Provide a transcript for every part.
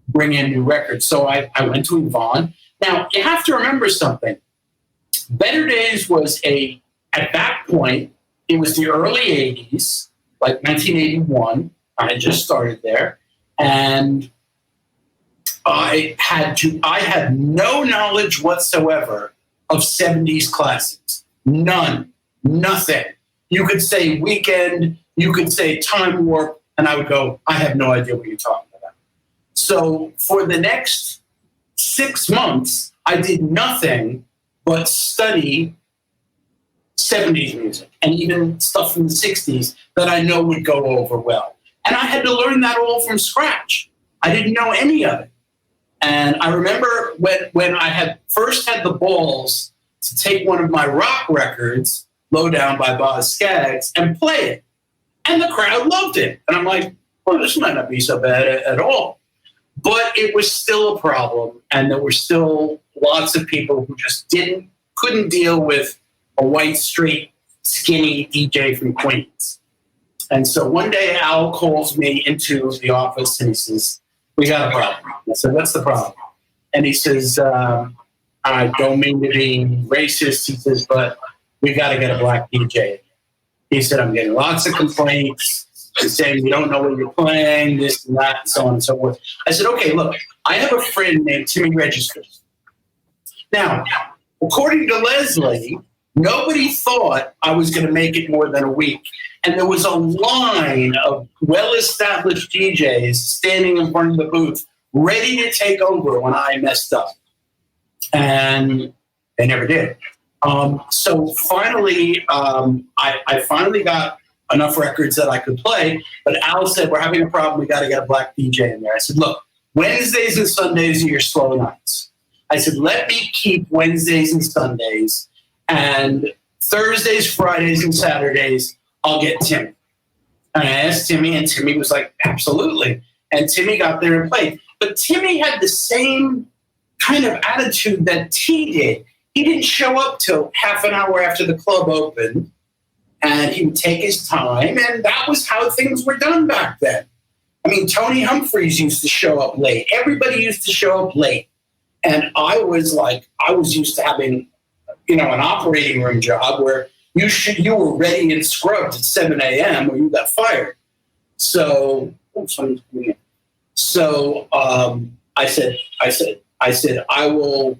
bring in new records. So I went to Yvonne. Now, you have to remember something. Better Days was at that point, it was the early 80s, like 1981. I had just started there. And I had no knowledge whatsoever of 70s classics. None. Nothing. You could say Weekend, you could say Time Warp, and I would go, I have no idea what you're talking about. So for the next 6 months, I did nothing but study 70s music and even stuff from the 60s that I know would go over well. And I had to learn that all from scratch. I didn't know any of it. And I remember when I had first had the balls to take one of my rock records, Low Down by Boz Scaggs, and play it. And the crowd loved it. And I'm like, well, this might not be so bad at all. But it was still a problem. And there were still lots of people who just couldn't deal with a white, straight, skinny DJ from Queens. And so one day Al calls me into the office and he says, we got a problem. I said, what's the problem? And he says, I don't mean to be racist. He says, but we got to get a black DJ. He said, I'm getting lots of complaints. He's saying, you don't know what you're playing, this and that, and so on and so forth. I said, okay, look, I have a friend named Timmy Registers. Now, according to Leslie, nobody thought I was going to make it more than a week. And there was a line of well-established DJs standing in front of the booth, ready to take over when I messed up. And they never did. So finally, I finally got enough records that I could play. But Al said, we're having a problem. We got to get a black DJ in there. I said, look, Wednesdays and Sundays are your slow nights. I said, let me keep Wednesdays and Sundays. And Thursdays, Fridays, and Saturdays, I'll get Timmy. And I asked Timmy, and Timmy was like, absolutely. And Timmy got there and played. But Timmy had the same kind of attitude that T did. He didn't show up till half an hour after the club opened, and he would take his time, and that was how things were done back then. I mean, Tony Humphries used to show up late. Everybody used to show up late. And I was used to having, an operating room job where you were ready and scrubbed at 7 a.m. or you got fired. So, I said, I will,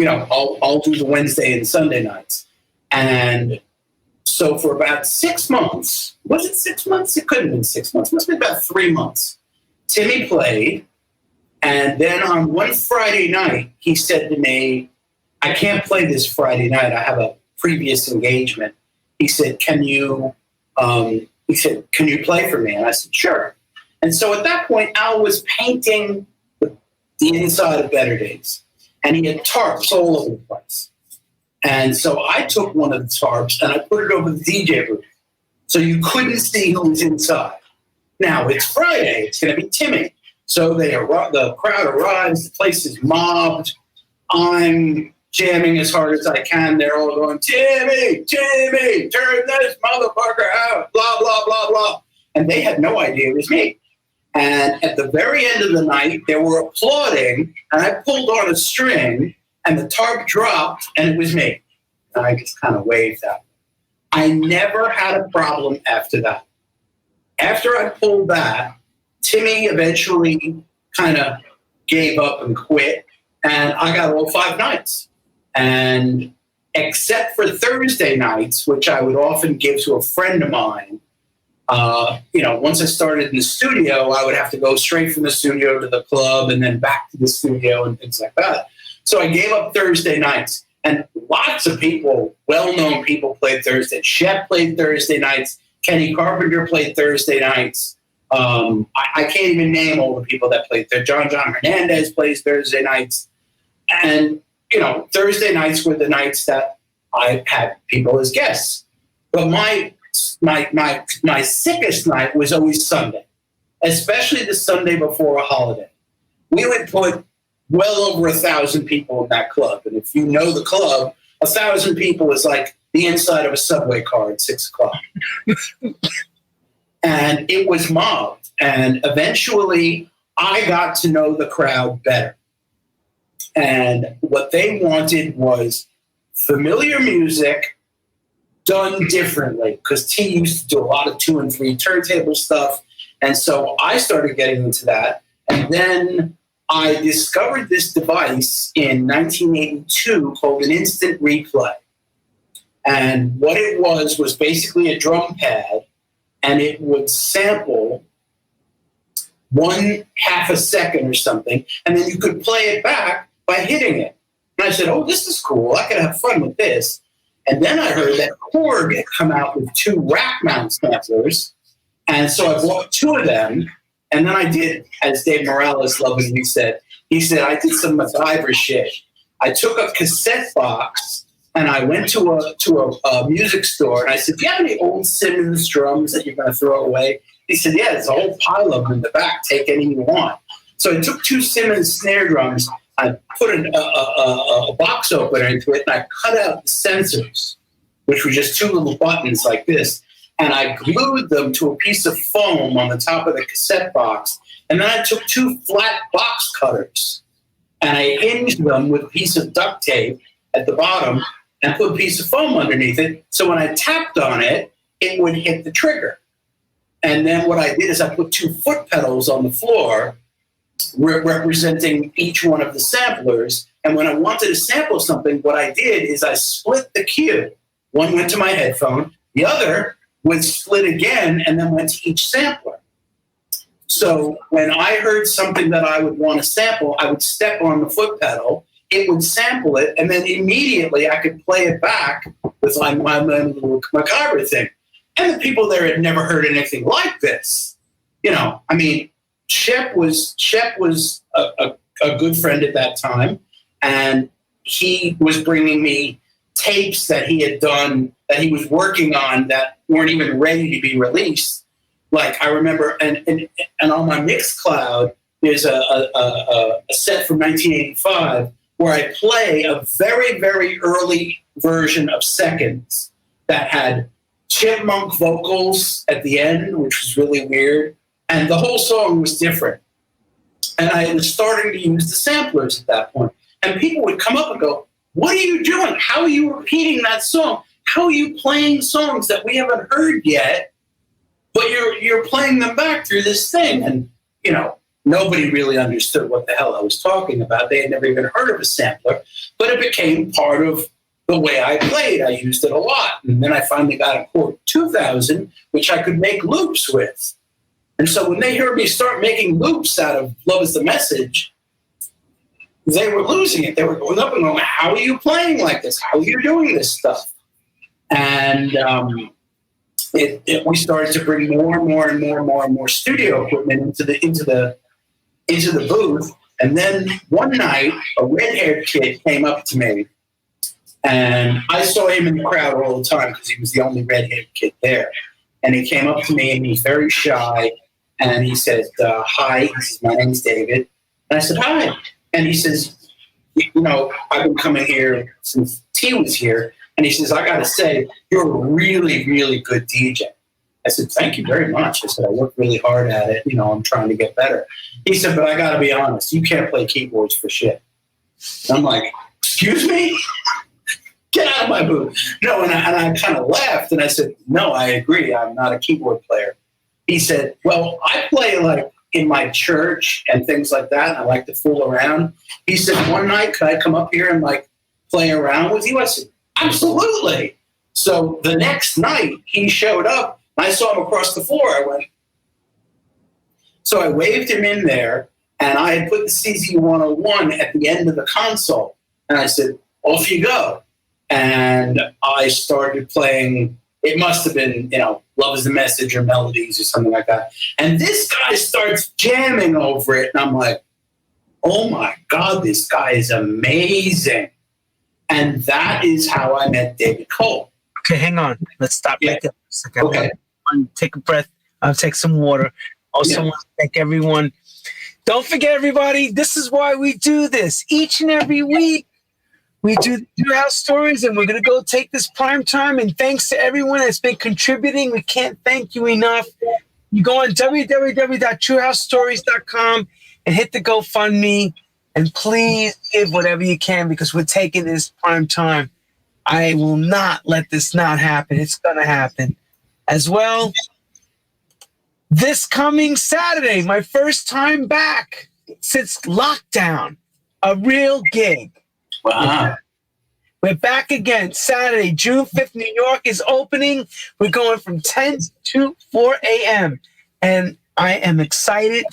I'll do the Wednesday and Sunday nights. And so for about 6 months, was it 6 months? It couldn't have been 6 months. It must have been about 3 months. Timmy played. And then on one Friday night, he said to me, I can't play this Friday night. I have a previous engagement. He said, can you play for me? And I said, sure. And so at that point, Al was painting the inside of Better Days. And he had tarps all over the place. And so I took one of the tarps and I put it over the DJ booth. So you couldn't see who was inside. Now, it's Friday. It's going to be Timmy. So the crowd arrives. The place is mobbed. I'm jamming as hard as I can. They're all going, Timmy, Timmy, turn this motherfucker out, blah, blah, blah, blah. And they had no idea it was me. And at the very end of the night, they were applauding, and I pulled on a string, and the tarp dropped, and it was me. And I just kind of waved out. I never had a problem after that. After I pulled that, Timmy eventually kind of gave up and quit, and I got all 5 nights. And except for Thursday nights, which I would often give to a friend of mine, once I started in the studio, I would have to go straight from the studio to the club and then back to the studio and things like that. So I gave up Thursday nights. And lots of people, well-known people, played Thursday. Shep played Thursday nights. Kenny Carpenter played Thursday nights. I can't even name all the people that played there. John Hernandez plays Thursday nights. And, Thursday nights were the nights that I had people as guests. But my sickest night was always Sunday, especially the Sunday before a holiday. We would put well over 1,000 people in that club. And if you know the club, 1,000 people is like the inside of a subway car at 6 o'clock. And it was mobbed. And eventually I got to know the crowd better. And what they wanted was familiar music done differently, because T used to do a lot of 2 and 3 turntable stuff. And so I started getting into that. And then I discovered this device in 1982 called an instant replay. And what it was basically a drum pad, and it would sample 1/2 a second or something, and then you could play it back by hitting it. And I said, oh, this is cool. I could have fun with this. And then I heard that Korg had come out with 2 rack mount samplers. And so I bought 2 of them. And then I did, as Dave Morales lovingly said, I did some MacGyver shit. I took a cassette box and I went to a music store and I said, do you have any old Simmons drums that you're going to throw away? He said, yeah, there's a whole pile of them in the back. Take any you want. So I took 2 Simmons snare drums. I put a box opener into it, and I cut out the sensors, which were just 2 little buttons like this, and I glued them to a piece of foam on the top of the cassette box. And then I took 2 flat box cutters, and I hinged them with a piece of duct tape at the bottom and put a piece of foam underneath it. So when I tapped on it, it would hit the trigger. And then what I did is I put 2 foot pedals on the floor representing each one of the samplers. And when I wanted to sample something, what I did is I split the cue. One went to my headphone, the other would split again and then went to each sampler. So when I heard something that I would want to sample, I would step on the foot pedal, it would sample it, and then immediately I could play it back with my little MacGyver thing. And the people there had never heard anything like this. You know, I mean, Shep was a good friend at that time, and he was bringing me tapes that he had done, that he was working on, that weren't even ready to be released. Like I remember, and on my Mixcloud, there's a set from 1985 where I play a very, very early version of Seconds that had chipmunk vocals at the end, which was really weird. And the whole song was different. And I was starting to use the samplers at that point. And people would come up and go, what are you doing? How are you repeating that song? How are you playing songs that we haven't heard yet, but you're playing them back through this thing? And, you know, nobody really understood what the hell I was talking about. They had never even heard of a sampler. But it became part of the way I played. I used it a lot. And then I finally got a Korg 2000, which I could make loops with. And so when they heard me start making loops out of Love Is the Message, they were losing it. They were going up and going, how are you playing like this? How are you doing this stuff? And we started to bring more and more studio equipment into the booth. And then one night, a red-haired kid came up to me, and I saw him in the crowd all the time because he was the only red-haired kid there. And he came up to me, and he's very shy. And he said, hi, he says, my name's David. And I said, hi. And he says, you know, I've been coming here since T was here. And he says, I got to say, you're a really, really good DJ. I said, thank you very much. I said, I work really hard at it. You know, I'm trying to get better. He said, but I got to be honest, you can't play keyboards for shit. And I'm like, excuse me? Get out of my booth. No, and I kind of laughed. And I said, no, I agree. I'm not a keyboard player. He said, well, I play like in my church and things like that. And I like to fool around. He said, one night, could I come up here and like play around with you? I said, absolutely. So the next night he showed up. I saw him across the floor. So I waved him in there, and I had put the CZ101 at the end of the console. And I said, off you go. And I started playing, it must have been, you know, Love Is the Message or Melodies or something like that. And this guy starts jamming over it. And I'm like, oh my God, this guy is amazing. And that is how I met David Cole. Okay, hang on. Let's stop right there for a second. Okay. Take a breath. I'll take some water. Also want to thank everyone. Don't forget, everybody, this is why we do this. Each and every week, we do House Stories, and we're going to go take this prime time. And thanks to everyone that's been contributing. We can't thank you enough. You go on www.truehousestories.com. and hit the GoFundMe, and please give whatever you can because we're taking this prime time. I will not let this not happen. It's going to happen. As well, this coming Saturday, my first time back since lockdown, a real gig. Wow. We're back again Saturday, June 5th. New York is opening. We're going from 10 to 4 a.m. And I am excited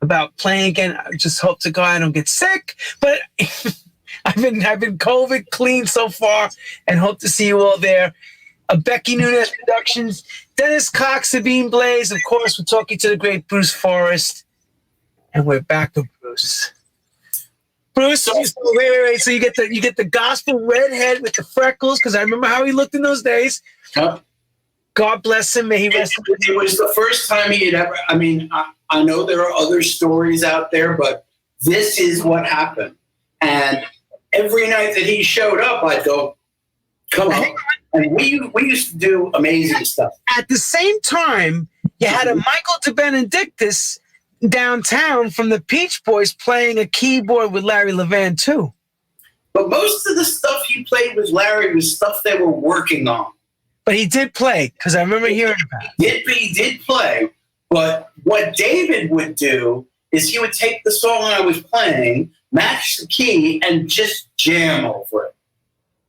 about playing again. I just hope to God I don't get sick. But I've been COVID clean so far and hope to see you all there. Becky Nunez Productions, Dennis Cox, Sabine Blaze. Of course, we're talking to the great Bruce Forrest. And we're back with Bruce. Bruce, wait. So you get the gospel redhead with the freckles, because I remember how he looked in those days. Yep. God bless him. May he rest. It was the first time he had ever. I mean, I know there are other stories out there, but this is what happened. And every night that he showed up, I'd go, "Come on!" And we used to do amazing stuff. At the same time, you had a Michael DeBenedictis downtown from the Peach Boys playing a keyboard with Larry Levan too. But most of the stuff he played with Larry was stuff they were working on. But he did play, because I remember hearing about it. He did play, but what David would do is he would take the song I was playing, match the key, and just jam over it.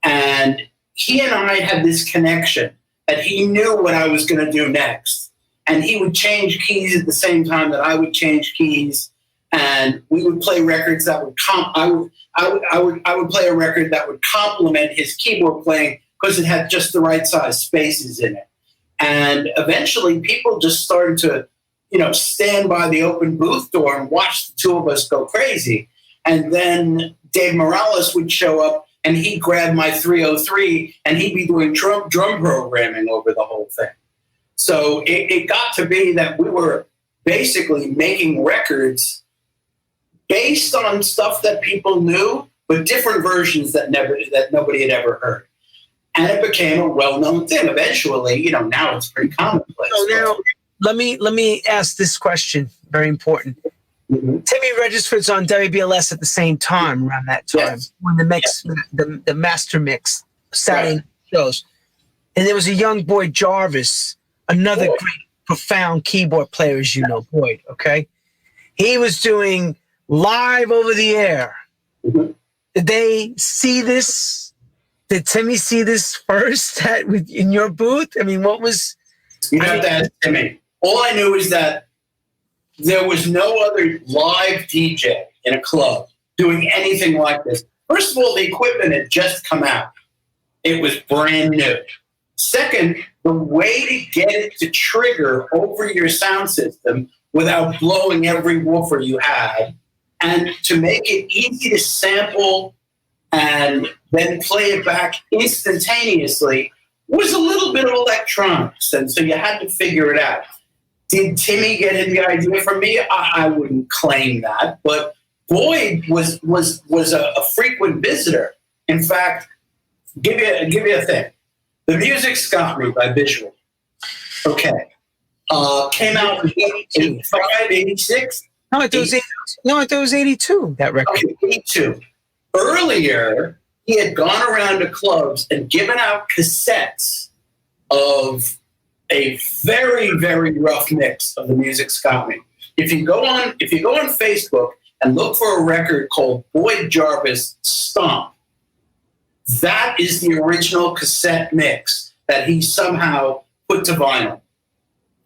And he and I had this connection that he knew what I was going to do next. And he would change keys at the same time that I would change keys, and we would play records that would I would play a record that would complement his keyboard playing because it had just the right size spaces in it. And eventually, people just started to, stand by the open booth door and watch the two of us go crazy. And then Dave Morales would show up, and he'd grab my 303, and he'd be doing drum programming over the whole thing. So it got to be that we were basically making records based on stuff that people knew, but different versions that nobody had ever heard. And it became a well-known thing. Eventually, now it's pretty commonplace. So now, let me ask this question, very important. Mm-hmm. Timmy Regisford's on WBLS at the same time, around that time, yes. When the master mix Saturday shows. And there was a young Boyd Jarvis, another great, profound keyboard player, as you know, Boyd, okay? He was doing live over the air. Mm-hmm. Did they see this? Did Timmy see this first in your booth? I mean, what was... You have to ask Timmy. All I knew is that there was no other live DJ in a club doing anything like this. First of all, the equipment had just come out. It was brand new. Second, the way to get it to trigger over your sound system without blowing every woofer you had, and to make it easy to sample and then play it back instantaneously was a little bit of electronics, and so you had to figure it out. Did Timmy get the idea from me? I wouldn't claim that, but Boyd was a frequent visitor. In fact, give you a thing. The Music's Got Me by Visual. Okay. Came out in 85, 86? No, I thought it was 82, that record. Okay, 82. Earlier, he had gone around to clubs and given out cassettes of a very, very rough mix of The Music's Got Me. If you go on Facebook and look for a record called Boyd Jarvis Stomp, that is the original cassette mix that he somehow put to vinyl.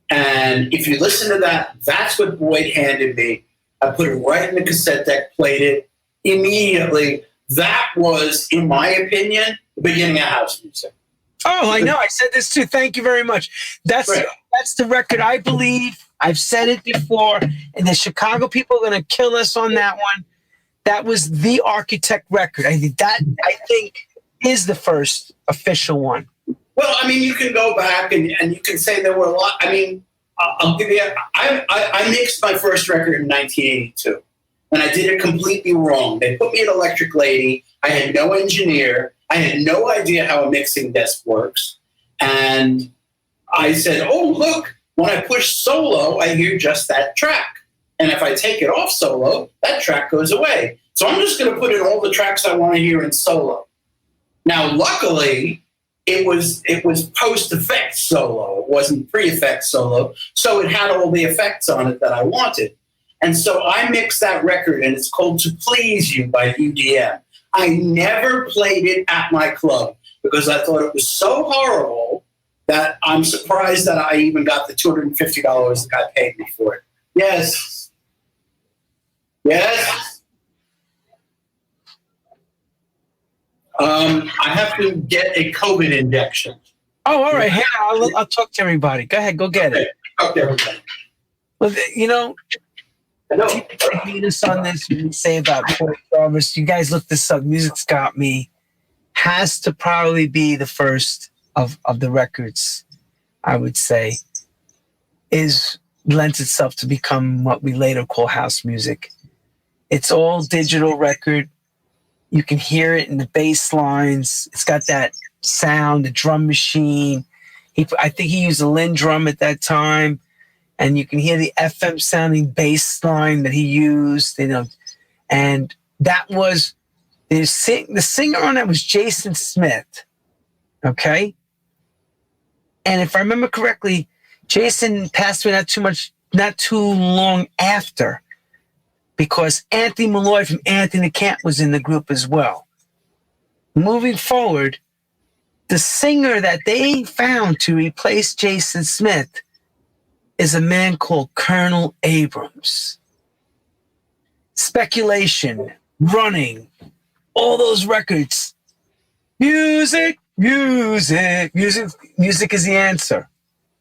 And if you listen to that, that's what Boyd handed me. I put it right in the cassette deck, played it immediately. That was, in my opinion, the beginning of house music. Oh, I know. I said this too. Thank you very much. That's the record I believe. I've said it before, and the Chicago people are going to kill us on that one. That was the Architect record. I think is the first official one. Well, I mean, you can go back and you can say there were a lot. I mean, I'll give you. I mixed my first record in 1982, and I did it completely wrong. They put me at Electric Lady. I had no engineer. I had no idea how a mixing desk works, and I said, "Oh, look! When I push solo, I hear just that track." And if I take it off solo, that track goes away. So I'm just going to put in all the tracks I want to hear in solo. Now, luckily, it was post-effect solo. It wasn't pre-effect solo. So it had all the effects on it that I wanted. And so I mixed that record, and it's called To Please You by UDM. I never played it at my club because I thought it was so horrible that I'm surprised that I even got the $250 that got paid me for it. Yes. Yes. I have to get a COVID injection. Oh, all right. Hey, I'll talk to everybody. Go ahead. Go get it. Talk to everybody. Well, people hate us on this. We say about Corey Jarvis. You guys look this up. Music's Got Me has to probably be the first of the records, I would say, lends itself to become what we later call house music. It's all digital record. You can hear it in the bass lines. It's got that sound, the drum machine. I think he used a Linn drum at that time. And you can hear the FM sounding bass line that he used, and that was the singer on that was Jason Smith. Okay. And if I remember correctly, Jason passed away not too long after, because Anthony Malloy from Anthony Camp was in the group as well. Moving forward, the singer that they found to replace Jason Smith is a man called Colonel Abrams. Speculation, Running, all those records. Music is the Answer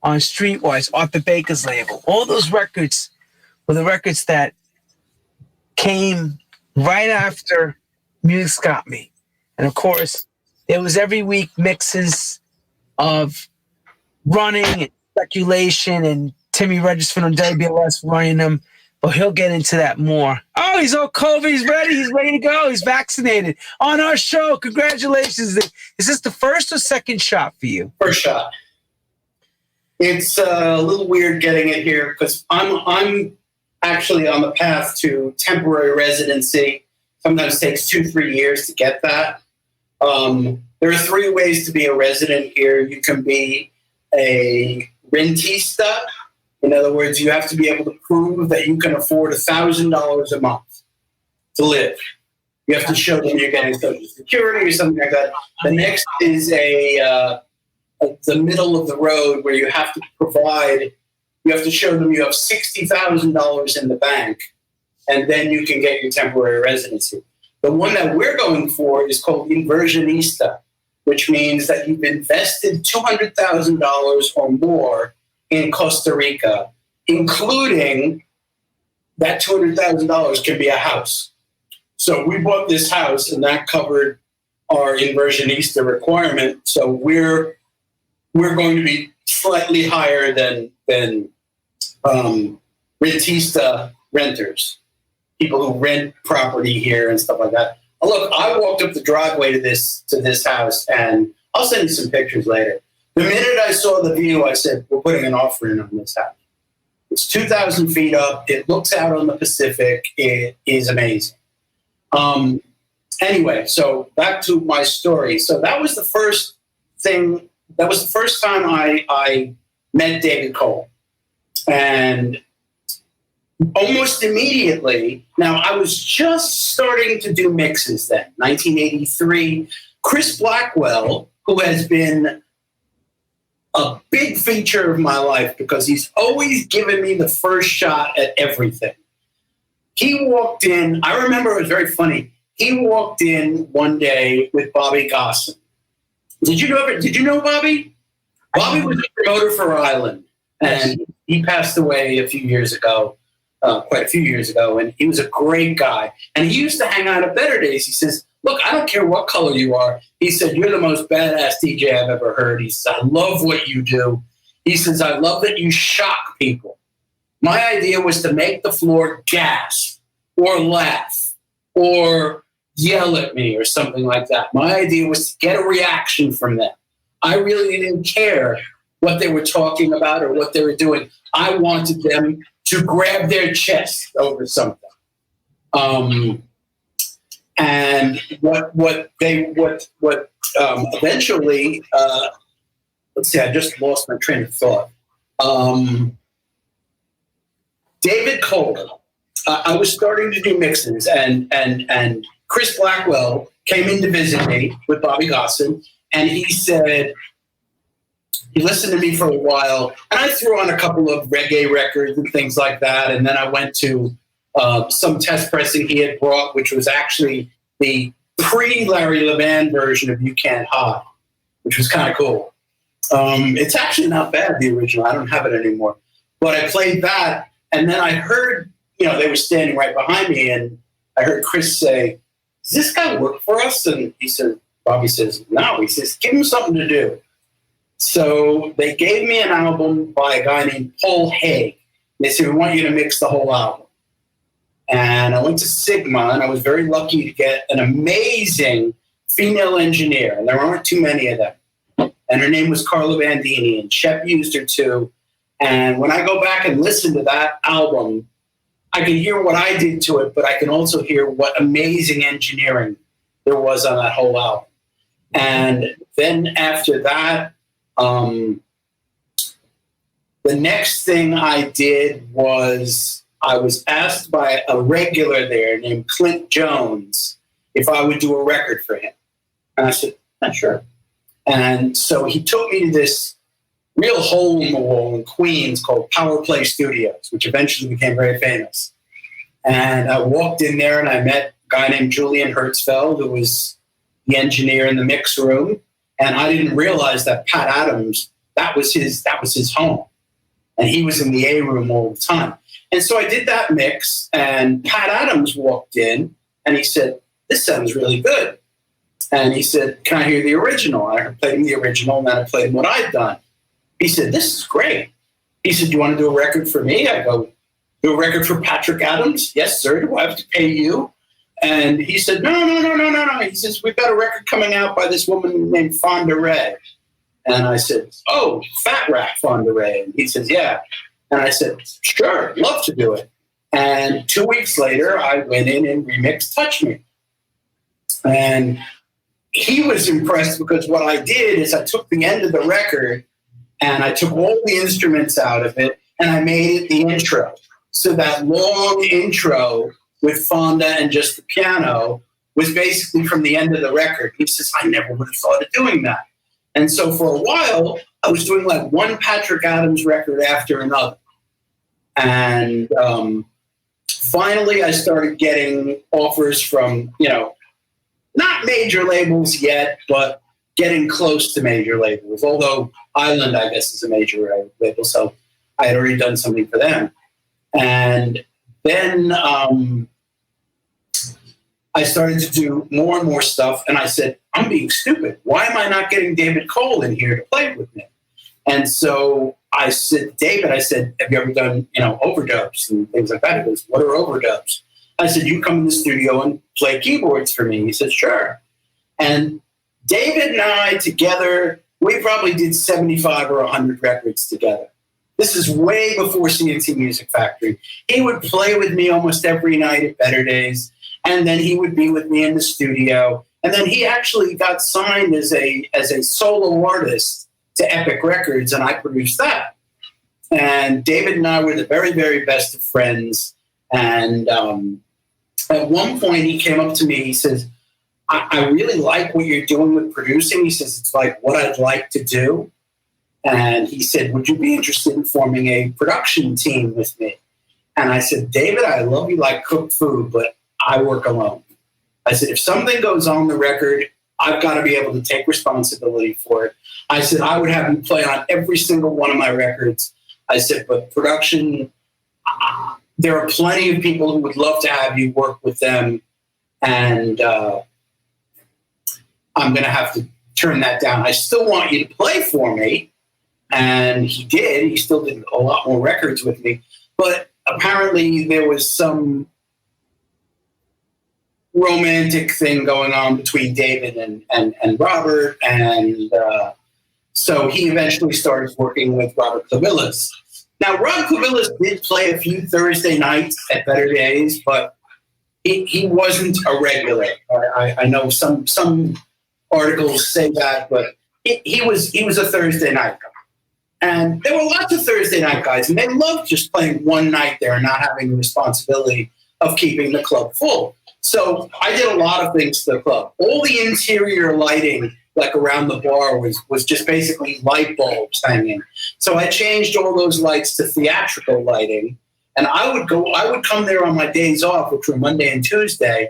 on Streetwise, Arthur Baker's label. All those records were the records that came right after Music's Got Me. And of course, there was every week mixes of Running and Speculation and Timmy Regisford on WBLS running them, but he'll get into that more. Oh, he's all COVID. He's ready to go. He's vaccinated. On our show, congratulations. Is this the first or second shot for you? First shot. It's a little weird getting it here because I'm actually on the path to temporary residency. Sometimes it takes 2-3 years to get that. There are 3 ways to be a resident here. You can be a rentista. In other words, you have to be able to prove that you can afford $1,000 a month to live. You have to show them you're getting Social Security or something like that. The next is the middle of the road where you have to show them you have $60,000 in the bank, and then you can get your temporary residency. The one that we're going for is called inversionista, which means that you've invested $200,000 or more in Costa Rica, including that $200,000 can be a house. So we bought this house, and that covered our inversionista requirement. So we're going to be slightly higher than rentista renters, people who rent property here and stuff like that. Look, I walked up the driveway to this house, and I'll send you some pictures later. The minute I saw the view, I said, we're putting an offer in on this house. It's 2,000 feet up. It looks out on the Pacific. It is amazing. Anyway, so back to my story. So that was the first thing. That was the first time I met David Cole. And almost immediately, now I was just starting to do mixes then, 1983. Chris Blackwell, who has been a big feature of my life because he's always given me the first shot at everything. He walked in, I remember it was very funny. He walked in one day with Bobby Gosson. Did you know Bobby? Bobby was a promoter for Island, and he passed away a few years ago, quite a few years ago, and he was a great guy. And he used to hang out at Better Days. He says, look, I don't care what color you are. He said, you're the most badass DJ I've ever heard. He says, I love what you do. He says, I love that you shock people. My idea was to make the floor gasp or laugh or yell at me or something like that. My idea was to get a reaction from them. I really didn't care what they were talking about or what they were doing. I wanted them to grab their chest over something. And what eventually, let's see, I just lost my train of thought. David Cole, I was starting to do mixes, and Chris Blackwell came in to visit me with Bobby Gosson, and he said, he listened to me for a while, and I threw on a couple of reggae records and things like that, and then I went to some test pressing he had brought, which was actually the pre-Larry Levan version of You Can't Hide, which was kind of cool. It's actually not bad, the original. I don't have it anymore. But I played that, and then I heard, they were standing right behind me, and I heard Chris say, does this guy work for us? And Bobby says, no. He says, give him something to do. So they gave me an album by a guy named Paul Haig. They said, we want you to mix the whole album. And I went to Sigma, and I was very lucky to get an amazing female engineer, and there aren't too many of them. And her name was Carla Bandini, and Shep used her too. And when I go back and listen to that album, I can hear what I did to it, but I can also hear what amazing engineering there was on that whole album. And then after that, the next thing I did was I was asked by a regular there named Clint Jones if I would do a record for him. And I said, sure. And so he took me to this real hole in the wall in Queens called Power Play Studios, which eventually became very famous. And I walked in there and I met a guy named Julian Hertzfeld, who was the engineer in the mix room. And I didn't realize that Pat Adams, that was his home. And he was in the A room all the time. And so I did that mix, and Pat Adams walked in and he said, this sounds really good. And he said, can I hear the original? And I played him the original, and then I played him what I'd done. He said, this is great. He said, do you want to do a record for me? I go, do a record for Patrick Adams? Yes, sir. Do I have to pay you? And he said, no. He says, we've got a record coming out by this woman named Fonda Ray. And I said, oh, Fat Rat Fonda Ray. And he says, yeah. And I said, sure, love to do it. And 2 weeks later, I went in and remixed Touch Me. And he was impressed because what I did is I took the end of the record and I took all the instruments out of it and I made it the intro. So that long intro with Fonda and just the piano was basically from the end of the record. He says, I never would have thought of doing that. And so for a while, I was doing like one Patrick Adams record after another. And finally, I started getting offers from, not major labels yet, but getting close to major labels. Although Island, I guess, is a major label, so I had already done something for them. And then I started to do more and more stuff, and I said, I'm being stupid. Why am I not getting David Cole in here to play with me? And so I said, David, have you ever done, overdubs and things like that? He goes, what are overdubs? I said, you come in the studio and play keyboards for me. He said, sure. And David and I together, we probably did 75 or 100 records together. This is way before CNC Music Factory. He would play with me almost every night at Better Days, and then he would be with me in the studio. And then he actually got signed as a solo artist to Epic Records, and I produced that. And David and I were the very, very best of friends. And at one point, he came up to me. He says, I really like what you're doing with producing. He says, it's like what I'd like to do. And he said, would you be interested in forming a production team with me? And I said, David, I love you like cooked food, but I work alone. I said, if something goes on the record, I've got to be able to take responsibility for it. I said, I would have you play on every single one of my records. I said, but production, there are plenty of people who would love to have you work with them. And I'm going to have to turn that down. I still want you to play for me. And he did. He still did a lot more records with me. But apparently there was some romantic thing going on between David and Robert. And so he eventually started working with Robert Clavillas. Now, Rob Clavillis did play a few Thursday nights at Better Days, but he wasn't a regular. I know some articles say that, but he was a Thursday night guy. And there were lots of Thursday night guys, and they loved just playing one night there and not having the responsibility of keeping the club full. So I did a lot of things to the club. All the interior lighting, like around the bar, was just basically light bulbs hanging. So I changed all those lights to theatrical lighting, and I would come there on my days off, which were Monday and Tuesday,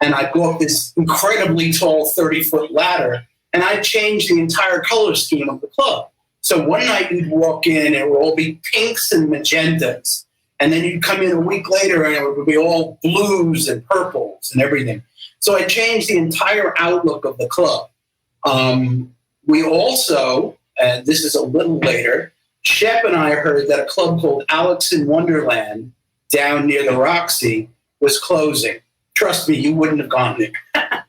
and I'd go up this incredibly tall 30-foot ladder, and I'd change the entire color scheme of the club. So one night you'd walk in, and it would all be pinks and magentas. And then you'd come in a week later, and it would be all blues and purples and everything. So I changed the entire outlook of the club. We also, and this is a little later, Shep and I heard that a club called Alex in Wonderland down near the Roxy was closing. Trust me, you wouldn't have gone there.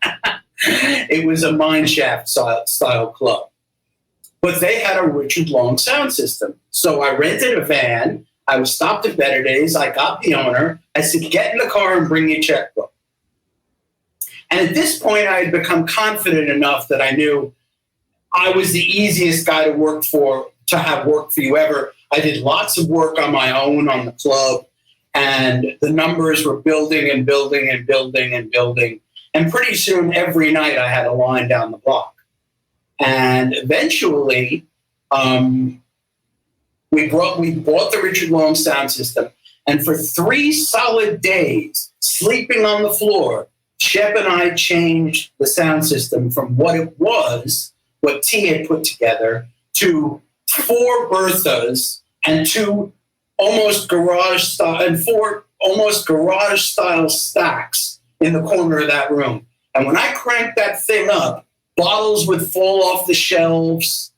It was a mine shaft style club. But they had a Richard Long sound system. So I rented a van. I was stopped at Better Days. I got the owner. I said, get in the car and bring your checkbook. And at this point, I had become confident enough that I knew I was the easiest guy to have work for you ever. I did lots of work on my own on the club, and the numbers were building and building and building and building. And pretty soon, every night, I had a line down the block. And eventually, we bought the Richard Long sound system. And for 3 solid days, sleeping on the floor, Shep and I changed the sound system from what it was, what T had put together, to 4 Berthas and 2 almost garage style stacks in the corner of that room. And when I cranked that thing up, bottles would fall off the shelves.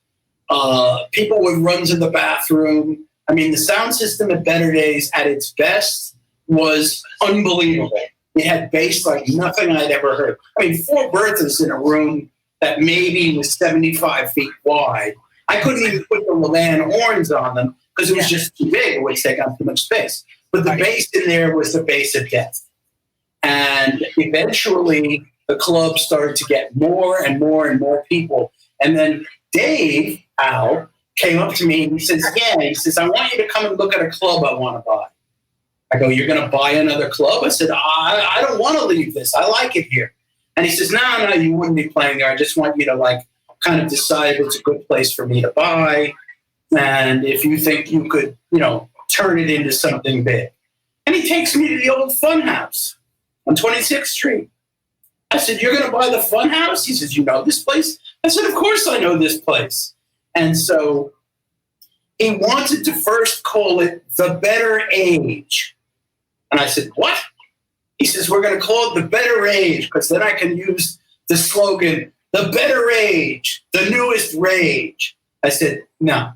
People would run to the bathroom. I mean, the sound system at Better Days at its best was unbelievable. It had bass like nothing I'd ever heard. I mean, 4 Berthas in a room that maybe was 75 feet wide. I couldn't even put the Levan horns on them because it was just too big. It would take up too much space. But the bass in there was the bass of death. And eventually, the club started to get more and more and more people. And then Dave, Al, came up to me and he says, I want you to come and look at a club I want to buy. I go, you're going to buy another club? I said, I don't want to leave this. I like it here. And he says, no, you wouldn't be playing there. I just want you to kind of decide it's a good place for me to buy. And if you think you could, turn it into something big. And he takes me to the old Fun House on 26th Street. I said, you're going to buy the Fun House? He says, you know this place? I said, of course I know this place. And so he wanted to first call it The Better Age. And I said, what? He says, we're going to call it The Better Age because then I can use the slogan, The Better Age, the newest rage. I said, no.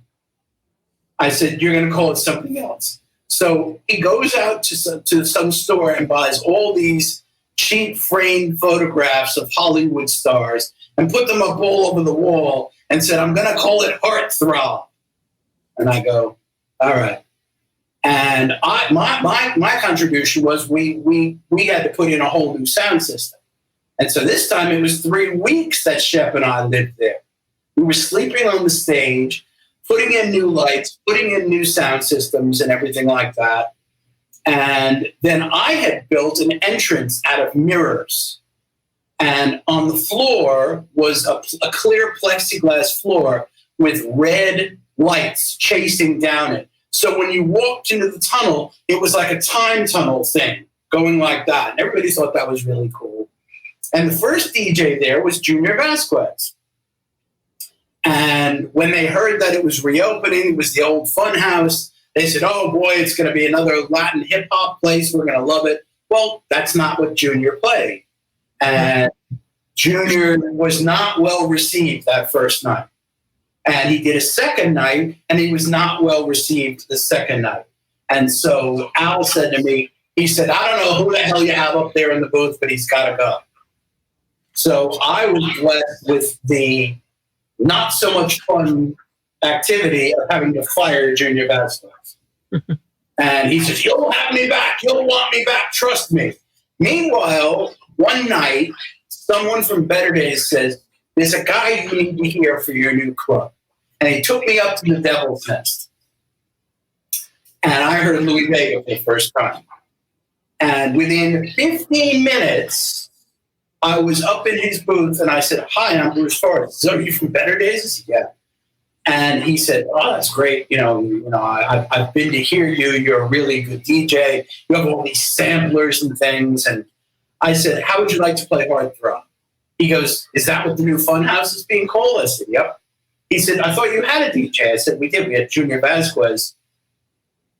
I said, you're going to call it something else. So he goes out to some store and buys all these cheap framed photographs of Hollywood stars and put them up all over the wall and said, I'm going to call it Heartthrob. And I go, all right. And my contribution was we had to put in a whole new sound system. And so this time it was 3 weeks that Shep and I lived there. We were sleeping on the stage, putting in new lights, putting in new sound systems and everything like that. And then I had built an entrance out of mirrors. And on the floor was a clear plexiglass floor with red lights chasing down it. So when you walked into the tunnel, it was like a time tunnel thing going like that. And everybody thought that was really cool. And the first DJ there was Junior Vasquez. And when they heard that it was reopening, it was the old Fun House, they said, oh boy, it's going to be another Latin hip hop place. We're going to love it. Well, that's not what Junior played. And Junior was not well received that first night. And he did a second night, and he was not well received the second night. And so Al said to me, he said, I don't know who the hell you have up there in the booth, but he's got to go. So I was blessed with the not so much fun activity of having to fire Junior Vasquez. And he says, you'll have me back. You'll want me back. Trust me. Meanwhile, one night, someone from Better Days says, there's a guy you need to hear for your new club. And he took me up to the Devil's Nest. And I heard Louis Vega for the first time. And within 15 minutes, I was up in his booth and I said, hi, I'm Bruce Forrest. So are you from Better Days? I said, yeah. And he said, oh, that's great. I've been to hear you. You're a really good DJ. You have all these samplers and things. And I said, how would you like to play Heartthrob? He goes, is that what the new Funhouse is being called? I said, yep. He said, I thought you had a DJ. I said, we did. We had Junior Vasquez.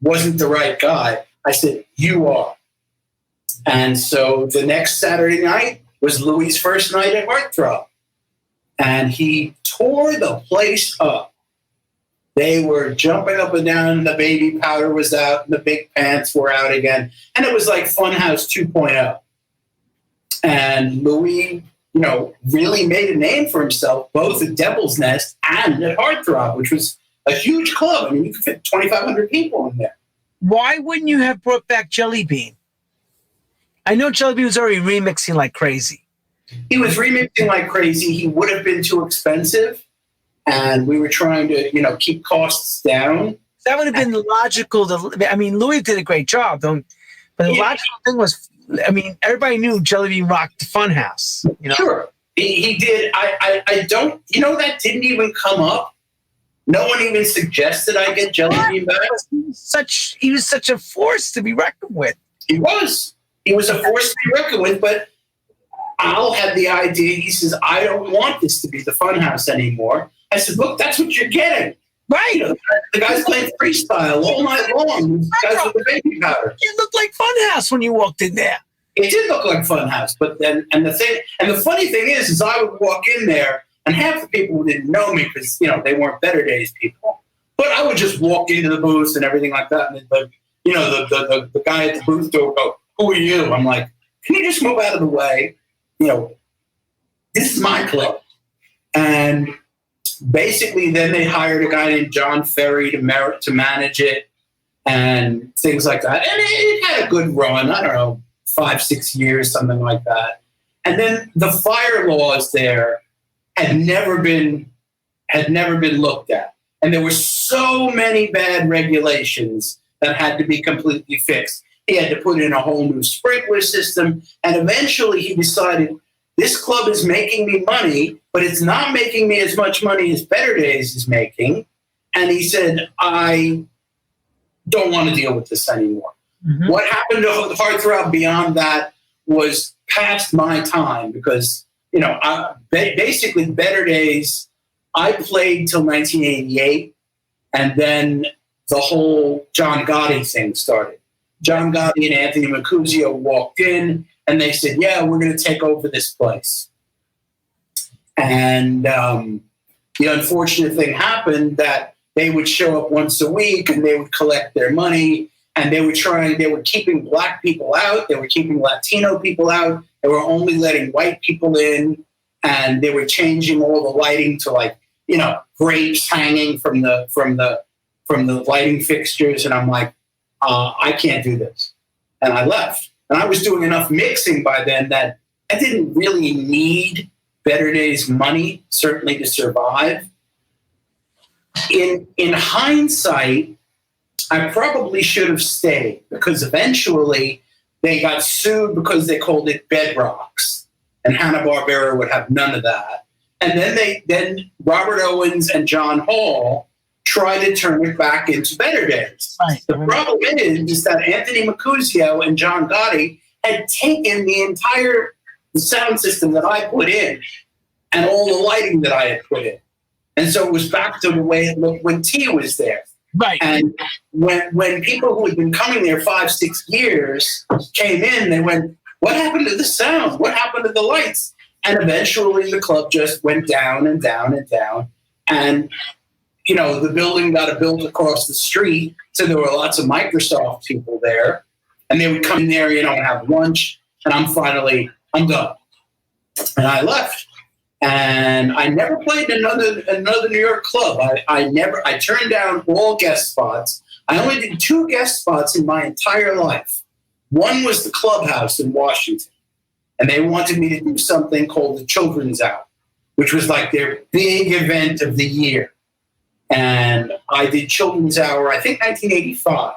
Wasn't the right guy. I said, you are. And so the next Saturday night was Louis' first night at Heartthrob. And he tore the place up. They were jumping up and down. The baby powder was out. And the big pants were out again. And it was like Funhouse 2.0. And Louis, really made a name for himself, both at Devil's Nest and at Heartthrob, which was a huge club. I mean, you could fit 2,500 people in there. Why wouldn't you have brought back Jelly Bean? I know Jelly Bean was already remixing like crazy. He was remixing like crazy. He would have been too expensive. And we were trying to, keep costs down. That would have been logical. Louis did a great job, but the logical thing was, everybody knew Jelly Bean rocked the Funhouse. Sure, he did. I don't. That didn't even come up. No one even suggested I get Jelly Bean back. He was such a force to be reckoned with. He was. He was a force to be reckoned with. But Al had the idea. He says, "I don't want this to be the Funhouse anymore." I said, "Look, that's what you're getting." Right. The guy's playing freestyle all night long. The guys with the baby powder. It looked like Funhouse when you walked in there. It did look like Funhouse, but then the funny thing is I would walk in there and half the people didn't know me because they weren't Better Days people. But I would just walk into the booth and everything like that, and the guy at the booth door would go, "Who are you?" I'm like, "Can you just move out of the way? This is my club." And basically, then they hired a guy named John Ferry to manage it and things like that. And it had a good run. I don't know, 5-6 years, something like that. And then the fire laws there had never been looked at. And there were so many bad regulations that had to be completely fixed. He had to put in a whole new sprinkler system. And eventually he decided, this club is making me money, but it's not making me as much money as Better Days is making. And he said, I don't want to deal with this anymore. Mm-hmm. What happened to Heartthrob beyond that was past my time because, basically Better Days, I played till 1988, and then the whole John Gotti thing started. John Gotti and Anthony Mercuzio walked in, and they said, yeah, we're going to take over this place. And the unfortunate thing happened that they would show up once a week and they would collect their money, and they were keeping black people out. They were keeping Latino people out. They were only letting white people in, and they were changing all the lighting to grapes hanging from the lighting fixtures. And I'm like, I can't do this. And I left. And I was doing enough mixing by then that I didn't really need Better Days money, certainly to survive. In hindsight, I probably should have stayed because eventually they got sued because they called it Bedrocks, and Hanna-Barbera would have none of that. And then Robert Owens and John Hall tried to turn it back into Better Days. Right. The problem is that Anthony Mercuzio and John Gotti had taken the entire sound system that I put in and all the lighting that I had put in. And so it was back to the way it looked when T was there. Right. And when people who had been coming there 5-6 years came in, they went, what happened to the sound? What happened to the lights? And eventually the club just went down and down and down. And the building got built across the street, so there were lots of Microsoft people there, and they would come in there, and have lunch, and I'm done. And I left. And I never played another New York club. I turned down all guest spots. I only did 2 guest spots in my entire life. One was the Clubhouse in Washington, and they wanted me to do something called the Children's Hour, which was like their big event of the year. And I did Children's Hour, I think 1985,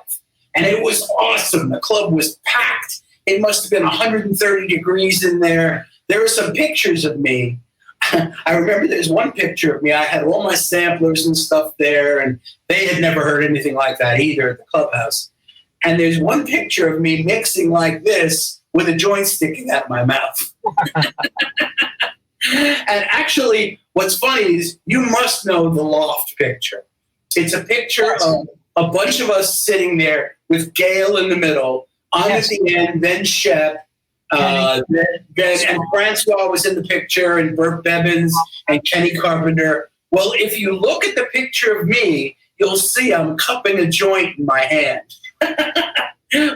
and it was awesome. The club was packed. It must have been 130 degrees in there. There were some pictures of me. I remember there's one picture of me. I had all my samplers and stuff there, and they had never heard anything like that either at the Clubhouse. And there's one picture of me mixing like this with a joint sticking out of my mouth. And actually, what's funny is you must know the Loft picture. It's a picture of a bunch of us sitting there with Gail in the middle, I'm at the end, then Shep, and Francois was in the picture, and Burt Bebbins and Kenny Carpenter. Well, if you look at the picture of me, you'll see I'm cupping a joint in my hand,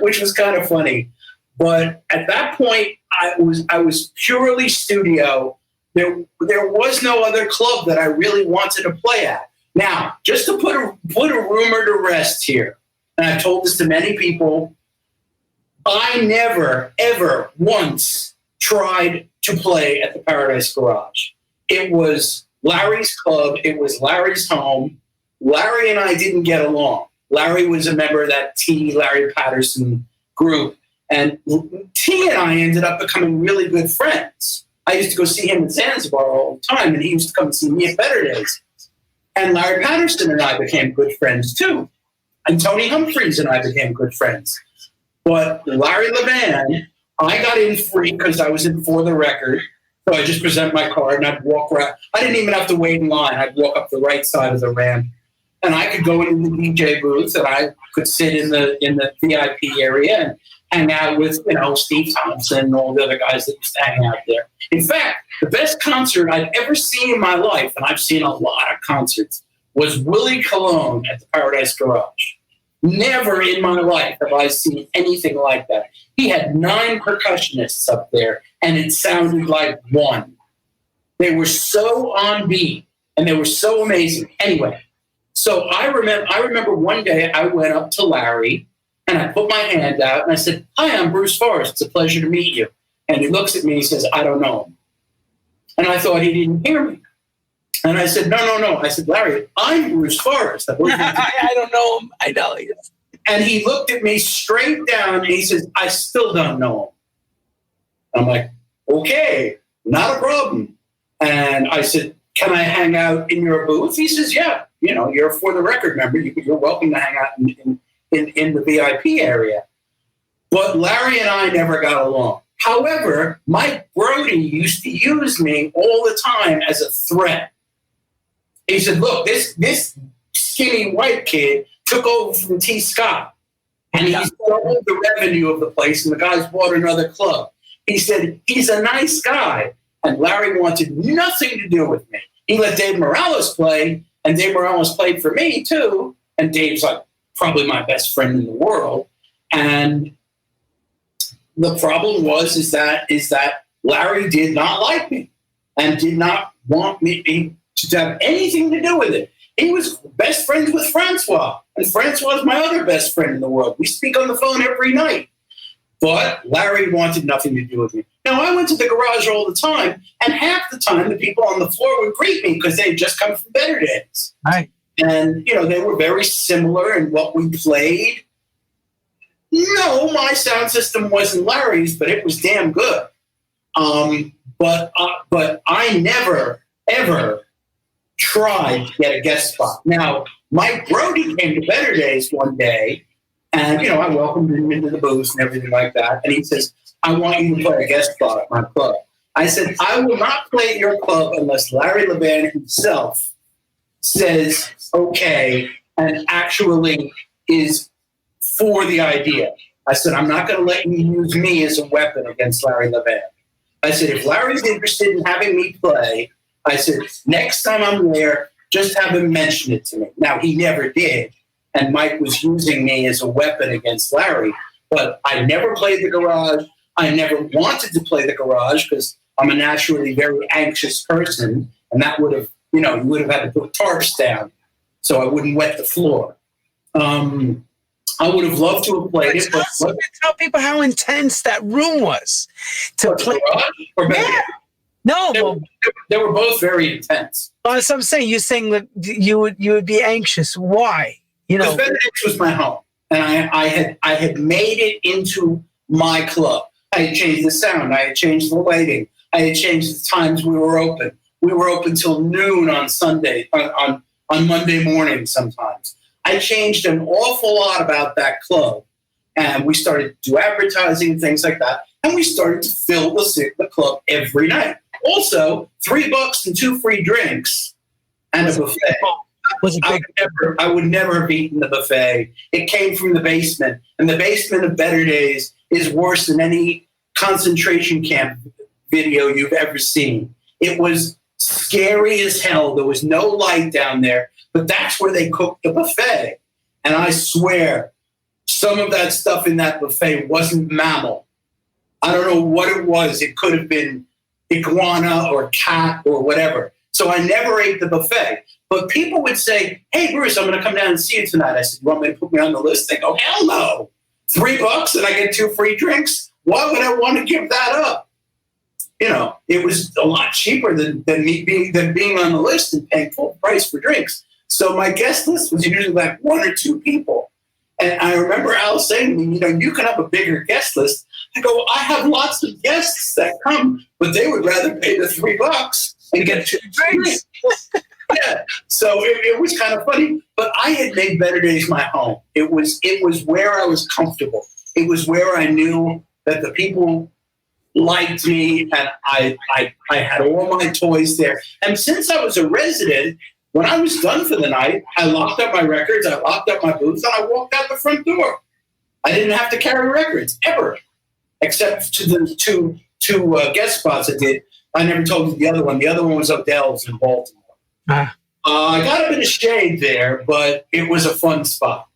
which was kind of funny. But at that point, I was purely studio. There was no other club that I really wanted to play at. Now, just to put a rumor to rest here, and I've told this to many people, I never, ever once tried to play at the Paradise Garage. It was Larry's club. It was Larry's home. Larry and I didn't get along. Larry was a member of that T. Larry Patterson group. And T and I ended up becoming really good friends. I used to go see him in Zanzibar all the time, and he used to come and see me at Better Days. And Larry Patterson and I became good friends, too. And Tony Humphreys and I became good friends. But Larry Levan, I got in free because I was in For the Record. So I just present my card and I'd walk around. I didn't even have to wait in line. I'd walk up the right side of the ramp. And I could go into the DJ booth and I could sit in the VIP area and hang out with, Steve Thompson and all the other guys that used to hang out there. In fact, the best concert I've ever seen in my life, and I've seen a lot of concerts, was Willie Colon at the Paradise Garage. Never in my life have I seen anything like that. He had 9 percussionists up there, and it sounded like one. They were so on beat, and they were so amazing. Anyway, so I remember one day I went up to Larry, and I put my hand out, and I said, "Hi, I'm Bruce Forrest. It's a pleasure to meet you." And he looks at me and says, "I don't know him." And I thought he didn't hear me. And I said, no. I said, "Larry, I'm Bruce Forrest." I don't know him. I know he is. And he looked at me straight down and he says, "I still don't know him." I'm like, "Okay, not a problem." And I said, "Can I hang out in your booth?" He says, "Yeah, you're a For the Record member. You're welcome to hang out in the VIP area." But Larry and I never got along. However, Mike Brody used to use me all the time as a threat. He said, "Look, this skinny white kid took over from T. Scott, and he's doubled the revenue of the place, and the guy's bought another club." He said, "He's a nice guy." And Larry wanted nothing to do with me. He let Dave Morales play, and Dave Morales played for me, too. And Dave's like probably my best friend in the world. And the problem is that Larry did not like me and did not want me to have anything to do with it. He was best friends with Francois, and Francois is my other best friend in the world. We speak on the phone every night. But Larry wanted nothing to do with me. Now, I went to the garage all the time, and half the time the people on the floor would greet me because they had just come from Better Days. Right. And, they were very similar in what we played. No, my sound system wasn't Larry's, but it was damn good. But I never, ever tried to get a guest spot. Now, Mike Brody came to Better Days one day, and, I welcomed him into the booth and everything like that. And he says, "I want you to play a guest spot at my club." I said, "I will not play at your club unless Larry Levan himself says okay and actually is for the idea." I said, "I'm not going to let you use me as a weapon against Larry Levan." I said, "If Larry's interested in having me play," I said, "next time I'm there, just have him mention it to me." Now, he never did, and Mike was using me as a weapon against Larry, but I never played the garage. I never wanted to play the garage because I'm a naturally very anxious person, and that would have, you would have had to put tarps down so I wouldn't wet the floor. I would have loved to have played it. But tell people how intense that room was to play. Yeah. No, they were both very intense. Well, so I'm saying, you're saying that you would be anxious. Why? Because Benedict's was my home, and I had made it into my club. I had changed the sound. I had changed the lighting. I had changed the times we were open. We were open till noon on Sunday, on Monday morning sometimes. I changed an awful lot about that club, and we started to do advertising, things like that, and we started to fill the club every night. Also, $3 and 2 free drinks and a buffet. I would never have eaten the buffet. It came from the basement, and the basement of Better Days is worse than any concentration camp video you've ever seen. It was scary as hell. There was no light down there, but that's where they cooked the buffet. And I swear, some of that stuff in that buffet wasn't mammal. I don't know what it was. It could have been iguana or cat or whatever. So I never ate the buffet. But people would say, hey, Bruce, I'm going to come down and see you tonight. I said, you want me to put me on the list? They go, hell no. $3 and I get 2 free drinks? Why would I want to give that up? It was a lot cheaper than being on the list and paying full price for drinks. So my guest list was usually like 1 or 2 people. And I remember Al saying to me, you can have a bigger guest list. I go, I have lots of guests that come, but they would rather pay the $3 and get 2 drinks. Yeah, so it was kind of funny. But I had made Better Days my home. It was where I was comfortable. It was where I knew that the people liked me, and I had all my toys there. And since I was a resident, when I was done for the night, I locked up my records, I locked up my booth, and I walked out the front door. I didn't have to carry records, ever, except to the two guest spots I did. I never told you the other one. The other one was Odell's in Baltimore. I got a bit of shade there, but it was a fun spot.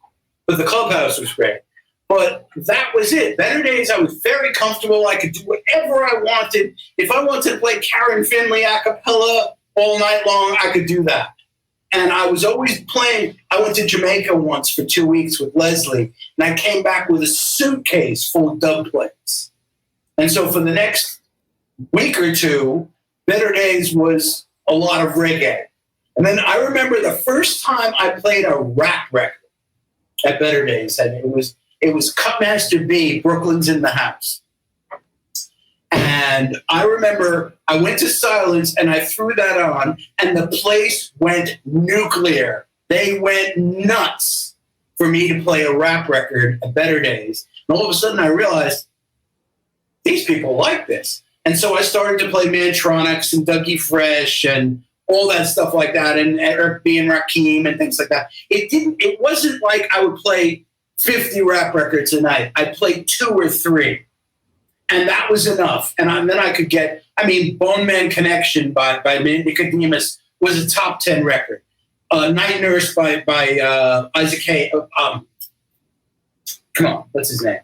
But the clubhouse was great. But that was it. Better Days, I was very comfortable. I could do whatever I wanted. If I wanted to play Karen Finley a cappella all night long, I could do that. And I was always playing. I went to Jamaica once for 2 weeks with Leslie, and I came back with a suitcase full of dub plates. And so for the next week or two, Better Days was a lot of reggae. And then I remember the first time I played a rap record at Better Days, and it was Cutmaster B, Brooklyn's in the House. And I remember I went to Silence and I threw that on, and the place went nuclear. They went nuts for me to play a rap record at Better Days. And all of a sudden I realized these people like this. And so I started to play Mantronics and Dougie Fresh and all that stuff like that, and Eric B and Rakim and things like that. It wasn't like I would play 50 rap records a night. I played 2 or 3. And that was enough. And then I could get, Bone Man Connection by Nicodemus was a top 10 record. Night Nurse by Isaac Hay. Come on, what's his name?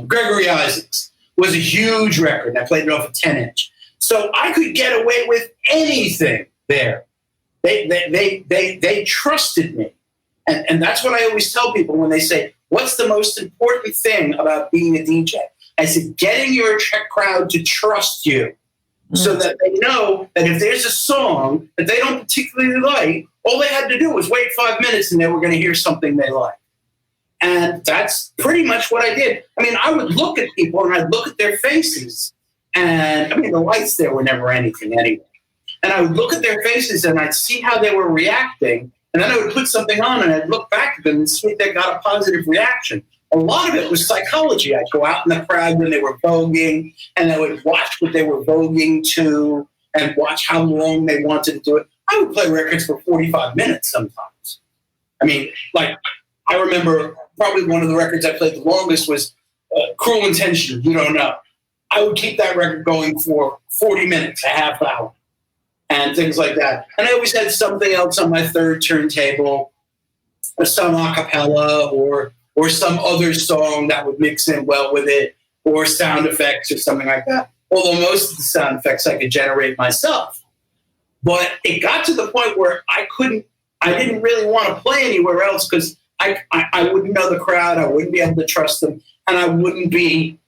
Gregory Isaacs was a huge record. I played it off a 10-inch. So I could get away with anything there. They trusted me. And that's what I always tell people when they say, what's the most important thing about being a DJ? I said, getting your crowd to trust you so that they know that if there's a song that they don't particularly like, all they had to do was wait 5 minutes and they were going to hear something they like. And that's pretty much what I did. I would look at people and I'd look at their faces. And the lights there were never anything anyway. And I would look at their faces and I'd see how they were reacting. And then I would put something on and I'd look back at them and see if they got a positive reaction. A lot of it was psychology. I'd go out in the crowd when they were voguing, and I would watch what they were voguing to and watch how long they wanted to do it. I would play records for 45 minutes sometimes. I remember probably one of the records I played the longest was Cruel Intention, You Don't Know. I would keep that record going for 40 minutes, a half hour, and things like that. And I always had something else on my third turntable, or some a cappella, or some other song that would mix in well with it, or sound effects or something like that. Although most of the sound effects I could generate myself. But it got to the point where I didn't really want to play anywhere else because I wouldn't know the crowd. I wouldn't be able to trust them. And I wouldn't be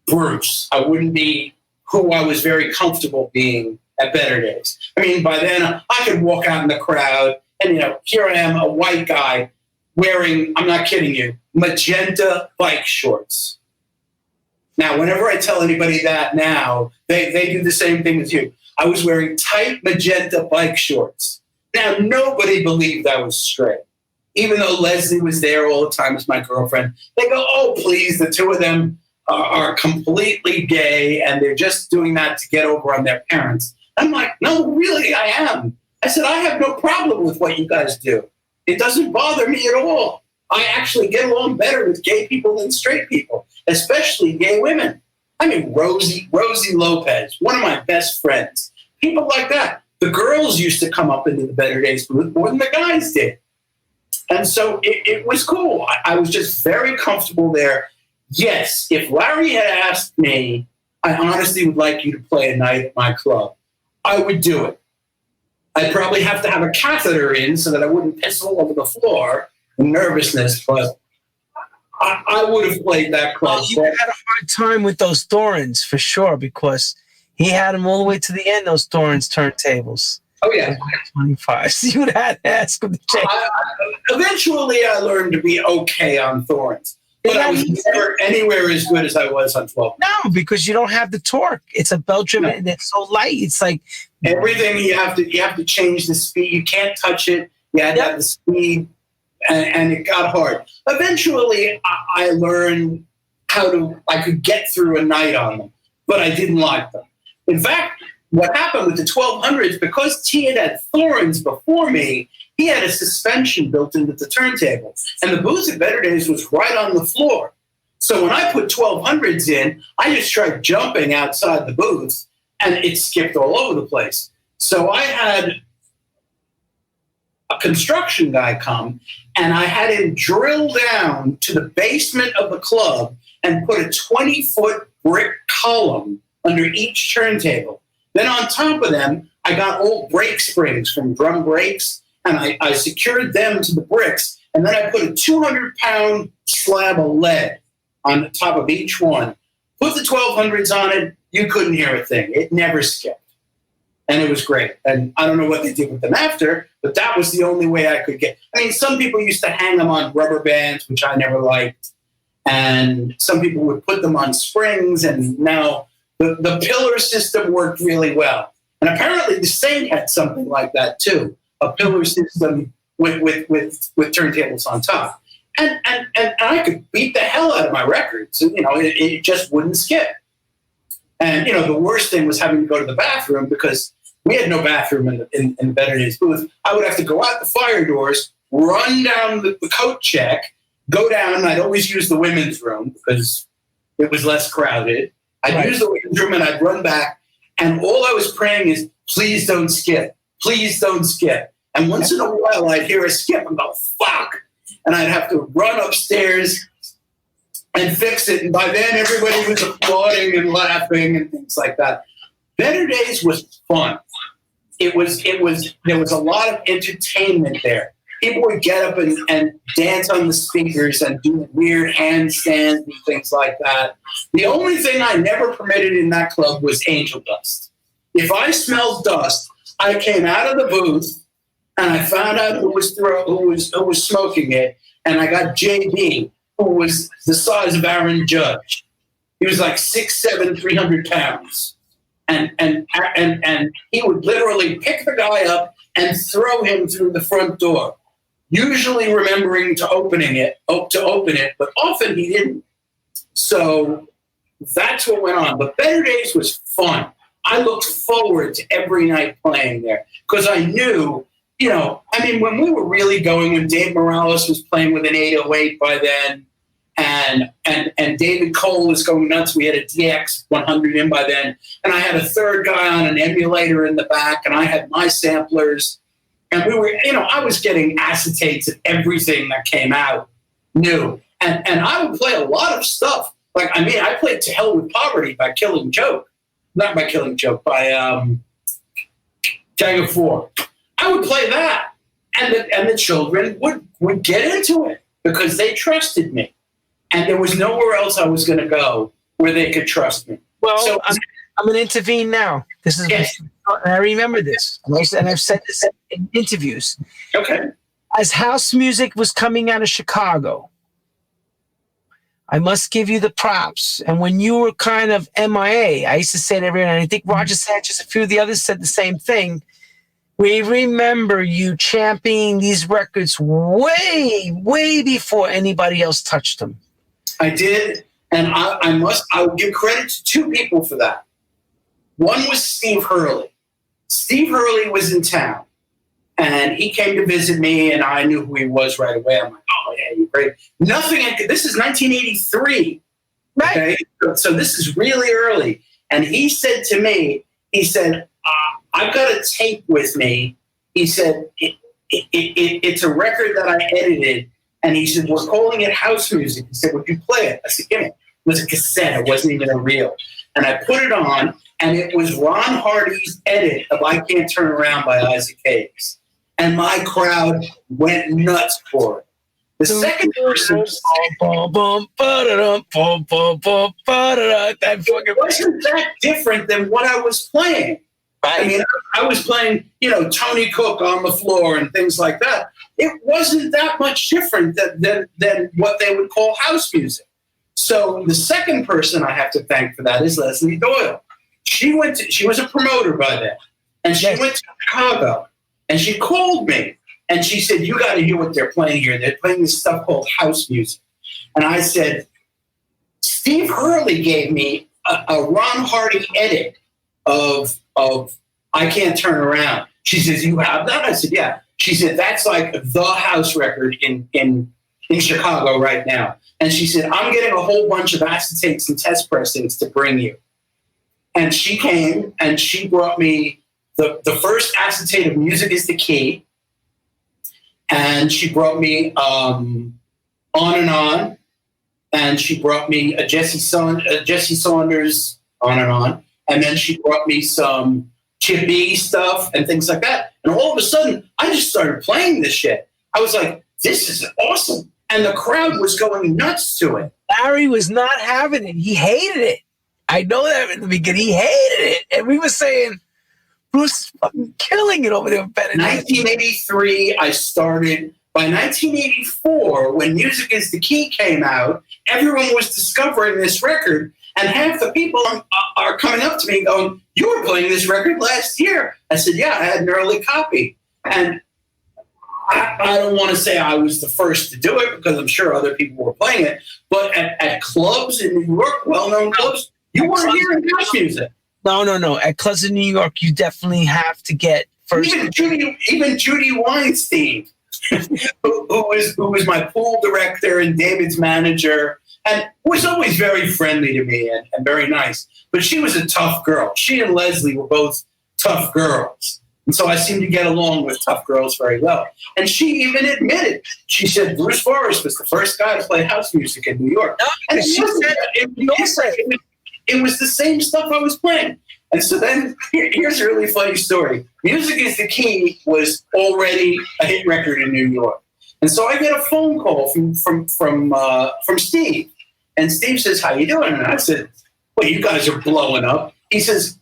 Bruce. I wouldn't be who I was very comfortable being at Better Days. I mean, by then I could walk out in the crowd and, here I am, a white guy wearing, I'm not kidding you, magenta bike shorts. Now, whenever I tell anybody that now, they do the same thing as you. I was wearing tight magenta bike shorts. Now, nobody believed I was straight. Even though Leslie was there all the time as my girlfriend, they go, oh, please, the two of them are completely gay and they're just doing that to get over on their parents. I'm like, no, really, I am. I said, I have no problem with what you guys do. It doesn't bother me at all. I actually get along better with gay people than straight people, especially gay women. I mean, Rosie Lopez, one of my best friends. People like that. The girls used to come up into the Better Days booth more than the guys did. And so it was cool. I was just very comfortable there. Yes, if Larry had asked me, I honestly would like you to play a night at my club, I would do it. I'd probably have to have a catheter in so that I wouldn't piss all over the floor in nervousness, but I would have played that club. Well, you had a hard time with those Thorns for sure, because he had them all the way to the end, those Thorns turntables. Oh, yeah. 25. So you would have to ask him to change. Eventually, I learned to be okay on Thorns. But I was never anywhere as good as I was on 12. No, because you don't have the torque. It's a Belgium, and it's so light. It's like everything you have to change the speed. You can't touch it. You had to have the speed, and it got hard. Eventually, I learned I could get through a night on them, but I didn't like them. In fact, what happened with the 1200s, because he had Thorns before me, he had a suspension built into the turntable. And the booth at Better Days was right on the floor. So when I put 1200s in, I just tried jumping outside the booth, and it skipped all over the place. So I had a construction guy come, and I had him drill down to the basement of the club and put a 20-foot brick column under each turntable. Then on top of them, I got old brake springs from drum brakes, and I secured them to the bricks, and then I put a 200-pound slab of lead on the top of each one. Put the 1200s on it, you couldn't hear a thing. It never skipped. And it was great. And I don't know what they did with them after, but that was the only way I could get. I mean, some people used to hang them on rubber bands, which I never liked. And some people would put them on springs, and now the pillar system worked really well. And apparently the Saint had something like that too, a pillar system with turntables on top. And I could beat the hell out of my records. It just wouldn't skip. And, the worst thing was having to go to the bathroom, because we had no bathroom in the Better Days booth. I would have to go out the fire doors, run down the coat check, go down, and I'd always use the women's room because it was less crowded. I'd use the women's room, and I'd run back, and all I was praying is, please don't skip. Please don't skip. And once in a while, I'd hear a skip and go, fuck. And I'd have to run upstairs and fix it. And by then, everybody was applauding and laughing and things like that. Better Days was fun. There was a lot of entertainment there. People would get up and dance on the speakers and do weird handstands and things like that. The only thing I never permitted in that club was angel dust. If I smelled dust, I came out of the booth and I found out who was smoking it, and I got JD, who was the size of Aaron Judge. He was like 6'7", 300 pounds. And he would literally pick the guy up and throw him through the front door, usually remembering to open it, but often he didn't. So that's what went on. But Better Days was fun. I looked forward to every night playing there because I knew, when we were really going, when Dave Morales was playing with an 808 by then, and David Cole was going nuts. We had a DX 100 in by then, and I had a third guy on an emulator in the back, and I had my samplers, and we were, I was getting acetates of everything that came out new, and I would play a lot of stuff. I played "To Hell with Poverty" by Killing Joke, not by Killing Joke, by Jago 4. I would play that, and the children would get into it. because they trusted me. And there was nowhere else I was going to go where they could trust me. Well, So, I'm going to intervene now. This is, yes. and I remember this, and I've said this in interviews. Okay. As house music was coming out of Chicago, I must give you the props. And when you were kind of MIA, I used to say to everyone, and I think Roger Sanchez, a few of the others said the same thing. We remember you championing these records way, way before anybody else touched them. I did, and I will give credit to two people for that. One was Steve Hurley. Steve Hurley was in town, and he came to visit me, and I knew who he was right away. I'm like, oh, yeah, you're great. This is 1983, right? Okay? So this is really early. And he said to me, he said, I've got a tape with me. He said, it's a record that I edited. And he said, we're calling it house music. He said, would you play it? I said, give me. It was a cassette. It wasn't even a reel. And I put it on, and it was Ron Hardy's edit of I Can't Turn Around by Isaac Hayes. And my crowd went nuts for it. The second person it wasn't that different than what I was playing. Right. I mean, I was playing, Tony Cook on the floor and things like that. It wasn't that much different than what they would call house music. So the second person I have to thank for that is Leslie Doyle. She was a promoter by then, and she went to Chicago, and she called me, and she said, you got to hear what they're playing here. They're playing this stuff called house music. And I said, Steve Hurley gave me a Ron Hardy edit of I Can't Turn Around. She says, you have that? I said, yeah. She said, that's like the house record in Chicago right now. And she said, I'm getting a whole bunch of acetates and test pressings to bring you. And she came and she brought me the first acetate of Music is the Key. And she brought me On and On. And she brought me a Jesse Saunders On and On. And then she brought me some Chippy stuff and things like that. And all of a sudden, I just started playing this shit. I was like, this is awesome. And the crowd was going nuts to it. Larry was not having it. He hated it. I know that in the beginning. He hated it. And we were saying, Bruce is fucking killing it over there. 1983, I started. By 1984, when Music is the Key came out, everyone was discovering this record. And half the people are coming up to me going, you were playing this record last year. I said, yeah, I had an early copy. And I don't want to say I was the first to do it because I'm sure other people were playing it. But at clubs in New York, well-known clubs, you weren't hearing house music. No. At clubs in New York, you definitely have to get first. Even Judy Weinstein, who was my pool director and David's manager, and was always very friendly to me and very nice. But she was a tough girl. She and Leslie were both tough girls. And so I seemed to get along with tough girls very well. And she even admitted, she said Bruce Forrest was the first guy to play house music in New York. And it was the same stuff I was playing. And so then here's a really funny story. Music is the Key was already a hit record in New York. And so I get a phone call from Steve. And Steve says, how you doing? And I said, well, you guys are blowing up. He says,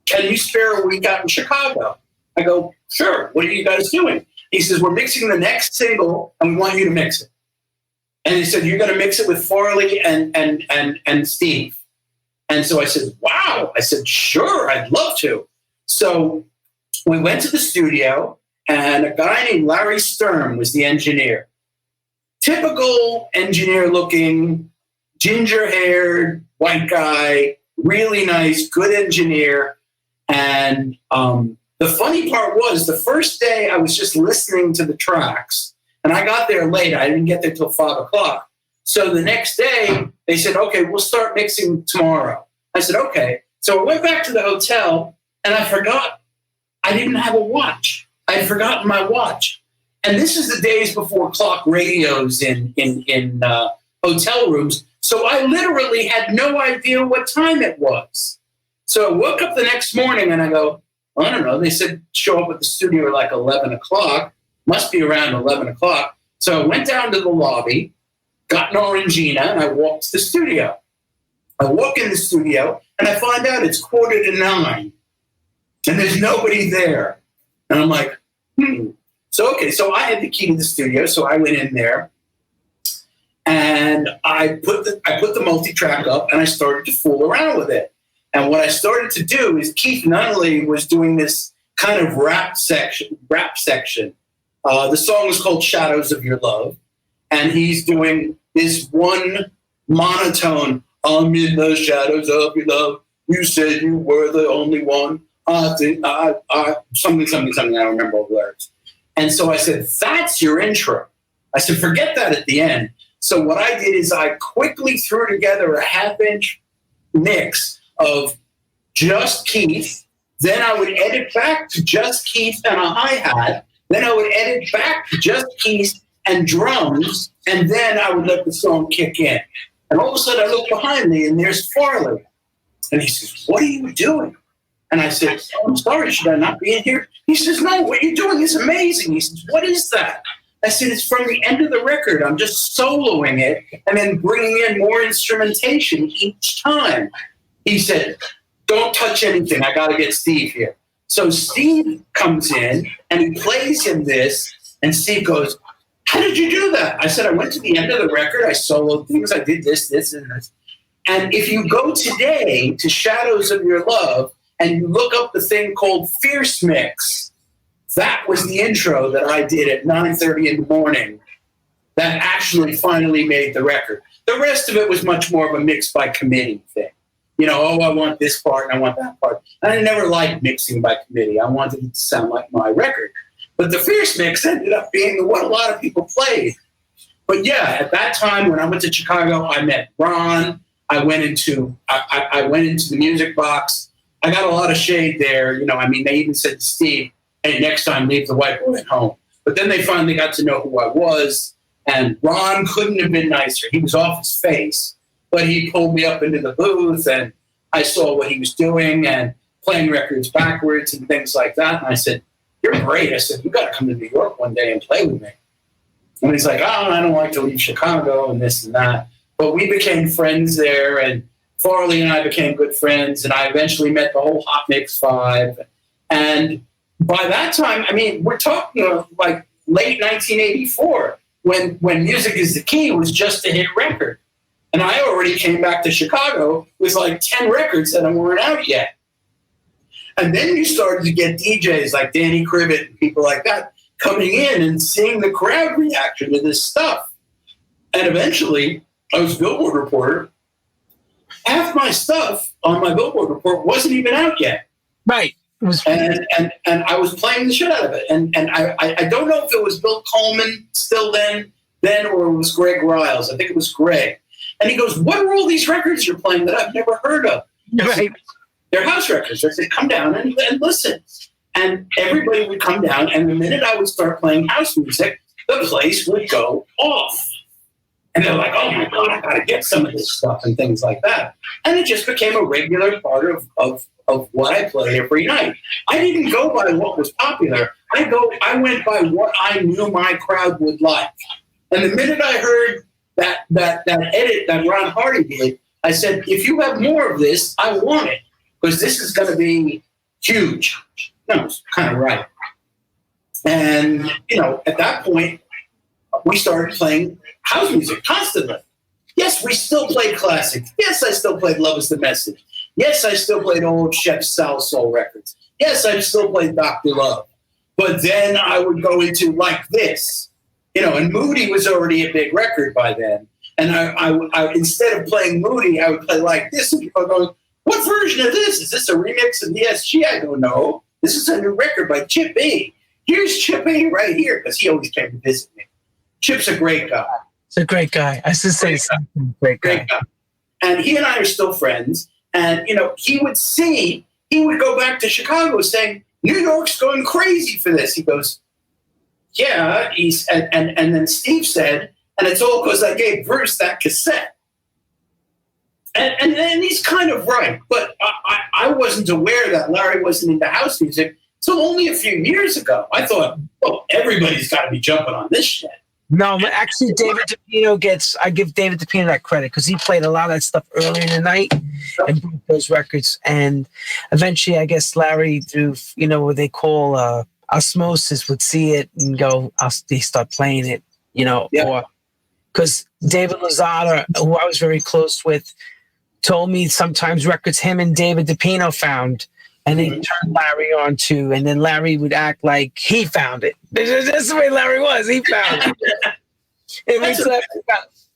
can you spare a week out in Chicago? I go, sure. What are you guys doing? He says, we're mixing the next single, and we want you to mix it. And he said, you're going to mix it with Farley and Steve. And so I said, wow. I said, sure, I'd love to. So we went to the studio, and a guy named Larry Sturm was the engineer. Typical engineer-looking, ginger-haired, white guy, really nice, good engineer. And the funny part was the first day I was just listening to the tracks, and I got there late. I didn't get there till 5 o'clock. So the next day, they said, okay, we'll start mixing tomorrow. I said, okay. So I went back to the hotel, and I forgot I didn't have a watch. I had forgotten my watch. And this is the days before clock radios in hotel rooms. So I literally had no idea what time it was. So I woke up the next morning, and I go, I don't know. They said show up at the studio at like 11 o'clock. Must be around 11 o'clock. So I went down to the lobby, got an Orangina, and I walked to the studio. I walk in the studio, and I find out it's 8:45, and there's nobody there. And I'm like, So I had the key to the studio, so I went in there, and I put the multi-track up, and I started to fool around with it. And what I started to do is Keith Nunnally was doing this kind of rap section. The song is called Shadows of Your Love. And he's doing this one monotone, I'm in the shadows of your love. You said you were the only one. Something, I don't remember all the lyrics. And so I said, that's your intro. I said, forget that at the end. So what I did is I quickly threw together a half-inch mix of just Keith. Then I would edit back to just Keith and a hi-hat. Then I would edit back to just Keith and drums. And then I would let the song kick in. And all of a sudden I look behind me and there's Farley. And he says, what are you doing? And I said, I'm sorry, should I not be in here? He says, no, what you're doing is amazing. He says, what is that? I said, it's from the end of the record. I'm just soloing it and then bringing in more instrumentation each time. He said, don't touch anything. I got to get Steve here. So Steve comes in and he plays him this, and Steve goes, how did you do that? I said, I went to the end of the record. I soloed things. I did this, and this. And if you go today to Shadows of Your Love and you look up the thing called Fierce Mix, that was the intro that I did at 9:30 in the morning that actually finally made the record. The rest of it was much more of a mix by committee thing. You know, I want this part and I want that part. And I never liked mixing by committee. I wanted it to sound like my record. But the Fierce Mix ended up being the one a lot of people played. But yeah, at that time when I went to Chicago, I met Ron. I went into the Music Box. I got a lot of shade there. You know, I mean, they even said to Steve, hey, next time leave the Whiteway at home. But then they finally got to know who I was. And Ron couldn't have been nicer. He was off his face. But he pulled me up into the booth, and I saw what he was doing and playing records backwards and things like that. And I said, you're great. I said, you got to come to New York one day and play with me. And he's like, oh, I don't like to leave Chicago and this and that. But we became friends there, and Farley and I became good friends, and I eventually met the whole Hot Mix 5. And by that time, I mean, we're talking like late 1984, when Music is the Key was just a hit record. And I already came back to Chicago with like 10 records that weren't out yet. And then you started to get DJs like Danny Krivit and people like that coming in and seeing the crowd reaction to this stuff. And eventually, I was a Billboard reporter. Half my stuff on my Billboard report wasn't even out yet. Right. And I was playing the shit out of it. And I don't know if it was Bill Coleman still then or it was Greg Riles. I think it was Greg. And he goes, what are all these records you're playing that I've never heard of? Right. They're house records. I said, come down and listen. And everybody would come down, and the minute I would start playing house music, the place would go off. And they're like, oh my God, I got to get some of this stuff and things like that. And it just became a regular part of what I played every night. I didn't go by what was popular. I went by what I knew my crowd would like. And the minute I heard that edit that Ron Hardy did, I said, if you have more of this, I want it, because this is going to be huge. No, it's kind of right. And, at that point, we started playing house music constantly. Yes, we still played classics. Yes, I still played Love Is the Message. Yes, I still played old Chef Sal Soul records. Yes, I still played Dr. Love. But then I would go into like this. And Moody was already a big record by then. And I instead of playing Moody, I would play like this. And people are going, what version of this? Is this a remix of ESG? I don't know. This is a new record by Chip A. Here's Chip A right here, because he always came to visit me. Chip's a great guy. He's a great guy. I should say something. Great guy. And he and I are still friends. And, he would go back to Chicago saying, New York's going crazy for this. He goes, yeah. And then Steve said, and it's all because I gave Bruce that cassette. And he's kind of right. But I wasn't aware that Larry wasn't into house music until only a few years ago. I thought, well, everybody's got to be jumping on this shit. No, but actually, I give David DePino that credit because he played a lot of that stuff earlier in the night and broke those records. And eventually, I guess Larry, through, what they call osmosis, would see it and go, they start playing it, or because David Loleatta, who I was very close with, told me sometimes records him and David DePino found, and they turned Larry on to, and then Larry would act like he found it. That's the way Larry was. He found it.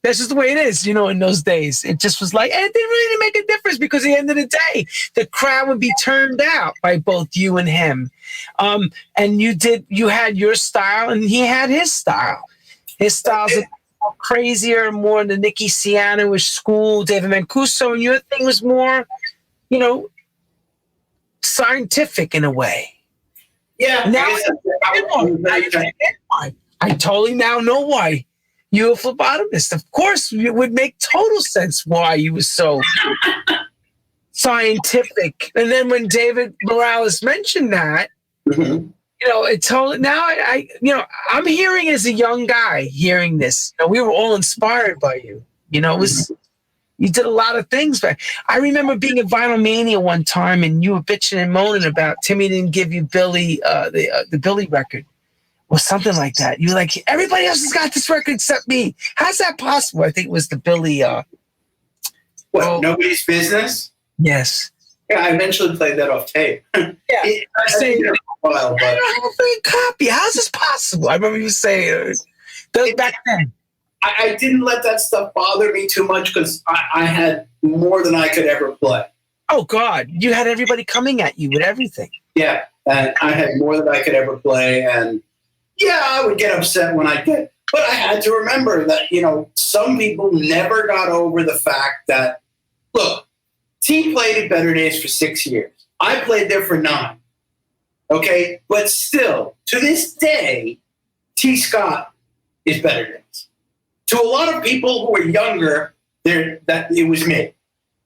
That's just the way it is, in those days. It just was like, and it didn't really make a difference because at the end of the day, the crowd would be turned out by both you and him. And you had your style and he had his style. His style's crazier, more in the Nicky Siano-ish school, David Mancuso, and your thing was more, scientific in a way. Yeah. Now I totally now know why you're a phlebotomist. Of course, it would make total sense why you were so scientific. And then when David Morales mentioned that, it totally, now I'm hearing as a young guy hearing this, we were all inspired by you. It was, you did a lot of things. But I remember being at Vinyl Mania one time and you were bitching and moaning about Timmy didn't give you Billy, the Billy record or something like that. You were like, everybody else has got this record except me. How's that possible? I think it was the Billy. Nobody's Business? Yes. Yeah, I eventually played that off tape. Yeah. I say, I don't have a free copy. How's this possible? I remember you saying back then. I didn't let that stuff bother me too much because I had more than I could ever play. Oh, God. You had everybody coming at you with everything. Yeah, and I had more than I could ever play. And, yeah, I would get upset when I did. But I had to remember that, some people never got over the fact that, look, T played at Better Days for 6 years. I played there for 9. Okay? But still, to this day, T. Scott is Better Days. To a lot of people who are younger, that it was me.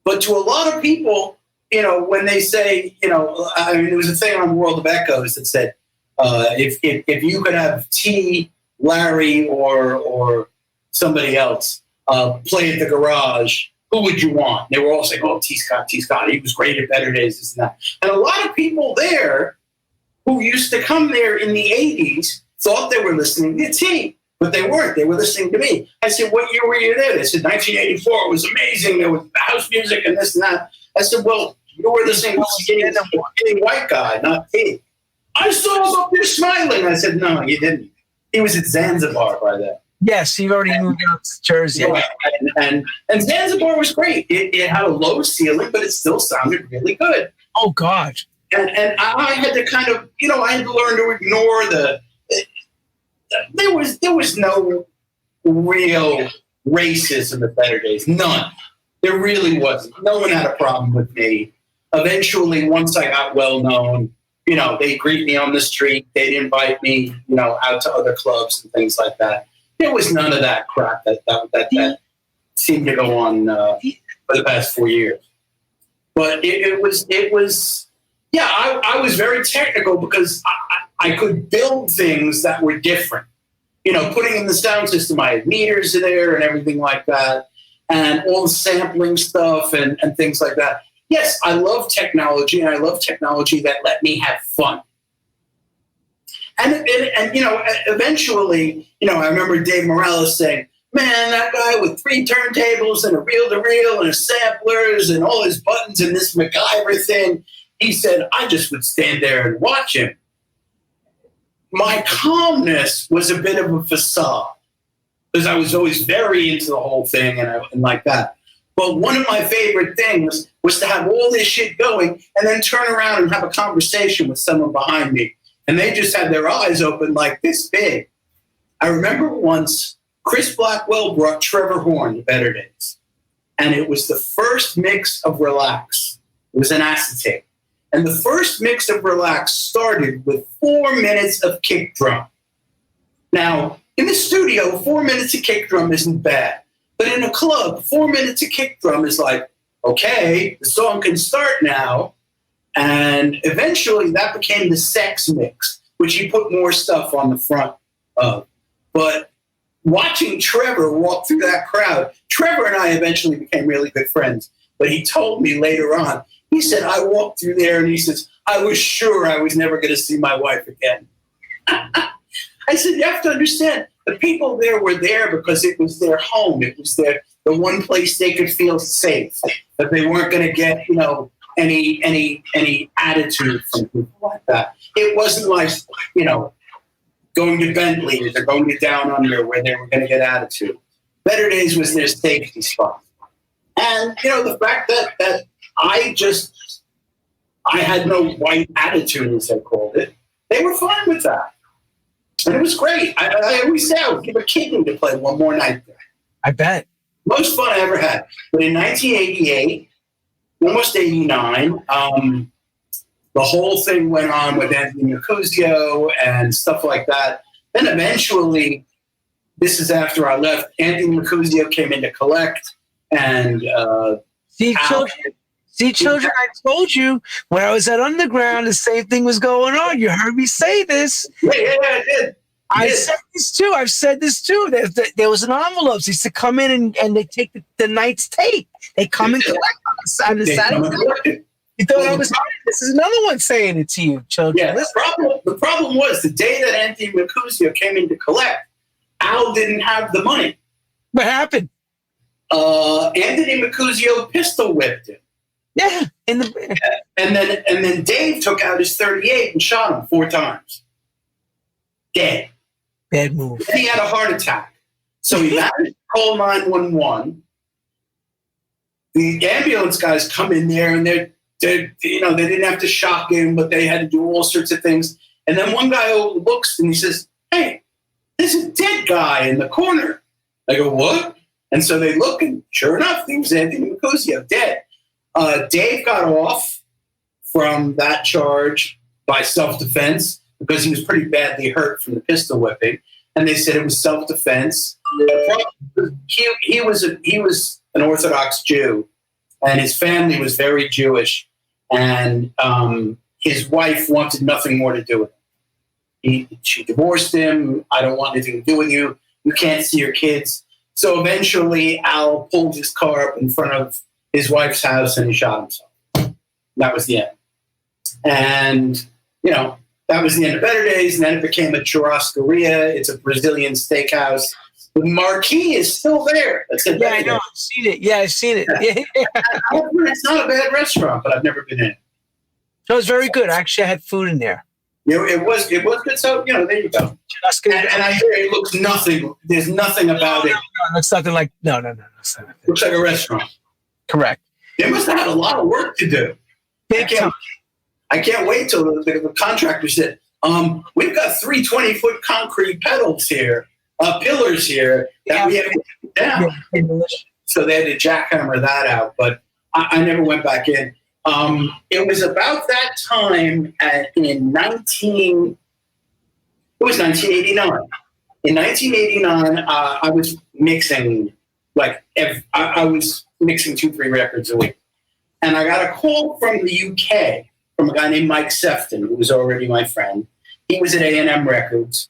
But to a lot of people, when they say, there was a thing on World of Echoes that said, if you could have T, Larry, or somebody else play at the garage, who would you want? They were all saying, oh, T. Scott. He was great at Better Days, this and that. And a lot of people there who used to come there in the 80s thought they were listening to T. But they weren't. They were listening to me. I said, what year were you there? They said, 1984. It was amazing. There was house music and this and that. I said, well, you were listening to a white guy, not T. I saw him up there smiling. I said, no, you didn't. He was at Zanzibar by then. Yes, he already moved out to Jersey. Yeah, and Zanzibar was great. It had a low ceiling, but it still sounded really good. Oh, God. And I had to kind of, I had to learn to ignore there was no real racism at Better Days. None. There really wasn't. No one had a problem with me. Eventually, once I got well known, they'd greet me on the street. They'd invite me, out to other clubs and things like that. There was none of that crap that seemed to go on for the past 4 years. But it was I was very technical because I could build things that were different. Putting in the sound system, I had meters there and everything like that, and all the sampling stuff and things like that. Yes, I love technology, and I love technology that let me have fun. And eventually, I remember Dave Morales saying, man, that guy with 3 turntables and a reel-to-reel and samplers and all his buttons and this MacGyver thing, he said, I just would stand there and watch him. My calmness was a bit of a facade because I was always very into the whole thing and like that. But one of my favorite things was to have all this shit going and then turn around and have a conversation with someone behind me. And they just had their eyes open like this big. I remember once Chris Blackwell brought Trevor Horn to Better Days. And it was the first mix of Relax. It was an acetate. And the first mix of Relax started with 4 minutes of kick drum. Now, in the studio, 4 minutes of kick drum isn't bad. But in a club, 4 minutes of kick drum is like, okay, the song can start now. And eventually that became the sex mix, which he put more stuff on the front of. But watching Trevor walk through that crowd, Trevor and I eventually became really good friends. But he told me later on, he said, I walked through there and he says, I was sure I was never going to see my wife again. I said, you have to understand, the people there were there because it was their home. It was the one place they could feel safe, that they weren't going to get, any attitude from people like that. It wasn't like, going to Bentley's or going to Down Under where they were going to get attitude. Better Days was their safety spot. And, the fact that I had no white attitude, as they called it, they were fine with that. And it was great. I always say I would give a kidney to play one more night there. I bet. Most fun I ever had. But in 1988, almost 89, the whole thing went on with Anthony Mercuzio and stuff like that. Then eventually, this is after I left, Anthony Mercuzio came in to collect. And children, I told you when I was at Underground, the same thing was going on. You heard me say this. Yeah, I did. I said this too. I've said this too. There was an envelope. They used to come in and they take the night's tape. They come and collect on the Saturday. You thought I was. This is another one saying it to you, children. Yeah, the problem was the day that Anthony Mercuzio came in to collect, Al didn't have the money. What happened? Anthony Mercuzio pistol whipped him. Yeah, and then Dave took out his .38 and shot him 4 times. Dead. Bad move. Then he had a heart attack. So he managed to call 911. The ambulance guys come in there and they didn't have to shock him, but they had to do all sorts of things. And then one guy looks and he says, "Hey, there's a dead guy in the corner." I go, "What?" And so they look, and sure enough, it was Anthony Mercuzio, dead. Dave got off from that charge by self-defense because he was pretty badly hurt from the pistol whipping, and they said it was self-defense. He was an Orthodox Jew, and his family was very Jewish, and his wife wanted nothing more to do with him. She divorced him. "I don't want anything to do with you. You can't see your kids." So eventually, Al pulled his car up in front of his wife's house and he shot himself. That was the end. And, that was the end of Better Days. And then it became a churrascaria. It's a Brazilian steakhouse. The marquee is still there. Yeah, I know. I've seen it. Yeah, I've seen it. It's not a bad restaurant, but I've never been in it. So it was very good. Actually, I had food in there. It was good. So, there you go. And I hear it looks nothing. There's nothing about it. No, it's nothing like, no. Looks like a restaurant. Correct. They must have had a lot of work to do. I can't wait till the contractor said, "We've got 3 20-foot concrete pillars here that we have to put down." Yeah. So they had to jackhammer that out, but I never went back in. It was about that time in 1989. In 1989, I was mixing I was mixing 2-3 records a week. And I got a call from the UK from a guy named Mike Sefton, who was already my friend. He was at A&M Records.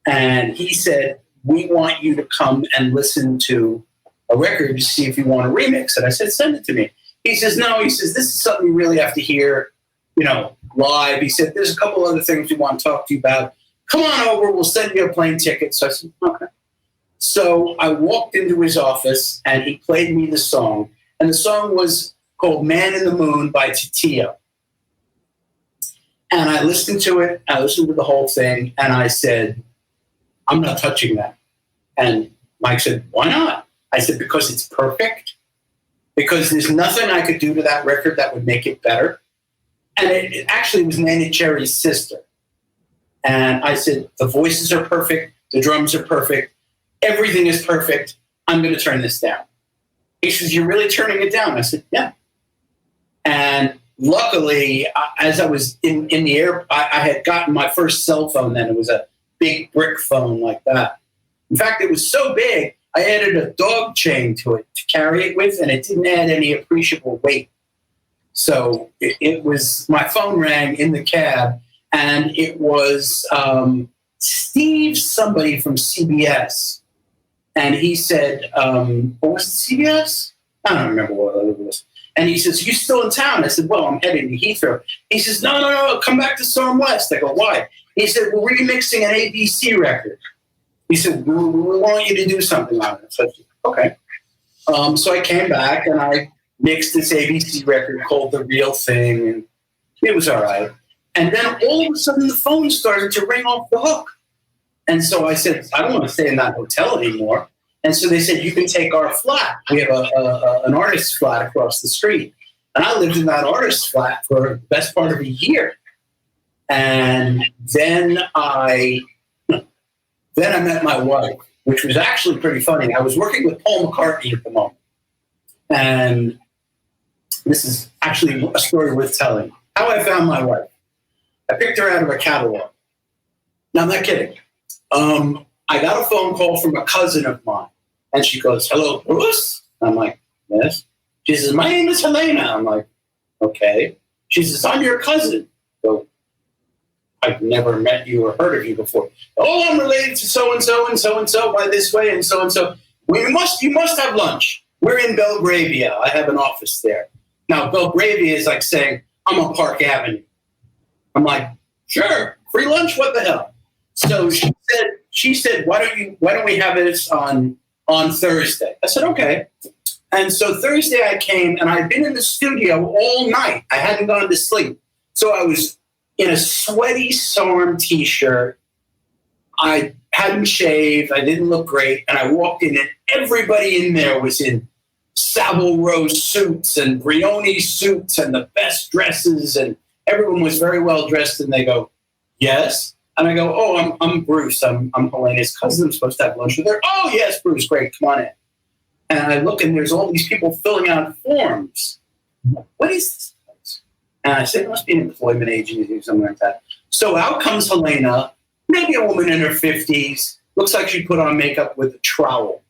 And he said, "We want you to come and listen to a record to see if you want to remix it." I said, "Send it to me." He says, "No." He says, "This is something you really have to hear, live." He said, "There's a couple other things we want to talk to you about. Come on over. We'll send you a plane ticket." So I said, "Okay." So I walked into his office and he played me the song. And the song was called "Man in the Moon" by Titio. And I listened to it. I listened to the whole thing. And I said, "I'm not touching that." And Mike said, "Why not?" I said, "Because it's perfect. Because there's nothing I could do to that record that would make it better." And it actually was Nana Cherry's sister. And I said, "The voices are perfect. The drums are perfect. Everything is perfect. I'm going to turn this down." He says, "You're really turning it down?" I said, "Yeah." And luckily, as I was in the air, I had gotten my first cell phone then. It was a big brick phone like that. In fact, it was so big, I added a dog chain to it to carry it with, and it didn't add any appreciable weight. So it was, my phone rang in the cab, and it was Steve somebody from CBS. And he said, what was it, CBS? I don't remember what it was. And he says, you still in town? I said, well, I'm heading to Heathrow. He says, no, come back to Storm West. I go, why? He said, we're remixing an ABC record. He said, we want you to do something on it. So I said, okay. So I came back and I mixed this ABC record called The Real Thing, and it was all right. And then all of a sudden the phone started to ring off the hook. And so I said, I don't want to stay in that hotel anymore. And so they said, you can take our flat. We have an artist's flat across the street. And I lived in that artist's flat for the best part of a year. And then I met my wife, which was actually pretty funny. I was working with Paul McCartney at the moment. And this is actually a story worth telling. How I found my wife. I picked her out of a catalog. Now, I'm not kidding. I got a phone call from a cousin of mine. And she goes, hello, Bruce? I'm like, yes. She says, my name is Helena. I'm like, okay. She says, I'm your cousin. So, I've never met you or heard of you before. Oh, I'm related to so-and-so and so-and-so by this way and so-and-so. You must have lunch. We're in Belgravia. I have an office there. Now, Belgravia is like saying, I'm on Park Avenue. I'm like, sure, free lunch, what the hell? So she said, why don't we have this on Thursday? I said, okay. And so Thursday I came, and I'd been in the studio all night. I hadn't gone to sleep. So I was in a sweaty Sarm t-shirt. I hadn't shaved. I didn't look great. And I walked in, and everybody in there was in Savile Row suits and Brioni suits and the best dresses. And everyone was very well dressed. And they go, yes. And I go, oh, I'm Bruce. I'm Helena's cousin. I'm supposed to have lunch with her. Oh, yes, Bruce. Great. Come on in. And I look, and there's all these people filling out forms. What is this place? And I said, it must be an employment agency or something like that. So out comes Helena, maybe a woman in her 50s. Looks like she put on makeup with a trowel.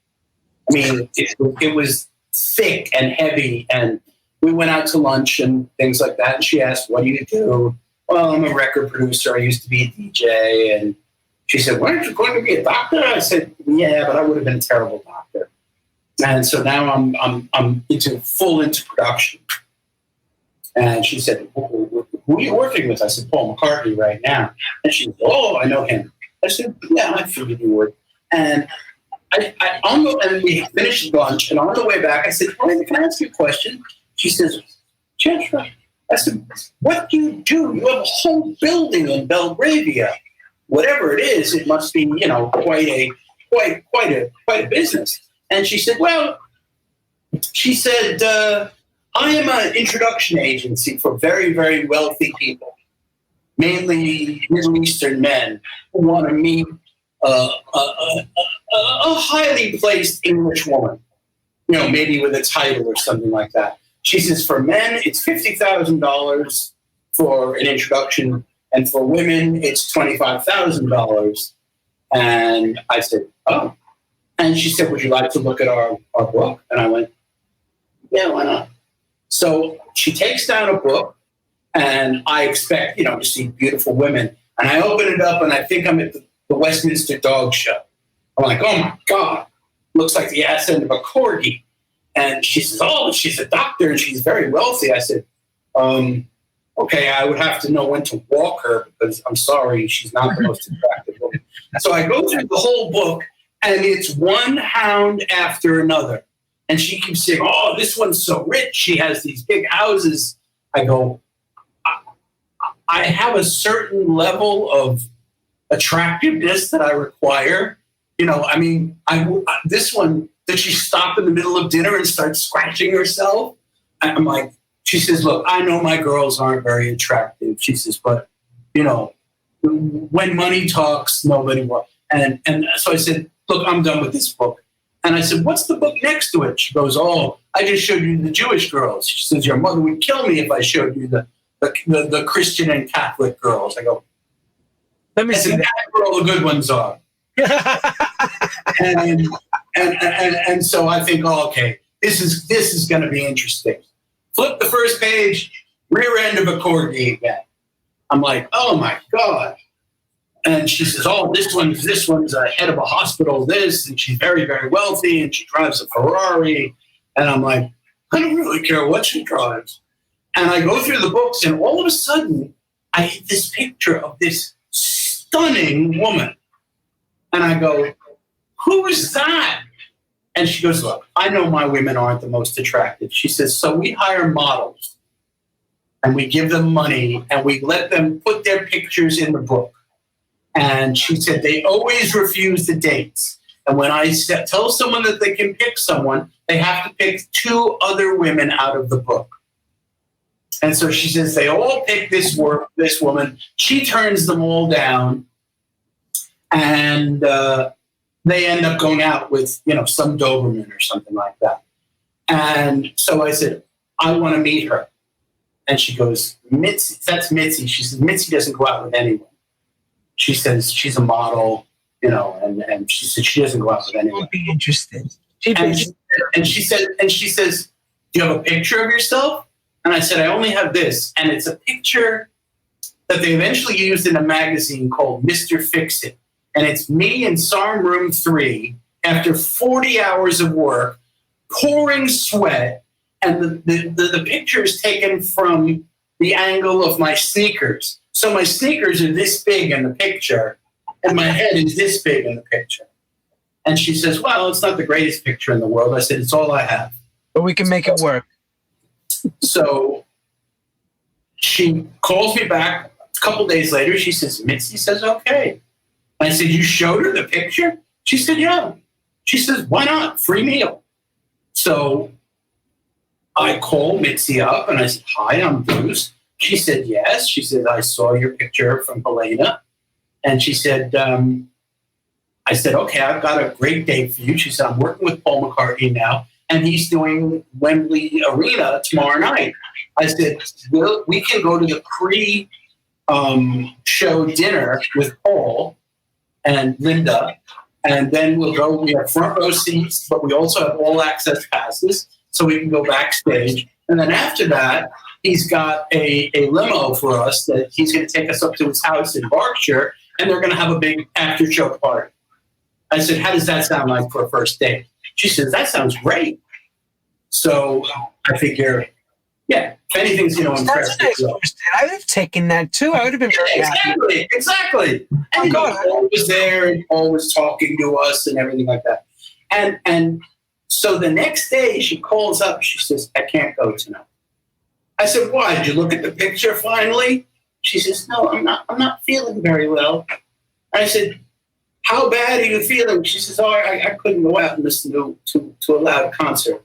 I mean, it was thick and heavy. And we went out to lunch and things like that. And she asked, what do you do? Well, I'm a record producer. I used to be a DJ. And she said, weren't you going to be a doctor? I said, yeah, but I would have been a terrible doctor. And so now I'm into production. And she said, who are you working with? I said, Paul McCartney right now. And she said, oh, I know him. I said, yeah, I figured you would. And and we finished lunch, and on the way back, I said, Helena, can I ask you a question? She says, Joshua. I said, what do? You have a whole building in Belgravia. Whatever it is, it must be, quite a business. And she said, I am an introduction agency for very, very wealthy people, mainly Middle Eastern men who want to meet a highly placed English woman, maybe with a title or something like that. She says, for men, it's $50,000 for an introduction, and for women, it's $25,000. And I said, oh. And she said, would you like to look at our book? And I went, yeah, why not? So she takes down a book, and I expect, to see beautiful women. And I open it up, and I think I'm at the Westminster Dog Show. I'm like, oh, my God. Looks like the ass end of a corgi. And she says, oh, she's a doctor, and she's very wealthy. I said, okay, I would have to know when to walk her, because I'm sorry, she's not the most attractive woman. So I go through the whole book, and it's one hound after another. And she keeps saying, oh, this one's so rich. She has these big houses. I go, I have a certain level of attractiveness that I require. This one, did she stop in the middle of dinner and start scratching herself? I'm like, she says, look, I know my girls aren't very attractive. She says, but, when money talks, nobody wants. And so I said, look, I'm done with this book. And I said, what's the book next to it? She goes, oh, I just showed you the Jewish girls. She says, your mother would kill me if I showed you the Christian and Catholic girls. I go, let me see. That's where all the good ones are. and so I think, oh, okay, this is going to be interesting. Flip the first page, rear end of a corgi again. I'm like, oh my God. And she says, oh, this one's a head of a hospital, this, and she's very, very wealthy, and she drives a Ferrari. And I'm like, I don't really care what she drives. And I go through the books, and all of a sudden, I get this picture of this stunning woman. And I go, who is that? And she goes, look, I know my women aren't the most attractive. She says, so we hire models, and we give them money, and we let them put their pictures in the book. And she said, they always refuse the dates. And when I tell someone that they can pick someone, they have to pick 2 other women out of the book. And so she says, they all pick this woman. She turns them all down. And they end up going out with, some Doberman or something like that. And so I said, I want to meet her. And she goes, Mitzy, that's Mitzy. She says, Mitzy doesn't go out with anyone. She says she's a model, and she said she doesn't go out with anyone. She'd be interested. And she says, do you have a picture of yourself? And I said, I only have this. And it's a picture that they eventually used in a magazine called Mr. Fix-It. And it's me in SARM room 3 after 40 hours of work, pouring sweat. And the picture is taken from the angle of my sneakers. So my sneakers are this big in the picture, and my head is this big in the picture. And she says, well, it's not the greatest picture in the world. I said, it's all I have. But we can make it work. So she calls me back a couple days later. She says, Mitzy says, okay. I said, you showed her the picture? She said, yeah. She says, why not? Free meal. So I called Mitzy up, and I said, hi, I'm Bruce. She said, yes. She said, I saw your picture from Helena. And she said, I said, okay, I've got a great date for you. She said, I'm working with Paul McCartney now, and he's doing Wembley Arena tomorrow night. I said, well, we can go to the pre-show dinner with Paul and Linda, and then we'll go. We have front row seats, but we also have all access passes, so we can go backstage. And then after that, he's got a limo for us that he's going to take us up to his house in Berkshire, and they're going to have a big after-show party. I said, how does that sound like for a first date? She says, that sounds great. So I figure, yeah, if anything's going to impress me. I would have taken that too. I would have been very happy. Exactly. And Paul was there, and Paul was talking to us and everything like that. And so the next day she calls up. She says, I can't go tonight. I said, why? Did you look at the picture finally? She says, no, I'm not feeling very well. I said, how bad are you feeling? She says, oh, I couldn't go out and listen to a loud concert.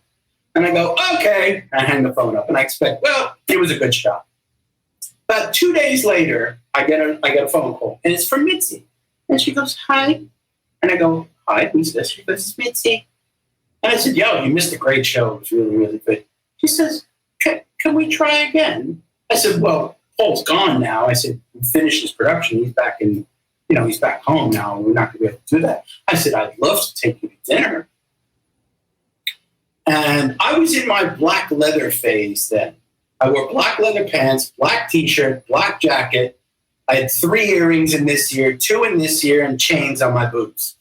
And I go, okay. I hang the phone up, and I expect, well, it was a good shot. About 2 days later, I get a phone call, and it's from Mitzy. And she goes, hi. And I go, hi, who's this? She goes, it's Mitzy. And I said, yo, you missed a great show. It was really, really good. She says, can we try again? I said, well, Paul's gone now. I said, we finished his production. He's back he's back home now. We're not going to be able to do that. I said, I'd love to take you to dinner. And I was in my black leather phase then. I wore black leather pants, black T-shirt, black jacket. I had 3 earrings in this year, 2 in this year, and chains on my boots.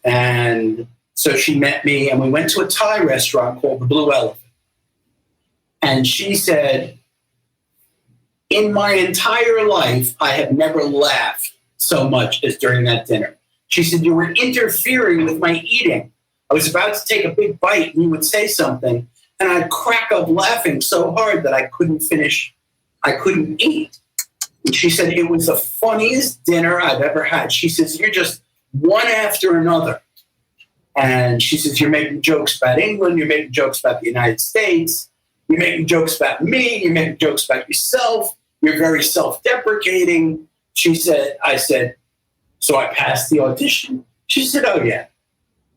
And so she met me, and we went to a Thai restaurant called the Blue Elephant. And she said, in my entire life, I have never laughed so much as during that dinner. She said, you were interfering with my eating. I was about to take a big bite, and you would say something, and I'd crack up laughing so hard that I couldn't finish. I couldn't eat. And she said, it was the funniest dinner I've ever had. She says, you're just one after another. And she says, you're making jokes about England. You're making jokes about the United States. You're making jokes about me. You're making jokes about yourself. You're very self-deprecating. She said, I said, so I passed the audition. She said, oh, yeah.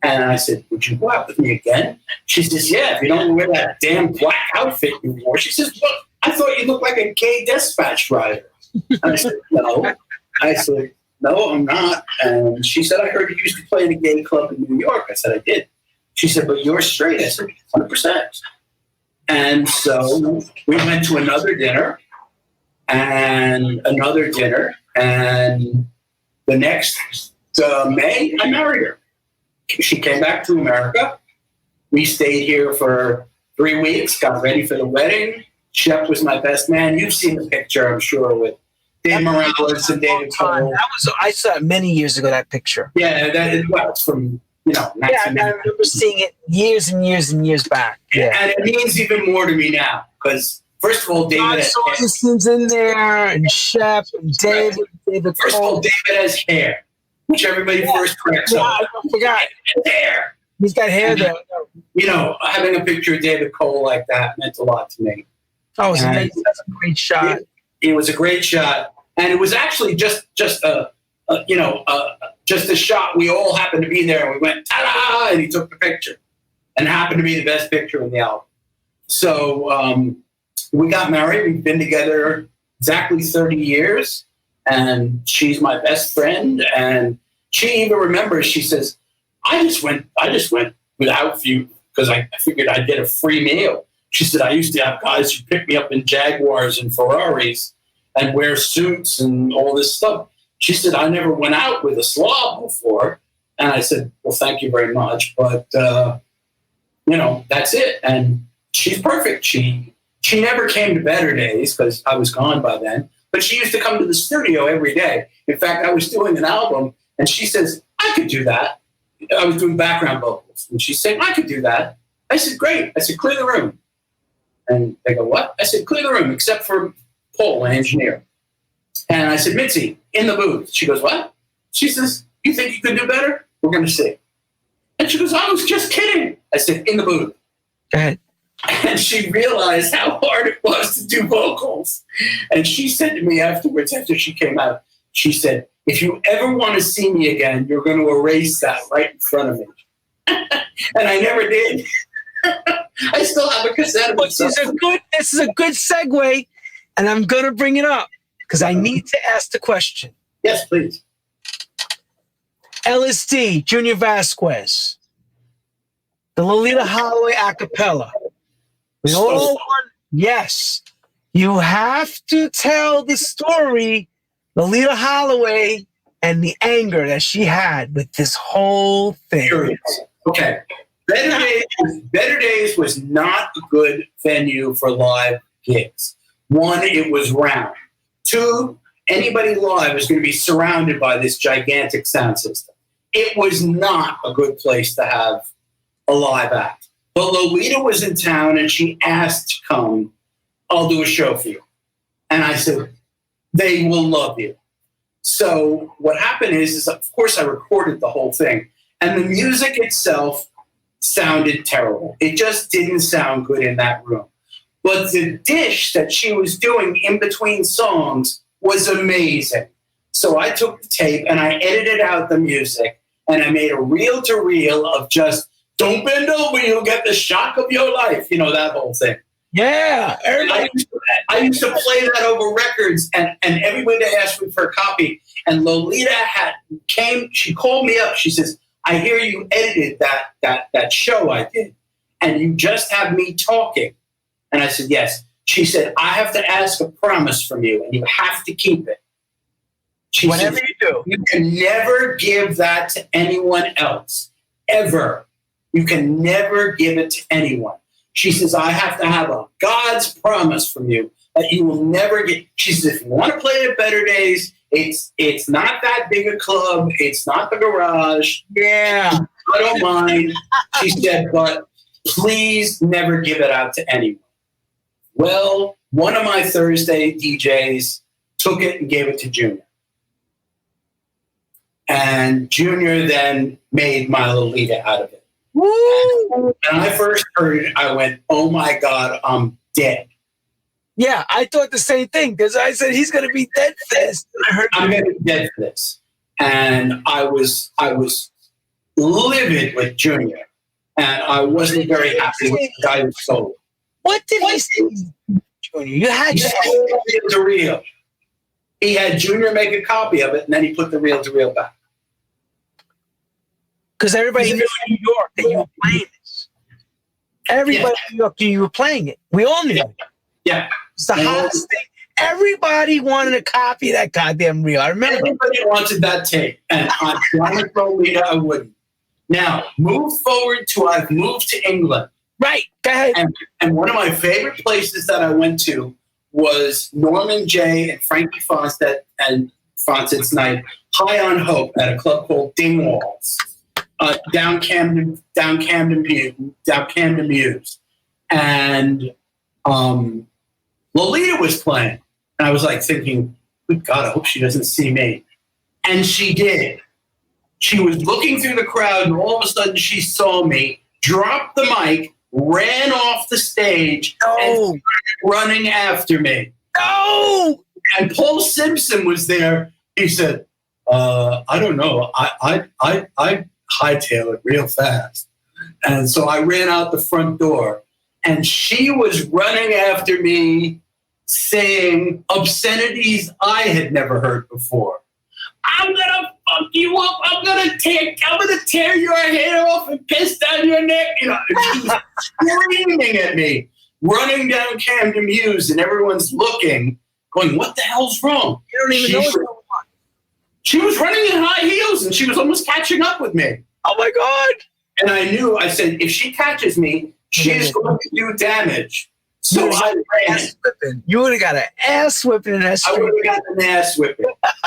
And I said, would you go out with me again? She says, yeah, if you don't wear that damn black outfit you wore. She says, look, I thought you looked like a gay dispatch rider. And I said, no. I said, no, I'm not. And she said, I heard you used to play in a gay club in New York. I said, I did. She said, but you're straight. I said, 100%. And so we went to another dinner and another dinner. And the next May, I married her. She came back to America. We stayed here for 3 weeks, got ready for the wedding. Shep was my best man. You've seen the picture, I'm sure, with Dave Morales and David Cole. I saw it many years ago, that picture. Yeah, it's from, I remember seeing it years and years and years back. Yeah. And it means even more to me now, because first of all, David Sawyer's in there, and Shep, and David Cole. First of all, David has hair, which everybody first corrects up. I forgot. Hair. He's got hair there. Having a picture of David Cole like that meant a lot to me. Oh, that's a great shot. It was a great shot, and it was actually just a shot. We all happened to be there, and we went ta-da, and he took the picture, and it happened to be the best picture in the album. So we got married. We've been together exactly 30 years, and she's my best friend. And she even remembers. She says, "I just went without you because I figured I'd get a free meal." She said, "I used to have guys who pick me up in Jaguars and Ferraris and wear suits and all this stuff." She said, "I never went out with a slob before." And I said, "Well, thank you very much. But, that's it." And she's perfect. She never came to Better Days because I was gone by then. But she used to come to the studio every day. In fact, I was doing an album, and she says, "I could do that." I was doing background vocals. And she said, "I could do that." I said, "Great." I said, "Clear the room." And they go, "What?" I said, "Clear the room, except for Paul, an engineer." And I said, "Mitzy, in the booth." She goes, "What?" She says, "You think you can do better? We're going to see." And she goes, "I was just kidding." I said, "In the booth." Go ahead. And she realized how hard it was to do vocals. And she said to me afterwards, after she came out, she said, "If you ever want to see me again, you're going to erase that right in front of me." And I never did. I still have a cassette of it. This is a good segue, and I'm going to bring it up because I need to ask the question. Yes, please. Ellis D, Junior Vasquez, the Loleatta Holloway a cappella. Yes. You have to tell the story, Loleatta Holloway, and the anger that she had with this whole thing. Okay. Better Days was not a good venue for live gigs. One, it was round. Two, anybody live is going to be surrounded by this gigantic sound system. It was not a good place to have a live act. But Loleatta was in town and she asked to come. "I'll do a show for you." And I said, "They will love you." So what happened is of course I recorded the whole thing. And the music itself sounded terrible. It just didn't sound good in that room. But the dish that she was doing in between songs was amazing. So I took the tape and I edited out the music and I made a reel-to-reel of just "Don't bend over, you'll get the shock of your life." That whole thing. Yeah. I used to play that over records and everybody asked me for a copy. And Loleatta she called me up. She says, "I hear you edited that show I did, and you just have me talking." And I said, "Yes." She said, "I have to ask a promise from you, and you have to keep it." She Whatever said, you do. "You can never give that to anyone else, ever. You can never give it to anyone." She says, "I have to have a God's promise from you that you will never get." She says, "If you want to play at Better Days, it's not that big a club. It's not the garage. Yeah. I don't mind." She said, "But please never give it out to anyone." Well, one of my Thursday DJs took it and gave it to Junior. And Junior then made my Loleatta out of it. Woo! And I first heard it, I went, "Oh my God, I'm dead." Yeah, I thought the same thing because I said he's going to be dead for this. I'm going to be dead for this. And I was livid with Junior. And I wasn't very happy with the guy who sold it. What did he say, Junior? You had reel-to-reel. He had Junior make a copy of it, and then he put the reel-to-reel back. Because everybody knew in New York that you were playing this. Everybody in New York knew you were playing it. We all knew. Yeah. It's the hottest thing. Everybody wanted a copy of that goddamn reel. I remember. Everybody wanted that tape. And on Chronic Loleatta, I wouldn't. Now, move forward to I've moved to England. Right. Go ahead. And one of my favorite places that I went to was Norman J. and Frankie Fonset's night, High on Hope, at a club called Dingwalls, down Camden Mews. And Loleatta was playing. And I was like thinking, good God, I hope she doesn't see me. And she did. She was looking through the crowd, and all of a sudden she saw me, dropped the mic, ran off the stage, and started running after me. No! And Paul Simpson was there. He said, I don't know. I hightail it real fast. And so I ran out the front door, and she was running after me, saying obscenities I had never heard before. I'm gonna fuck you up. I'm gonna tear your hair off and piss down your neck. You know, she was screaming at me, running down Camden Mews, and everyone's looking, going, "What the hell's wrong?" You don't even know what's going on. She was running in high heels, and she was almost catching up with me. Oh my God! And I knew. I said, if she catches me, she is going to do damage. So I ran. You would have got an ass whipping in that street. I would have got an ass whipping.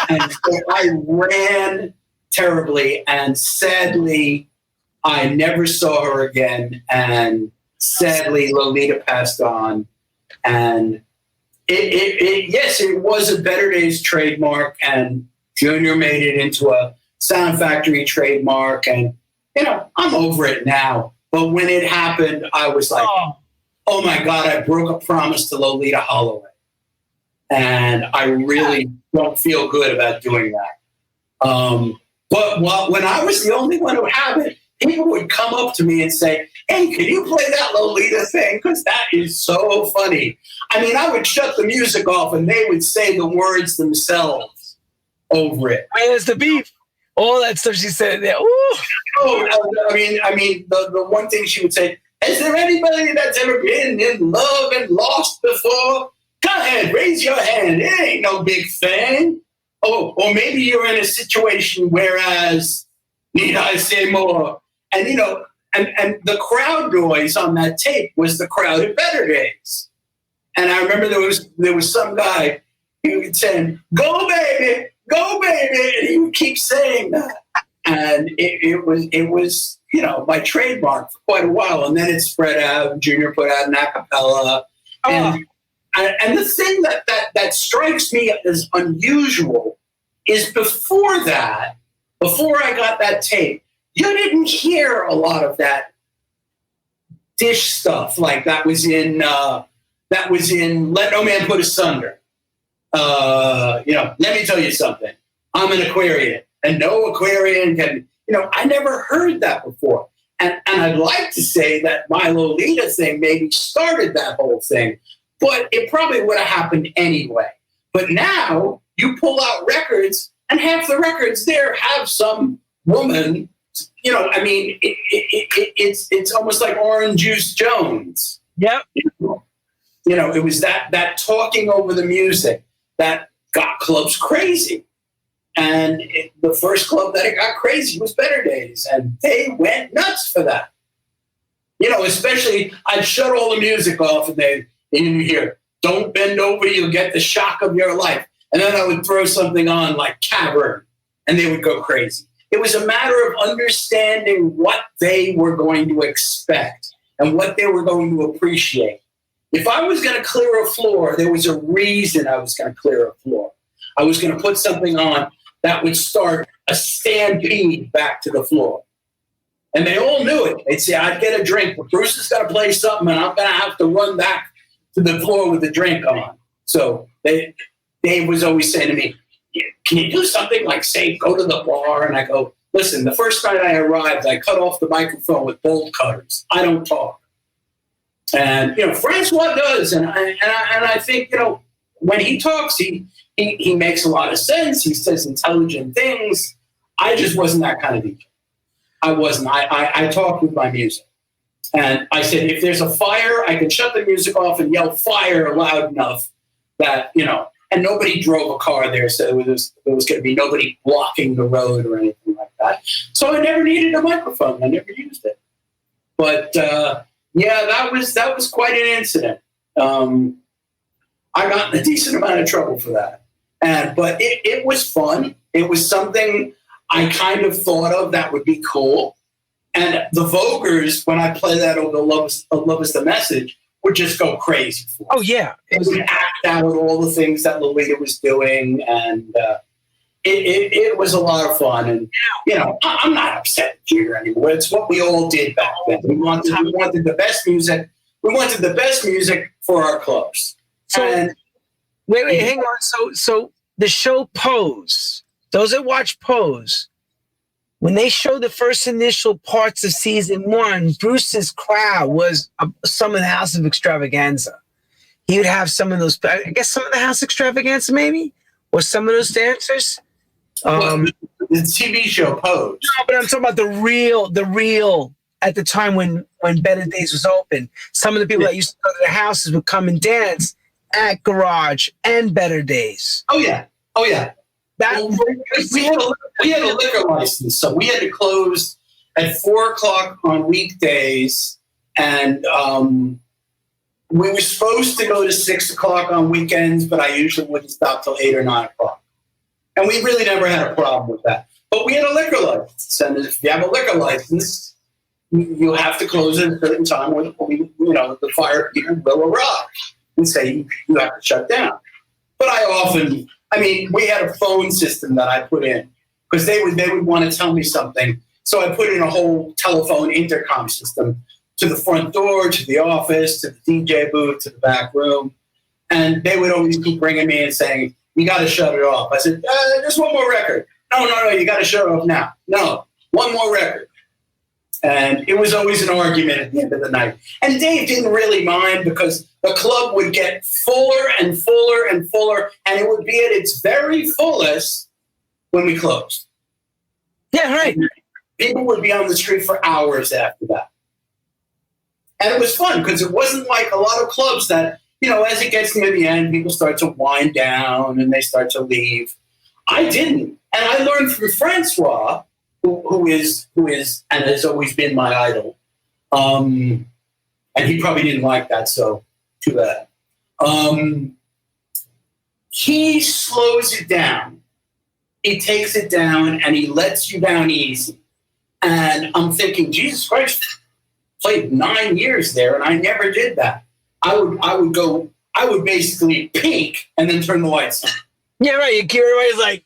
And so I ran terribly, and sadly, I never saw her again. And sadly, Loleatta passed on. And it was a Better Days trademark, and Junior made it into a Sound Factory trademark. And, you know, I'm over it now. But when it happened, I was like, oh my God, I broke a promise to Loleatta Holloway. And I really don't feel good about doing that. But when I was the only one who had it, people would come up to me and say, hey, can you play that Loleatta thing? Because that is so funny. I mean, I would shut the music off and they would say the words themselves over it. Where's the beef? All that stuff she said there. Ooh. I mean, the one thing she would say, is there anybody that's ever been in love and lost before? Go ahead, raise your hand. It ain't no big thing. Oh, or maybe you're in a situation whereas, need I say more? And, you know, and the crowd noise on that tape was the crowd at Better Days. And I remember there was some guy who would say, go baby, and he would keep saying that. And it was, you know, my trademark for quite a while. And then it spread out. Junior put out an a cappella. And the thing that strikes me as unusual is before I got that tape, you didn't hear a lot of that dish stuff like that was in Let No Man Put Asunder. You know, let me tell you something. I'm an Aquarian, and no Aquarian can, you know, I never heard that before. And I'd like to say that my Loleatta thing maybe started that whole thing, but it probably would have happened anyway. But now you pull out records, and half the records there have some woman, you know, I mean, it's almost like Orange Juice Jones. Yep. You know, it was that talking over the music that got clubs crazy. And the first club that it got crazy was Better Days, and they went nuts for that. You know, especially I'd shut all the music off, and you hear, "Don't bend over, you'll get the shock of your life." And then I would throw something on like Cavern, and they would go crazy. It was a matter of understanding what they were going to expect and what they were going to appreciate. If I was going to clear a floor, there was a reason I was going to clear a floor. I was going to put something on that would start a stampede back to the floor. And they all knew it. They'd say, I'd get a drink, but Bruce is going to play something, and I'm going to have to run back to the floor with the drink on. So Dave was always saying to me, can you do something like, say, go to the bar? And I go, listen, the first night I arrived, I cut off the microphone with bolt cutters. I don't talk. And, you know, Francois does. And I think, you know, when he talks, he makes a lot of sense. He says intelligent things. I just wasn't that kind of DJ. I wasn't. I talked with my music. And I said, if there's a fire, I can shut the music off and yell fire loud enough that, and nobody drove a car there, so there was going to be nobody blocking the road or anything like that. So I never needed a microphone. I never used it. But that was quite an incident. I got in a decent amount of trouble for that. But it was fun. It was something I kind of thought of that would be cool. And the Vogers, when I play that over Love Is the Message, would just go crazy for it. Oh, yeah. They would act out all the things that Loleatta was doing. And it was a lot of fun. And, I'm not upset at Junior anymore. It's what we all did back then. We wanted the best music. We wanted the best music for our clubs. So, wait, hang on. So the show Pose, those that watch Pose, when they showed the first initial parts of season 1, Bruce's crowd was some of the House of Extravaganza. He would have some of those, I guess some of the House Extravaganza maybe, or some of those dancers. The TV show Pose. No, but I'm talking about the real, at the time when Better Days was open. Some of the people that used to go to the houses would come and dance at Garage and Better Days. Oh, yeah. We had a liquor license, so we had to close at 4:00 on weekdays, and we were supposed to go to 6:00 on weekends, but I usually wouldn't stop till 8 or 9 o'clock. And we really never had a problem with that. But we had a liquor license, and if you have a liquor license, you have to close at a certain time when the fire people will arrive and say you have to shut down. But we had a phone system that I put in because they would want to tell me something. So I put in a whole telephone intercom system to the front door, to the office, to the DJ booth, to the back room. And they would always keep bringing me and saying, you got to shut it off. I said, just one more record. No, you got to shut it off now. No, one more record. And it was always an argument at the end of the night. And Dave didn't really mind because the club would get fuller and fuller and fuller, and it would be at its very fullest when we closed. Yeah, right. People would be on the street for hours after that. And it was fun because it wasn't like a lot of clubs that, as it gets near the end, people start to wind down and they start to leave. I didn't. And I learned from Francois, who is and has always been my idol. And he probably didn't like that, so too bad. He slows it down. He takes it down and he lets you down easy. And I'm thinking, Jesus Christ, played 9 years there and I never did that. I would basically peak and then turn the lights on. Yeah, right. Everybody's like,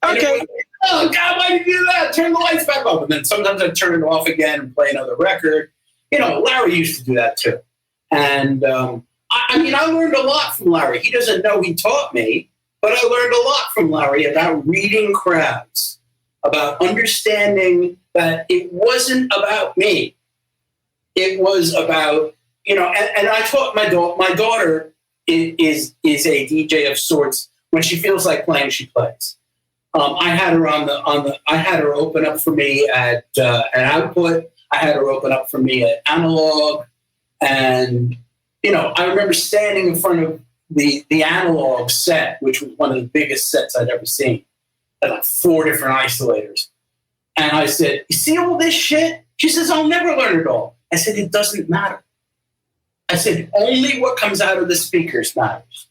okay. Oh, God, why did you do that? Turn the lights back up. And then sometimes I'd turn it off again and play another record. Larry used to do that too. And I learned a lot from Larry. He doesn't know he taught me, but I learned a lot from Larry about reading crowds, about understanding that it wasn't about me. It was about, and I taught my daughter is a DJ of sorts. When she feels like playing, she plays. I had her I had her open up for me at Output. I had her open up for me at Analog. And, I remember standing in front of the Analog set, which was one of the biggest sets I'd ever seen. Had like 4 different isolators. And I said, you see all this shit? She says, I'll never learn it all. I said, it doesn't matter. I said, only what comes out of the speakers matters.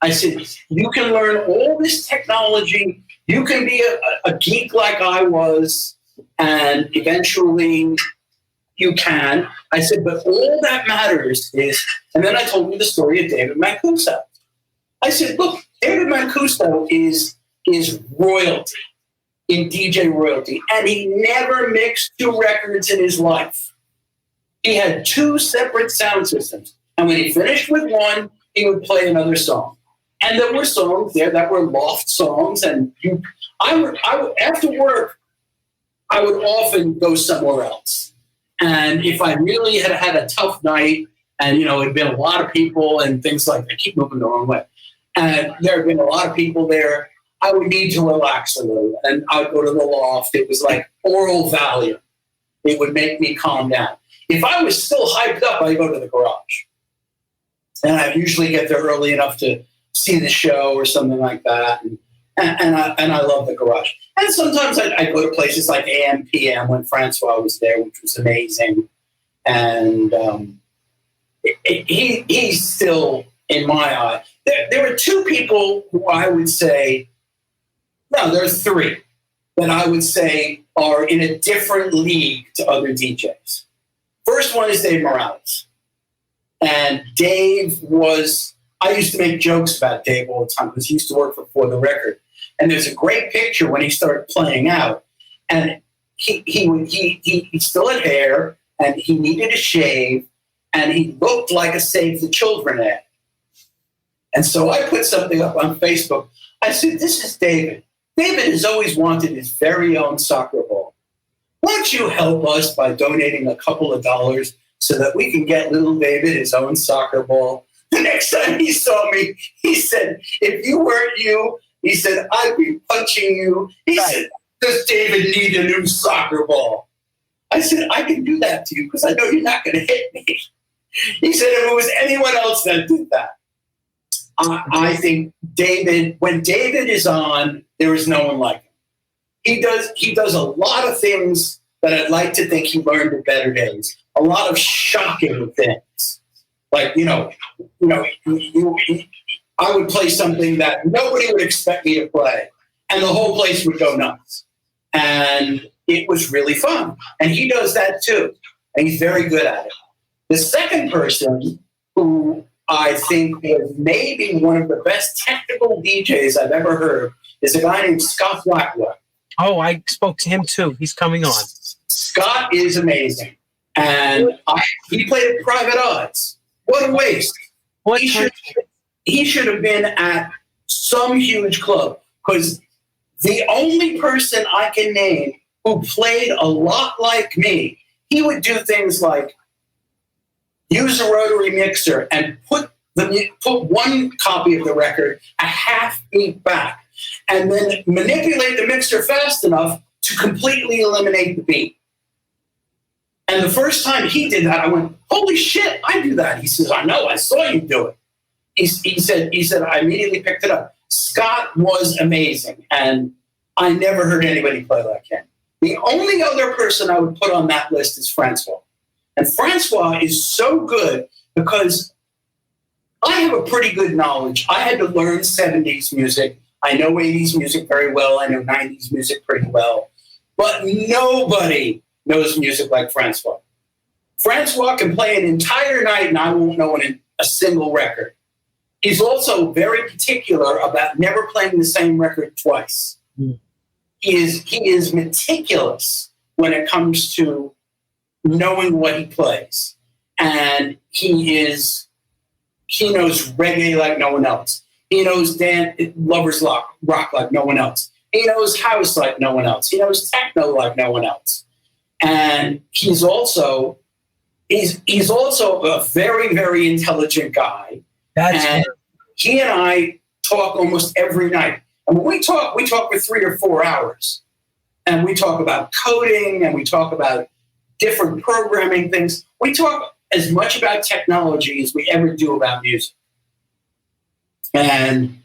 I said, you can learn all this technology. You can be a geek like I was, and eventually you can. I said, but all that matters is, and then I told you the story of David Mancuso. I said, look, David Mancuso is royalty, in DJ royalty, and he never mixed 2 records in his life. He had 2 separate sound systems, and when he finished with one, he would play another song. And there were songs there that were loft songs, and I would after work, I would often go somewhere else. And if I really had had a tough night, and it'd been a lot of people and things like that, I keep moving the wrong way, and there had been a lot of people there, I would need to relax a little, and I'd go to the loft. It was like oral Valium. It would make me calm down. If I was still hyped up, I'd go to the garage. And I usually get there early enough to see the show or something like that. And I love the garage. And sometimes I go to places like AM, PM when Francois was there, which was amazing. And he's still, in my eye, there are two people who I would say, no, there are three that I would say are in a different league to other DJs. First one is Dave Morales. And Dave was, I used to make jokes about Dave all the time because he used to work for the Record. And there's a great picture when he started playing out. And he still had hair, and he needed a shave, and he looked like a Save the Children ad. And so I put something up on Facebook. I said, this is David. David has always wanted his very own soccer ball. Won't you help us by donating a couple of dollars so that we can get little David his own soccer ball? The next time he saw me, he said, if you weren't you, he said, I'd be punching you. He said, does David need a new soccer ball? I said, I can do that to you because I know you're not going to hit me. He said, if it was anyone else that did that. I think David, when David is on, there is no one like him. He does a lot of things that I'd like to think he learned in Better Days. A lot of shocking things. Like, I would play something that nobody would expect me to play, and the whole place would go nuts. And it was really fun. And he does that too. And he's very good at it. The second person who I think is maybe one of the best technical DJs I've ever heard is a guy named Scott Blackwell. Oh, I spoke to him too. He's coming on. Scott is amazing. And he played at Private Odds. What a waste. He should have been at some huge club, because the only person I can name who played a lot like me, he would do things like use a rotary mixer and put one copy of the record a half beat back, and then manipulate the mixer fast enough to completely eliminate the beat. And the first time he did that, I went, holy shit, I do that. He says, I know, I saw you do it. He said, I immediately picked it up. Scott was amazing, and I never heard anybody play like him. The only other person I would put on that list is Francois. And Francois is so good because I have a pretty good knowledge. I had to learn 70s music. I know 80s music very well. I know 90s music pretty well. But nobody knows music like Francois. Francois can play an entire night and I won't know a single record. He's also very particular about never playing the same record twice. Mm. He is meticulous when it comes to knowing what he plays. And he knows reggae like no one else. He knows lovers rock like no one else. He knows house like no one else. He knows techno like no one else. And he's also a very, very intelligent guy. And he and I talk almost every night. And when we talk for 3 or 4 hours. And we talk about coding, and we talk about different programming things. We talk as much about technology as we ever do about music. And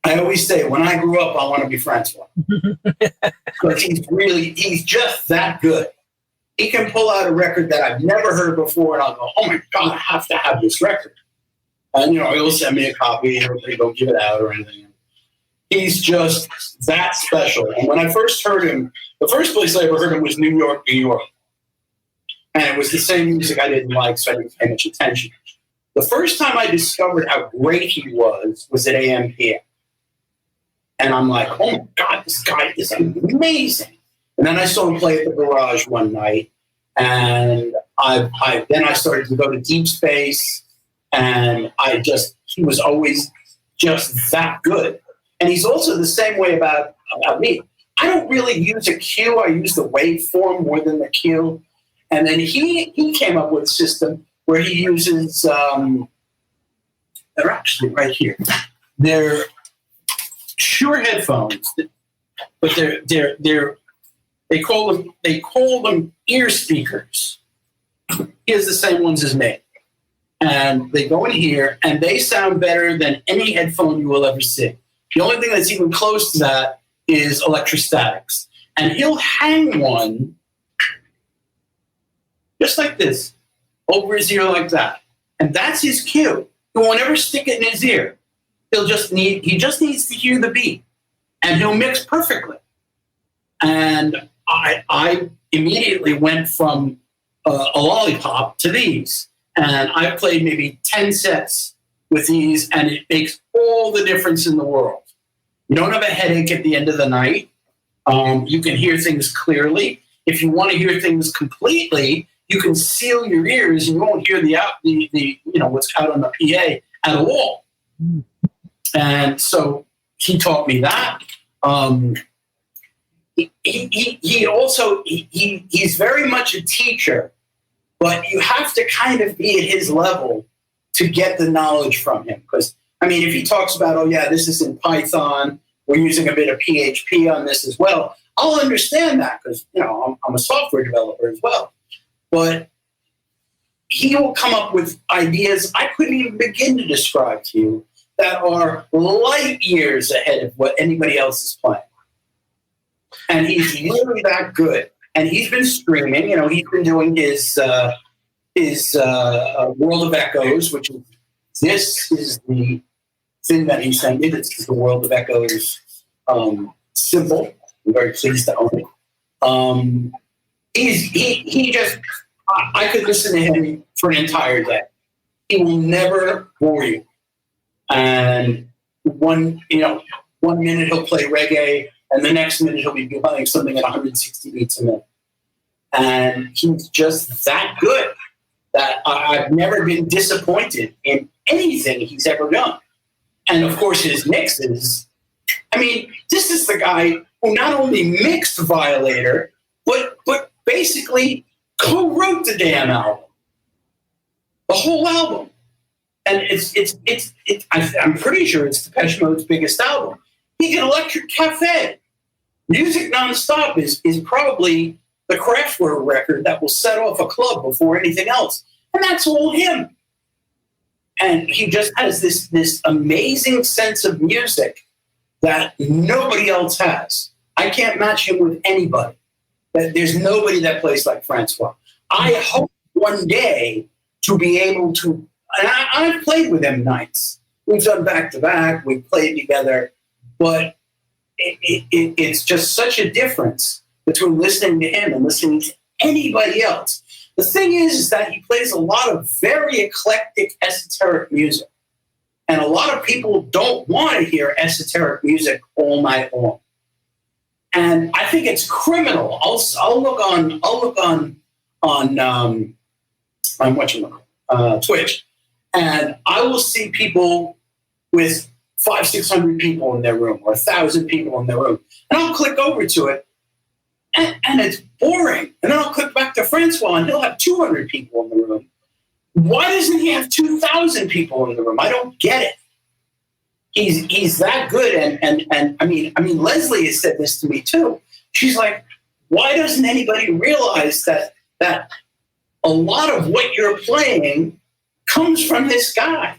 I always say, when I grew up, I want to be Francois. Because he's just that good. He can pull out a record that I've never heard before, and I'll go, oh my God, I have to have this record. And, he'll send me a copy, and he'll go give it out or anything. He's just that special. And when I first heard him, the first place I ever heard him was New York, New York. And it was the same music I didn't like, so I didn't pay much attention. The first time I discovered how great he was at AM/PM. And I'm like, oh my God, this guy is amazing. And then I saw him play at the Garage one night. And then I started to go to Deep Space. And he was always just that good. And he's also the same way about me. I don't really use a cue. I use the waveform more than the cue. And then he came up with a system where he uses, they're actually right here. They're Shure headphones, but they call them ear speakers. He has the same ones as me. and they go in here, and they sound better than any headphone you will ever see. The only thing that's even close to that is electrostatics. And he'll hang one just like this, over his ear like that. And that's his cue. He won't ever stick it in his ear. He just needs to hear the beat, and he'll mix perfectly. And I immediately went from a lollipop to these. And I played maybe 10 sets with these, and it makes all the difference in the world. You don't have a headache at the end of the night. You can hear things clearly. If you want to hear things completely, you can seal your ears and you won't hear the what's out on the PA at all. And so he taught me that. He's very much a teacher, but you have to kind of be at his level to get the knowledge from him. Because, I mean, if he talks about, oh, yeah, this is in Python, we're using a bit of PHP on this as well, I'll understand that because, I'm a software developer as well. But he will come up with ideas I couldn't even begin to describe to you that are light years ahead of what anybody else is playing. And he's really that good. And he's been streaming. He's been doing his World of Echoes, which is this is the thing that he sent me. This is the World of Echoes symbol. I'm very pleased to own it. I could listen to him for an entire day. He will never bore you. And one minute he'll play reggae, and the next minute he'll be playing something at 160 beats a minute. And he's just that good that I've never been disappointed in anything he's ever done. And of course, his mixes. I mean, this is the guy who not only mixed Violator, but basically co-wrote the damn album, the whole album. And I'm pretty sure it's Depeche Mode's biggest album. He did Electric Cafe. Music Nonstop is probably the Kraftwerk record that will set off a club before anything else. And that's all him. And he just has this amazing sense of music that nobody else has. I can't match him with anybody. There's nobody that plays like Francois. I hope one day to be able to, and I've played with him nights. We've done back-to-back, we've played together, but it's just such a difference between listening to him and listening to anybody else. The thing is that he plays a lot of very eclectic, esoteric music. And a lot of people don't want to hear esoteric music all night long. And I think it's criminal. I'll look on Twitch, and I will see people with 500-600 people in their room or 1,000 people in their room, and I'll click over to it, and it's boring. And then I'll click back to Francois, and he'll have 200 people in the room. Why doesn't he have 2,000 people in the room? I don't get it. He's that good, and I mean Leslie has said this to me too. She's like, why doesn't anybody realize that a lot of what you're playing comes from this guy?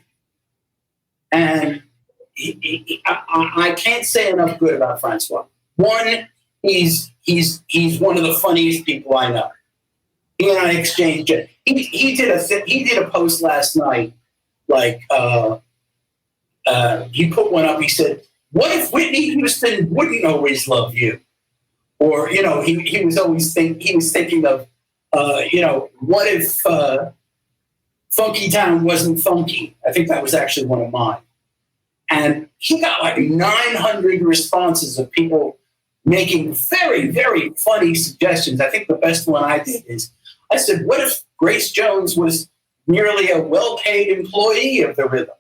And I can't say enough good about Francois. One, he's one of the funniest people I know. He and I exchanged it. He did a post last night, like. He put one up. He said, "What if Whitney Houston wouldn't always love you?" Or he was thinking of what if Funky Town wasn't funky? I think that was actually one of mine. And he got like 900 responses of people making very, very funny suggestions. I think the best one I did is I said, "What if Grace Jones was merely a well-paid employee of the rhythm?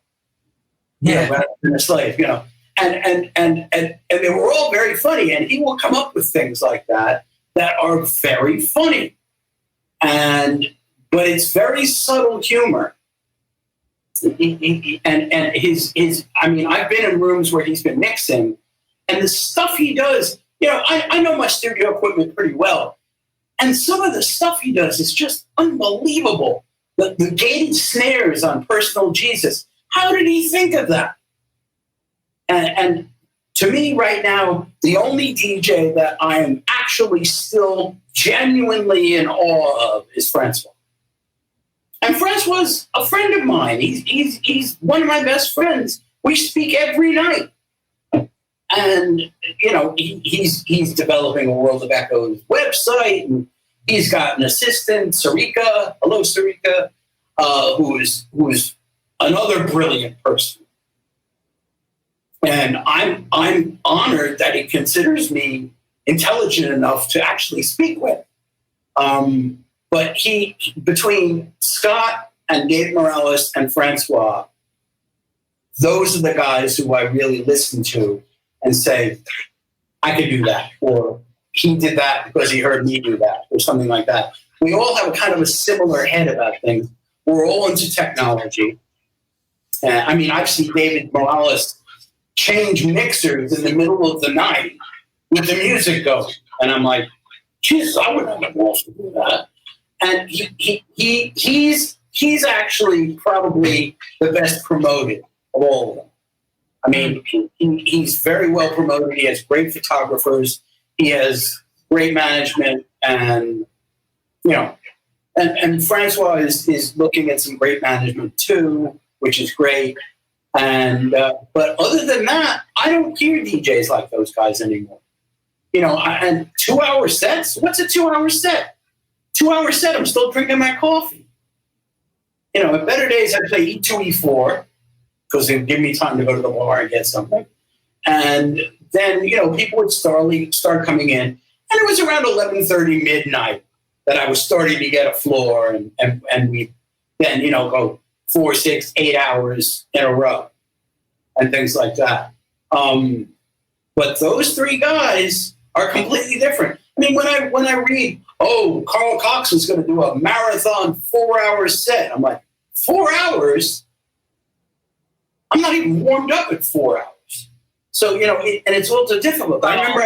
Rather than a slave, and they were all very funny. And he will come up with things like that are very funny, but it's very subtle humor. And his I mean, I've been in rooms where he's been mixing, and the stuff he does. I know my studio equipment pretty well, and some of the stuff he does is just unbelievable. the gated snares on Personal Jesus. How did he think of that? And to me right now, the only DJ that I am actually still genuinely in awe of is Francois. And Francois is a friend of mine. He's one of my best friends. We speak every night. And, you know, he's developing a World of Echoes website, and he's got an assistant, Sarika. Hello, Sarika, who is another brilliant person. And I'm honored that he considers me intelligent enough to actually speak with. But between Scott and Dave Morales and Francois, those are the guys who I really listen to and say, I could do that, or he did that because he heard me do that, or something like that. We all have a kind of a similar head about things. We're all into technology. I mean, I've seen David Morales change mixers in the middle of the night with the music going. And I'm like, Jesus, I wouldn't have the balls to do that. And he's actually probably the best promoted of all of them. I mean, he's very well promoted. He has great photographers. He has great management, and you know, and Francois is looking at some great management too, which is great. And but other than that, I don't hear DJs like those guys anymore. You know, and 2-hour sets. What's a 2-hour set? 2-hour set. I'm still drinking my coffee. You know, in better days, I'd play E2, E4 because it would give me time to go to the bar and get something. And then, you know, people would start coming in. And it was around 11:30 midnight that I was starting to get a floor. And we then, you know, go 4, 6, 8 hours in a row and things like that. But those three guys are completely different. I mean, when I read, oh, Carl Cox was going to do a marathon 4-hour set, I'm like, 4 hours? I'm not even warmed up at 4 hours. So, you know, and it's also difficult. I remember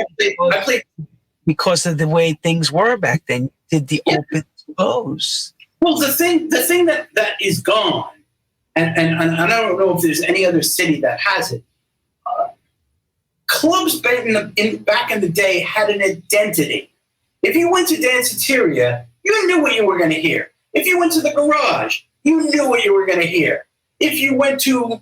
I played because of the way things were back then. Did the open close? Well, the thing that is gone, and I don't know if there's any other city that has it. Clubs back in the day had an identity. If you went to Danceteria, you knew what you were going to hear. If you went to the Garage, you knew what you were going to hear. If you went to,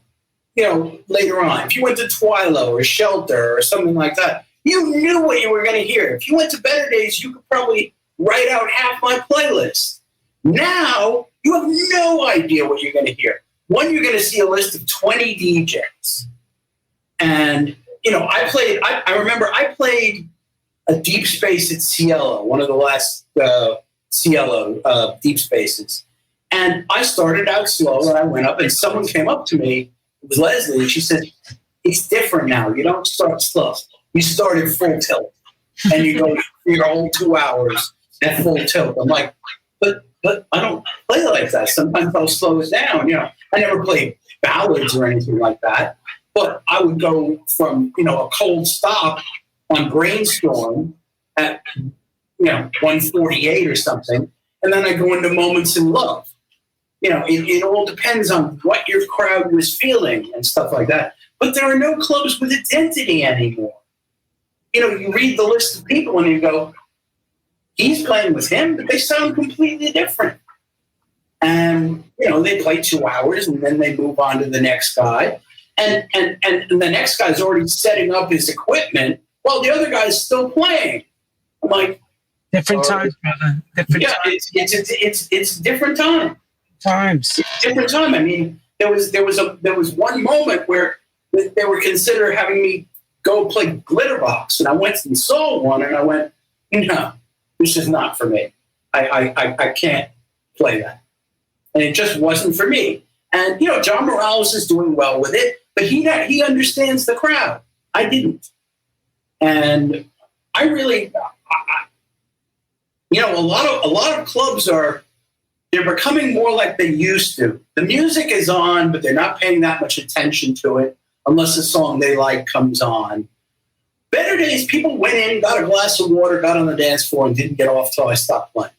you know, later on, if you went to Twilo or Shelter or something like that, you knew what you were going to hear. If you went to Better Days, you could probably write out half my playlist. Now, you have no idea what you're going to hear. One, you're going to see a list of 20 DJs. And, you know, I remember I played a Deep Space at Cielo, one of the last Cielo Deep Spaces. And I started out slow, and I went up, and someone came up to me, it was Leslie, and she said, it's different now. You don't start slow. You start at full tilt, and you go your whole 2 hours at full tilt. I'm like, but I don't play like that. Sometimes I'll slow it down. You know, I never played ballads or anything like that, but I would go from, you know, a cold stop on Brainstorm at, you know, 148 or something, and then I go into Moments in Love. You know, it all depends on what your crowd was feeling and stuff like that. But there are no clubs with identity anymore. You know, you read the list of people and you go, he's playing with him, but they sound completely different. And, you know, they play 2 hours and then they move on to the next guy. And the next guy's already setting up his equipment while the other guy's still playing. I'm like, different times, brother. Different times. It's different time. Times. Different time. I mean, there was one moment where they were considering having me go play Glitterbox, and I went and saw one, and I went, no, this is not for me. I can't play that, and it just wasn't for me. And you know, John Morales is doing well with it, but he understands the crowd. I didn't, and I really, you know, a lot of clubs they're becoming more like they used to. The music is on, but they're not paying that much attention to it unless a song they like comes on. Better Days, people went in, got a glass of water, got on the dance floor, and didn't get off till I stopped playing.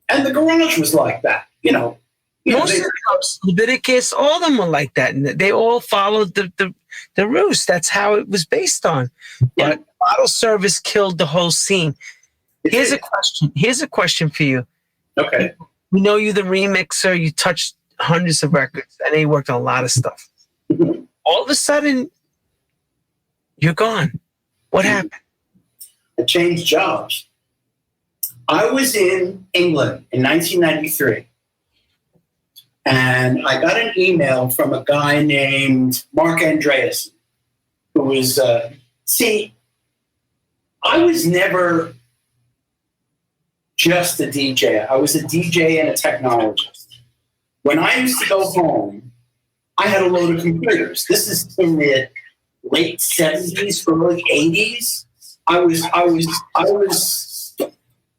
And the Garage was like that. Most of the books, Leviticus, all of them were like that, and they all followed the ruse. That's how it was based on. Yeah. But bottle service killed the whole scene. Here's a question. Here's a question for you. Okay. We know you're the remixer. You touched hundreds of records, and you worked on a lot of stuff. All of a sudden, you're gone. What happened? I changed jobs. I was in England in 1993, and I got an email from a guy named Mark Andreasen, who was, I was never just a DJ. I was a DJ and a technologist. When I used to go home, I had a load of computers. This is in the late 70s, early 80s. I was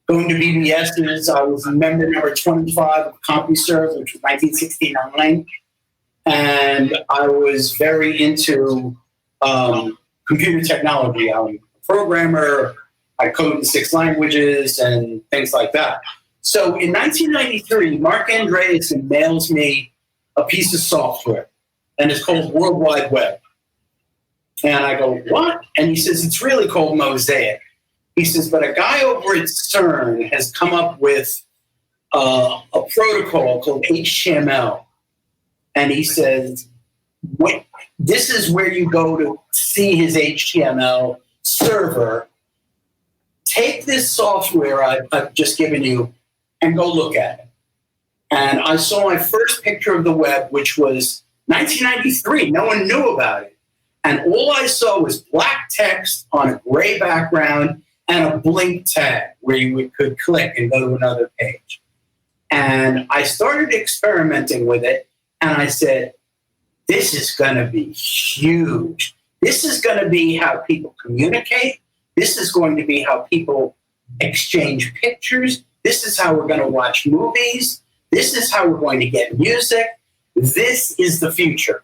going to BBS's. I was member number 25 of CompuServe, which was 1969. And I was very into computer technology. I'm a programmer. I code in 6 languages and things like that. So in 1993, Mark Andreasen mails me a piece of software, and it's called World Wide Web. And I go, what? And he says, it's really called Mosaic. He says, but a guy over at CERN has come up with a protocol called HTML. And he says, this is where you go to see his HTML server. Take this software I've just given you and go look at it. And I saw my first picture of the web, which was 1993. No one knew about it. And all I saw was black text on a gray background and a blink tag where you could click and go to another page. And I started experimenting with it, and I said, this is going to be huge. This is going to be how people communicate. This is going to be how people exchange pictures. This is how we're going to watch movies. This is how we're going to get music. This is the future.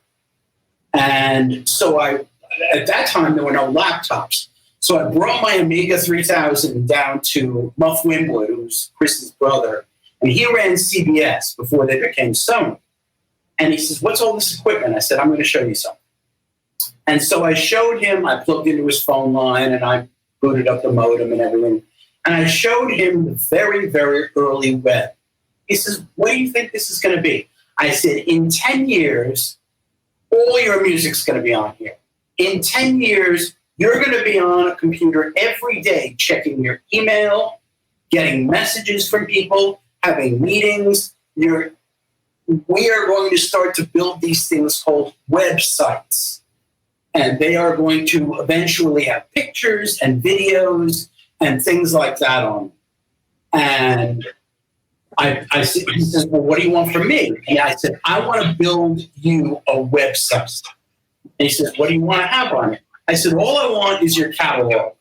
And so at that time, there were no laptops. So I brought my Amiga 3000 down to Muff Winwood, who's Chris's brother, and he ran CBS before they became Sony. And he says, what's all this equipment? I said, I'm going to show you something. And so I showed him, I plugged into his phone line, and I booted up the modem and everything. And I showed him the very, very early web. He says, what do you think this is going to be? I said, in 10 years, all your music's going to be on here. In 10 years, you're going to be on a computer every day, checking your email, getting messages from people, having meetings. We are going to start to build these things called websites. And they are going to eventually have pictures and videos and things like that on them. And I said, he says, well, what do you want from me? And I said, I want to build you a website. And he says, what do you want to have on it? I said, all I want is your catalog.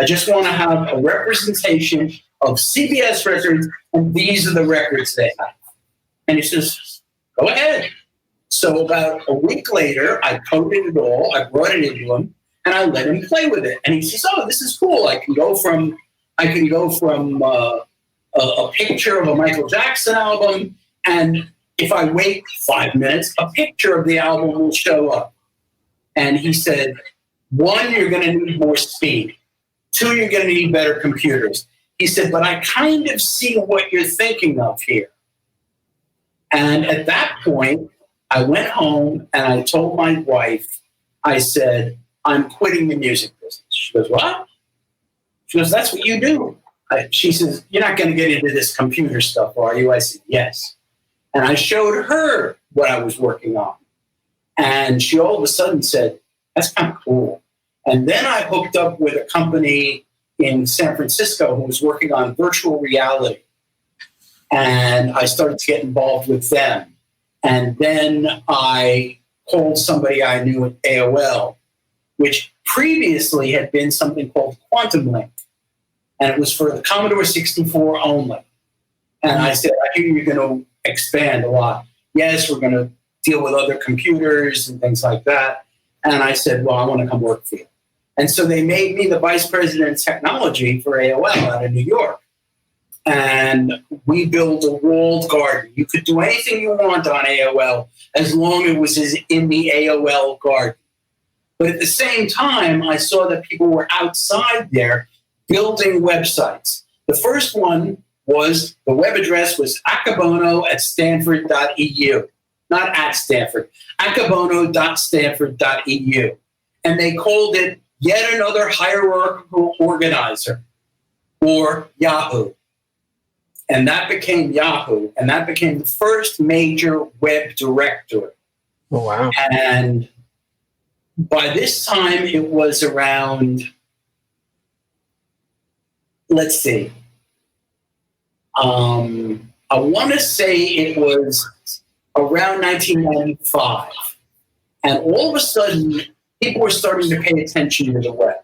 I just want to have a representation of CBS records, and these are the records they have. And he says, go ahead. So about a week later, I coded it all, I brought it into him, and I let him play with it. And he says, oh, this is cool. I can go from a picture of a Michael Jackson album, and if I wait 5 minutes, a picture of the album will show up. And he said, 1, you're going to need more speed. 2, you're going to need better computers. He said, but I kind of see what you're thinking of here. And at that point, I went home and I told my wife, I said, I'm quitting the music business. She goes, what? She goes, that's what you do. She says, you're not going to get into this computer stuff, are you? I said, yes. And I showed her what I was working on. And she all of a sudden said, that's kind of cool. And then I hooked up with a company in San Francisco who was working on virtual reality. And I started to get involved with them. And then I called somebody I knew at AOL, which previously had been something called Quantum Link. And it was for the Commodore 64 only. And I said, I hear you're going to expand a lot. Yes, we're going to deal with other computers and things like that. And I said, well, I want to come work for you. And so they made me the vice president of technology for AOL out of New York. and we built a walled garden. You could do anything you want on AOL as long as it was in the AOL garden. But at the same time, I saw that people were outside there building websites. The first one was, the web address was akabono@stanford.edu. Not at Stanford, akabono.stanford.edu. And they called it Yet Another Hierarchical Organizer, or Yahoo. And that became Yahoo, and that became the first major web directory. Oh, wow. And by this time, it was around, let's see, I want to say it was around 1995. And all of a sudden, people were starting to pay attention to the web.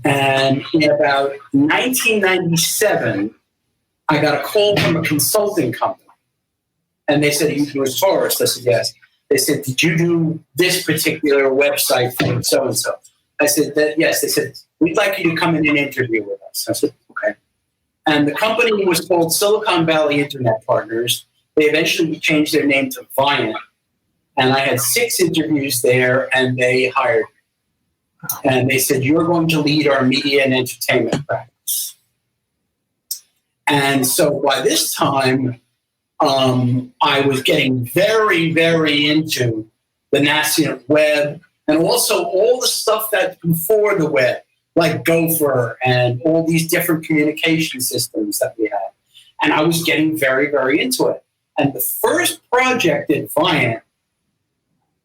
And in about 1997, I got a call from a consulting company. And they said, "You was Taurus?" I said, "Yes." They said, "Did you do this particular website for so-and-so?" I said, "Yes." They said, "We'd like you to come in and interview with us." I said, "Okay." And the company was called Silicon Valley Internet Partners. They eventually changed their name to Viant. And I had 6 interviews there, and they hired me. And they said, "You're going to lead our media and entertainment practice." And so by this time, I was getting very, very into the nascent web, and also all the stuff that's before the web, like Gopher and all these different communication systems that we had. And I was getting very, very into it. And the first project at Viant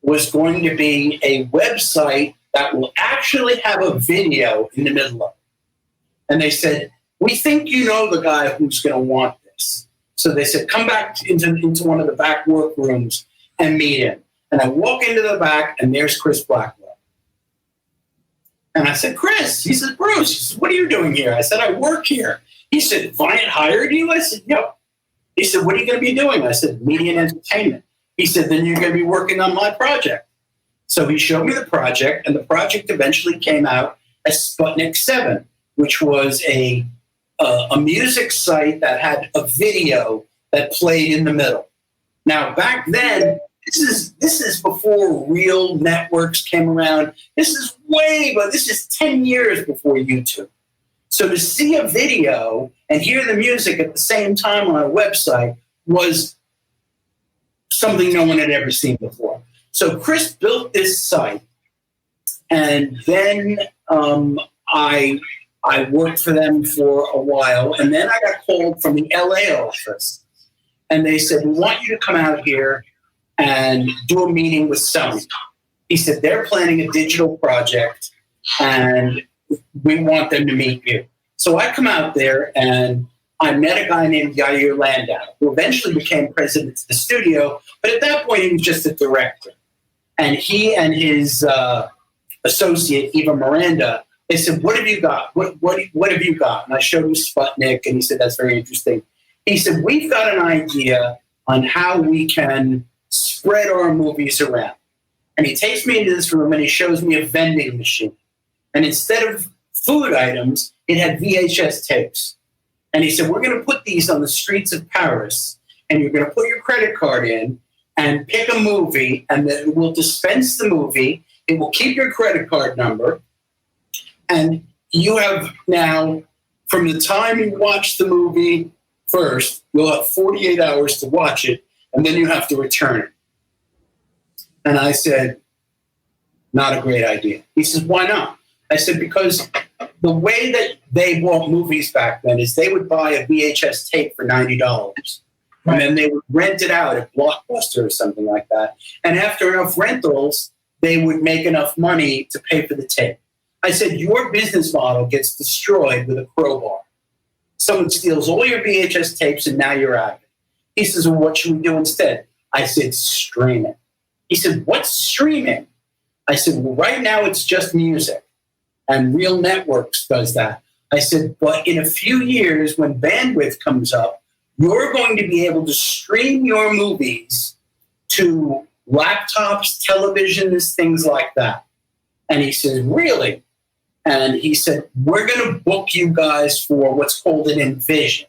was going to be a website that will actually have a video in the middle of it. And they said, "We think you know the guy who's going to want this." So they said, "Come back into one of the back workrooms and meet him." And I walk into the back, and there's Chris Blackwell. And I said, "Chris," he said, "Bruce," he said, "what are you doing here?" I said, "I work here." He said, "Viant hired you?" I said, "Yep." He said, "What are you going to be doing?" I said, "Media and entertainment." He said, "Then you're going to be working on my project." So he showed me the project, and the project eventually came out as Sputnik 7, which was a music site that had a video that played in the middle. Now, back then, this is before real networks came around. This is this is 10 years before YouTube. So to see a video and hear the music at the same time on a website was something no one had ever seen before. So Chris built this site, and then I worked for them for a while, and then I got called from the LA office, and they said, "We want you to come out here and do a meeting with Sony." He said, "They're planning a digital project, and we want them to meet you." So I come out there, and I met a guy named Yair Landau, who eventually became president of the studio, but at that point he was just a director. And he and his associate, Eva Miranda, they said, "What have you got? What have you got?" And I showed him Sputnik, and he said, "That's very interesting." He said, "We've got an idea on how we can spread our movies around." And he takes me into this room, and he shows me a vending machine. And instead of food items, it had VHS tapes. And he said, "We're going to put these on the streets of Paris, and you're going to put your credit card in and pick a movie, and then we'll dispense the movie. It will keep your credit card number. And you have now, from the time you watch the movie first, you'll have 48 hours to watch it, and then you have to return it." And I said, "Not a great idea." He says, "Why not?" I said, "Because the way that they bought movies back then is they would buy a VHS tape for $90. And then they would rent it out at Blockbuster or something like that. And after enough rentals, they would make enough money to pay for the tape." I said, "Your business model gets destroyed with a crowbar. Someone steals all your VHS tapes, and now you're out of it." He says, "Well, what should we do instead?" I said, "Stream it." He said, "What's streaming?" I said, "Well, right now it's just music, and Real Networks does that." I said, "But in a few years, when bandwidth comes up, you're going to be able to stream your movies to laptops, televisions, things like that." And he says, "Really?" And he said, "We're going to book you guys for what's called an Envision."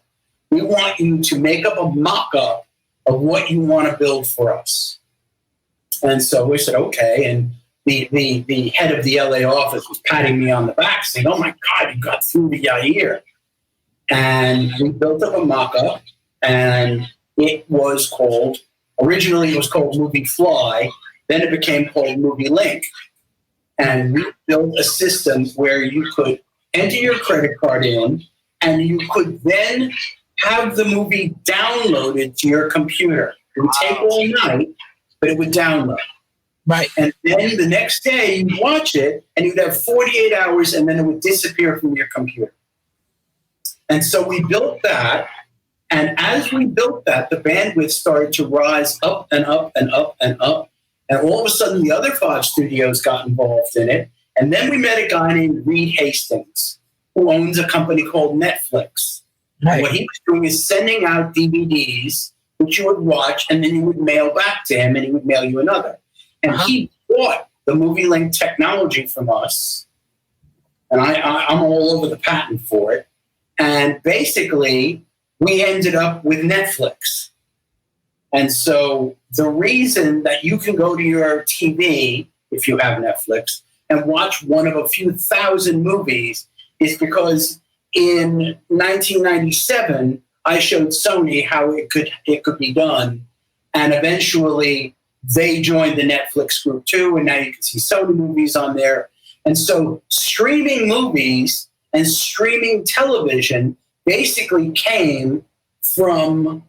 we want you to make up a mock-up of what you want to build for us. And so we said, okay. And the head of the LA office was patting me on the back, saying, oh my God, you got through to Yair. And we built up a mock-up, and originally it was called Movie Fly, then it became called Movie Link. And we built a system where you could enter your credit card in, and you could then have the movie downloaded to your computer. It would take all night, but it would download. Right. And then the next day you'd watch it, and you'd have 48 hours, and then it would disappear from your computer. And so we built that, and as we built that, the bandwidth started to rise up and up and up and up. And all of a sudden, the other 5 studios got involved in it. And then we met a guy named Reed Hastings, who owns a company called Netflix. Right. And what he was doing is sending out DVDs, which you would watch, and then you would mail back to him, and he would mail you another. And he bought the Movie Link technology from us. And I'm all over the patent for it. And basically, we ended up with Netflix. And so the reason that you can go to your TV, if you have Netflix, and watch one of a few thousand movies is because in 1997, I showed Sony how it could be done. And eventually, they joined the Netflix group too, and now you can see Sony movies on there. And so streaming movies and streaming television basically came from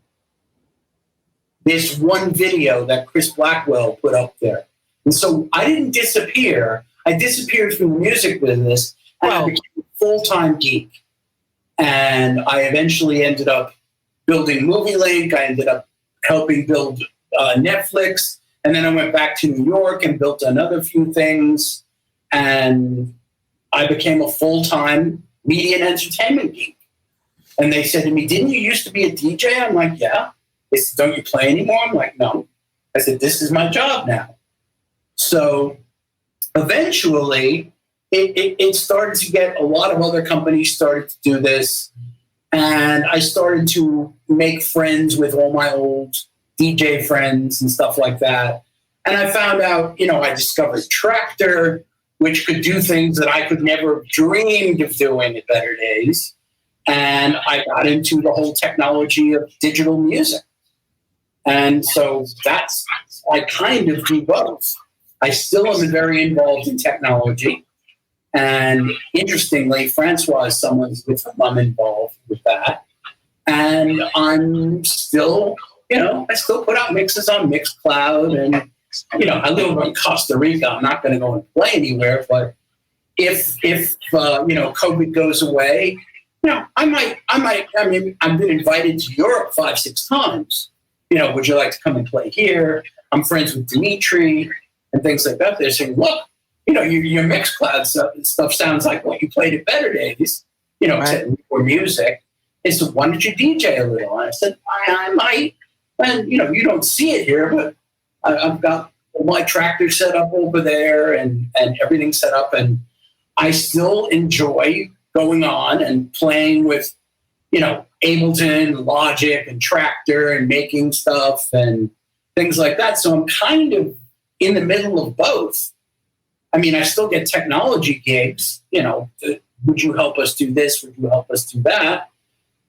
this one video that Chris Blackwell put up there. And so I didn't disappear. I disappeared from the music business, and I became a full-time geek. And I eventually ended up building Movie Link. I ended up helping build Netflix. And then I went back to New York and built another few things. And I became a full-time media and entertainment geek. And they said to me, didn't you used to be a DJ? I'm like, yeah. They said, don't you play anymore? I'm like, no. I said, this is my job now. So eventually, it started to get, a lot of other companies started to do this. And I started to make friends with all my old DJ friends and stuff like that. And I found out, I discovered Tractor, which could do things that I could never have dreamed of doing at Better Days. And I got into the whole technology of digital music. And so I kind of do both. I still am very involved in technology. And interestingly, Francois is someone with whom I'm involved with that. And I'm still, I still put out mixes on Mixcloud. And, I live in Costa Rica. I'm not going to go and play anywhere. But if COVID goes away, I might, I've been invited to Europe 5-6 times. Would you like to come and play here? I'm friends with Dimitri and things like that. They're saying, look, your Mixcloud stuff sounds like what you played at Better Days, right. Or music. They said, why don't you DJ a little? And I said, I might. And, you don't see it here, but I've got my Tractor set up over there and everything set up. And I still enjoy going on and playing with, Ableton, Logic, and Tractor and making stuff and things like that. So I'm kind of in the middle of both. I mean, I still get technology gigs, would you help us do this? Would you help us do that?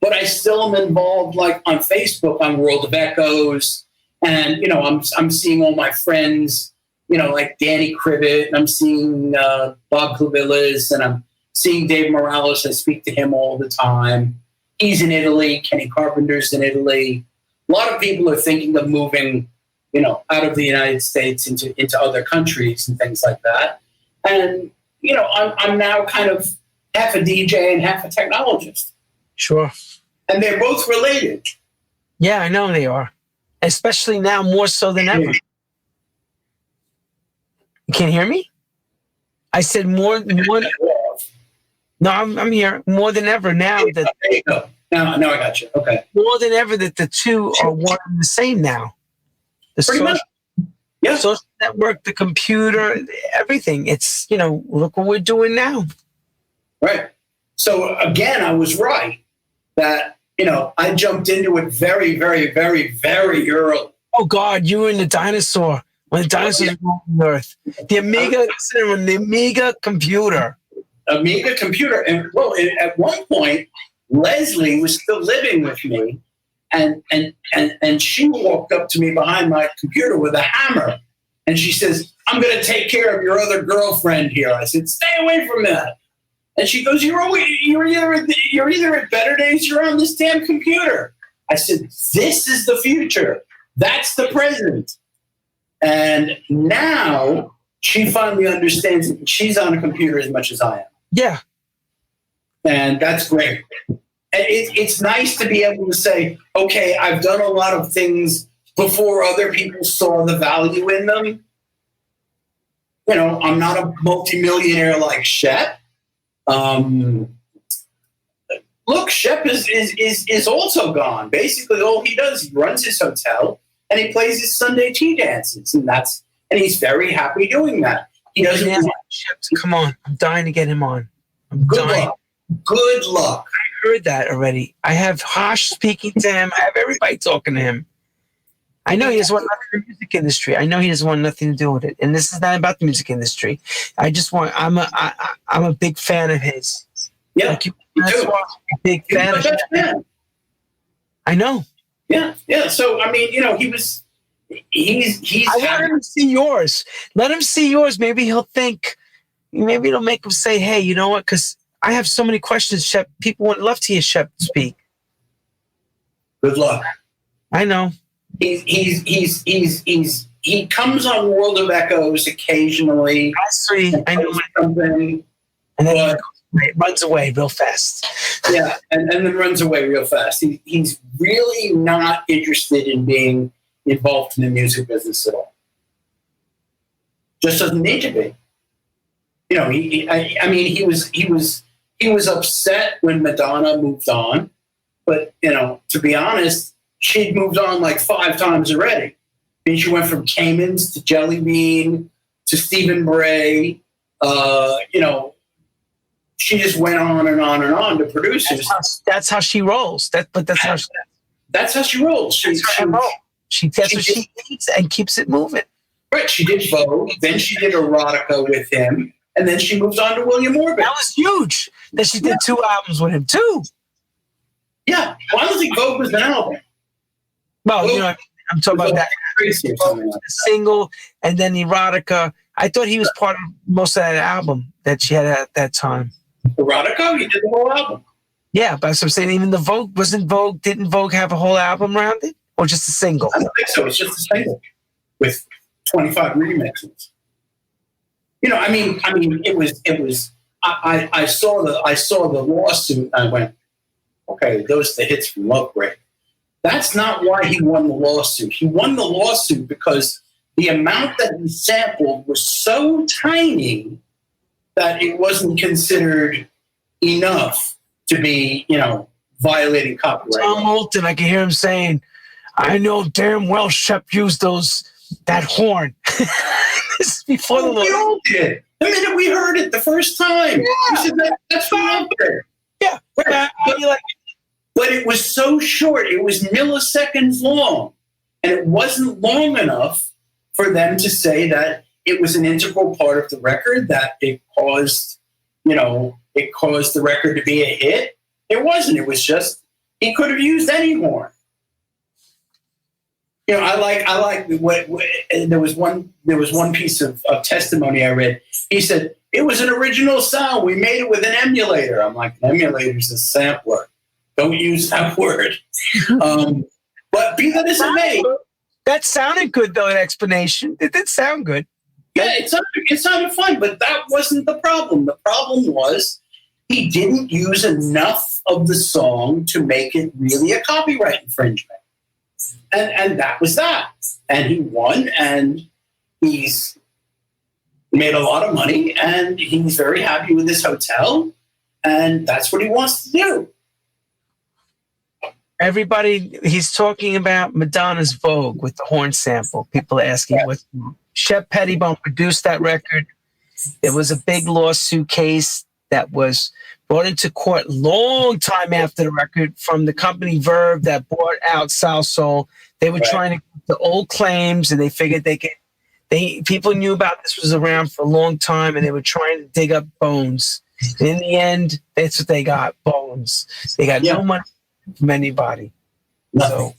But I still am involved, like on Facebook, on World of Echoes. And, I'm seeing all my friends, like Danny Cribbett, and I'm seeing Bob Clavillas, and I'm seeing Dave Morales. I speak to him all the time. He's in Italy. Kenny Carpenter's in Italy. A lot of people are thinking of moving, out of the United States into other countries and things like that. And, I'm now kind of half a DJ and half a technologist. Sure. And they're both related. Yeah, I know they are. Especially now more so than ever. You can't hear me? I said more. No, I'm here. More than ever now. There you go. Now I got you. Okay. More than ever that the two are one and the same now. Pretty much. Yeah. Social network, the computer, everything. It's, look what we're doing now. Right. So again, I was right that, I jumped into it very, very, very, very early. Oh God, you were in the dinosaur when the dinosaurs were on the earth. The Amiga computer. Amiga computer, and at one point, Leslie was still living with me, and she walked up to me behind my computer with a hammer, and she says, "I'm going to take care of your other girlfriend here." I said, "Stay away from that." And she goes, "You're either at Better Days, you're on this damn computer." I said, "This is the future. That's the present." And now she finally understands that she's on a computer as much as I am. Yeah. And that's great. And it's nice to be able to say, okay, I've done a lot of things before other people saw the value in them. I'm not a multimillionaire like Shep. Look, Shep is also gone. Basically, all he does, he runs his hotel and he plays his Sunday tea dances, and he's very happy doing that. He doesn't. Yeah, Shep, come on, I'm dying to get him on. Good luck. I heard that already. I have Hosh speaking to him. I have everybody talking to him. I know he doesn't want nothing to do with the music industry. I know he doesn't want nothing to do with it. And this is not about the music industry. I'm a big fan of his. Yeah, like that's why I'm a big fan of him. I know. Yeah. So he's. I want him to see yours. Let him see yours. Maybe he'll think. Maybe it'll make him say, "Hey, you know what?" Because I have so many questions, Shep. People would love to hear Shep speak. Good luck. I know. He comes on World of Echoes occasionally. I know something, and then it runs away real fast. Yeah, and then runs away real fast. He's really not interested in being involved in the music business at all. Just doesn't need to be. He was upset when Madonna moved on, but to be honest, she'd moved on like 5 times already. And she went from Caymans to Jelly Bean to Stephen Bray. She just went on and on and on to producers. That's how she rolls. That's how she rolls. That's what she eats and keeps it moving. Right. She did Vogue, then she did Erotica with him, and then she moved on to William Orbit. That was huge. That she did 2 albums with him too. Yeah. Well, I don't think Vogue was an album. Well, Vogue, I'm talking about that. Like single and then Erotica. I thought he was part of most of that album that she had at that time. Erotica? He did the whole album. Yeah, but that's what I'm saying. Even the Vogue, didn't Vogue have a whole album around it? Or just a single? I don't think so. It's just a single with 25 remixes. It was. I saw the lawsuit. And I went, okay, those are the hits from Love Break. That's not why he won the lawsuit. He won the lawsuit because the amount that he sampled was so tiny that it wasn't considered enough to be, violating copyright. Tom Moulton, I can hear him saying, "I know damn well Shep used that horn." This is before the law. We all did. The minute we heard it the first time, we said that's from Love Break. Yeah, but it was so short. It was milliseconds long, and it wasn't long enough for them to say that it was an integral part of the record, that it caused the record to be a hit. It wasn't. It was just he could have used any horn. I like what there was one piece of testimony I read. He said it was an original sound. We made it with an emulator. I'm like, an emulator's a sampler. Don't use that word. But be that as it may, that sounded good though. An explanation. It did sound good. Yeah, it sounded fine, but that wasn't the problem. The problem was he didn't use enough of the song to make it really a copyright infringement. And that was that. And he won, and he's made a lot of money, and he's very happy with his hotel, and that's what he wants to do. Everybody, he's talking about Madonna's Vogue with the horn sample. People are asking what Shep Pettibone produced that record. It was a big lawsuit case. that was brought into court long time after the record from the company Verve that bought out South Soul. They were trying to get the old claims, and they figured people knew about this was around for a long time, and they were trying to dig up bones. And in the end, that's what they got, bones. They got no money from anybody. Nothing. So,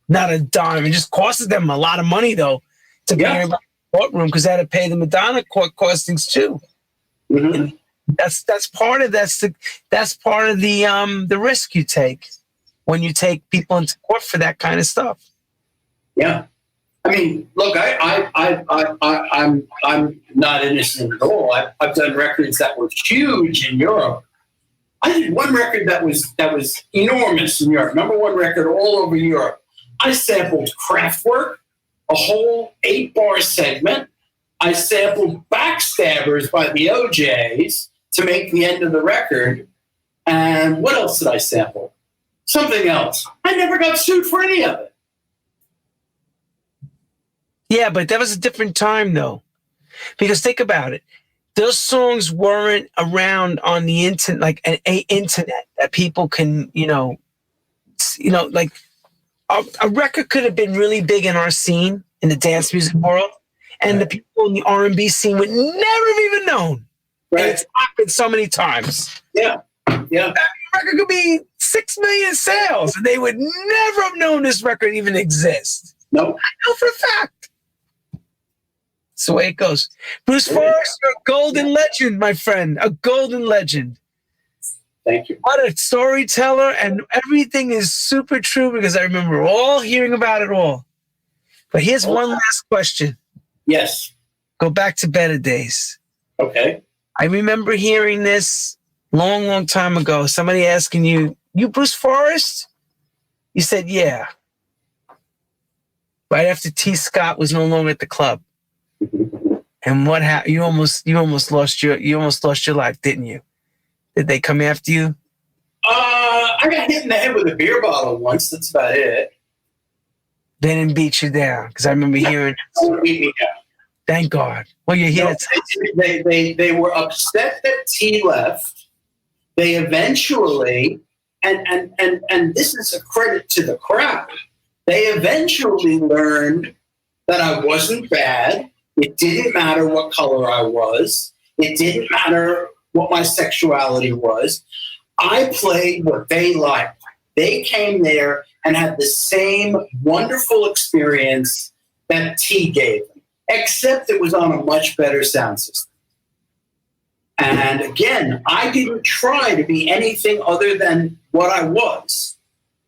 not a dime. It just costed them a lot of money, though, to bring everybody to the courtroom, because they had to pay the Madonna court costings too. Mm-hmm. That's part of the risk you take when you take people into court for that kind of stuff. Yeah. I mean, look, I'm not innocent at all. I've done records that were huge in Europe. I did one record that was enormous in Europe, number one record all over Europe. I sampled Kraftwerk, a whole 8-bar segment. I sampled Backstabbers by the OJs to make the end of the record. And what else did I sample? Something else. I never got sued for any of it. Yeah, but that was a different time, though. Because think about it. Those songs weren't around on the internet, like an internet that people can, like a record could have been really big in our scene, in the dance music world, and the people in the R&B scene would never have even known. Right. And it's happened so many times. Yeah. That record could be 6 million sales, and they would never have known this record even exists. No. I know for a fact. That's the way it goes. Bruce Forrest, you're a golden legend, my friend. A golden legend. Thank you. What a storyteller, and everything is super true because I remember all hearing about it all. But here's one last question. Yes. Go back to Better Days. Okay. I remember hearing this long, long time ago. Somebody asking you Bruce Forrest? You said, yeah. Right after T. Scott was no longer at the club. And what happened? You almost lost your life, didn't you? Did they come after you? I got hit in the head with a beer bottle once. That's about it. They didn't beat you down, because I remember hearing. They beat me down. Thank God. Well, you're here. They were upset that T left. They eventually, and this is a credit to the crowd. They eventually learned that I wasn't bad. It didn't matter what color I was. It didn't matter what my sexuality was. I played what they liked. They came there and had the same wonderful experience that T gave them, except it was on a much better sound system. And again, I didn't try to be anything other than what I was.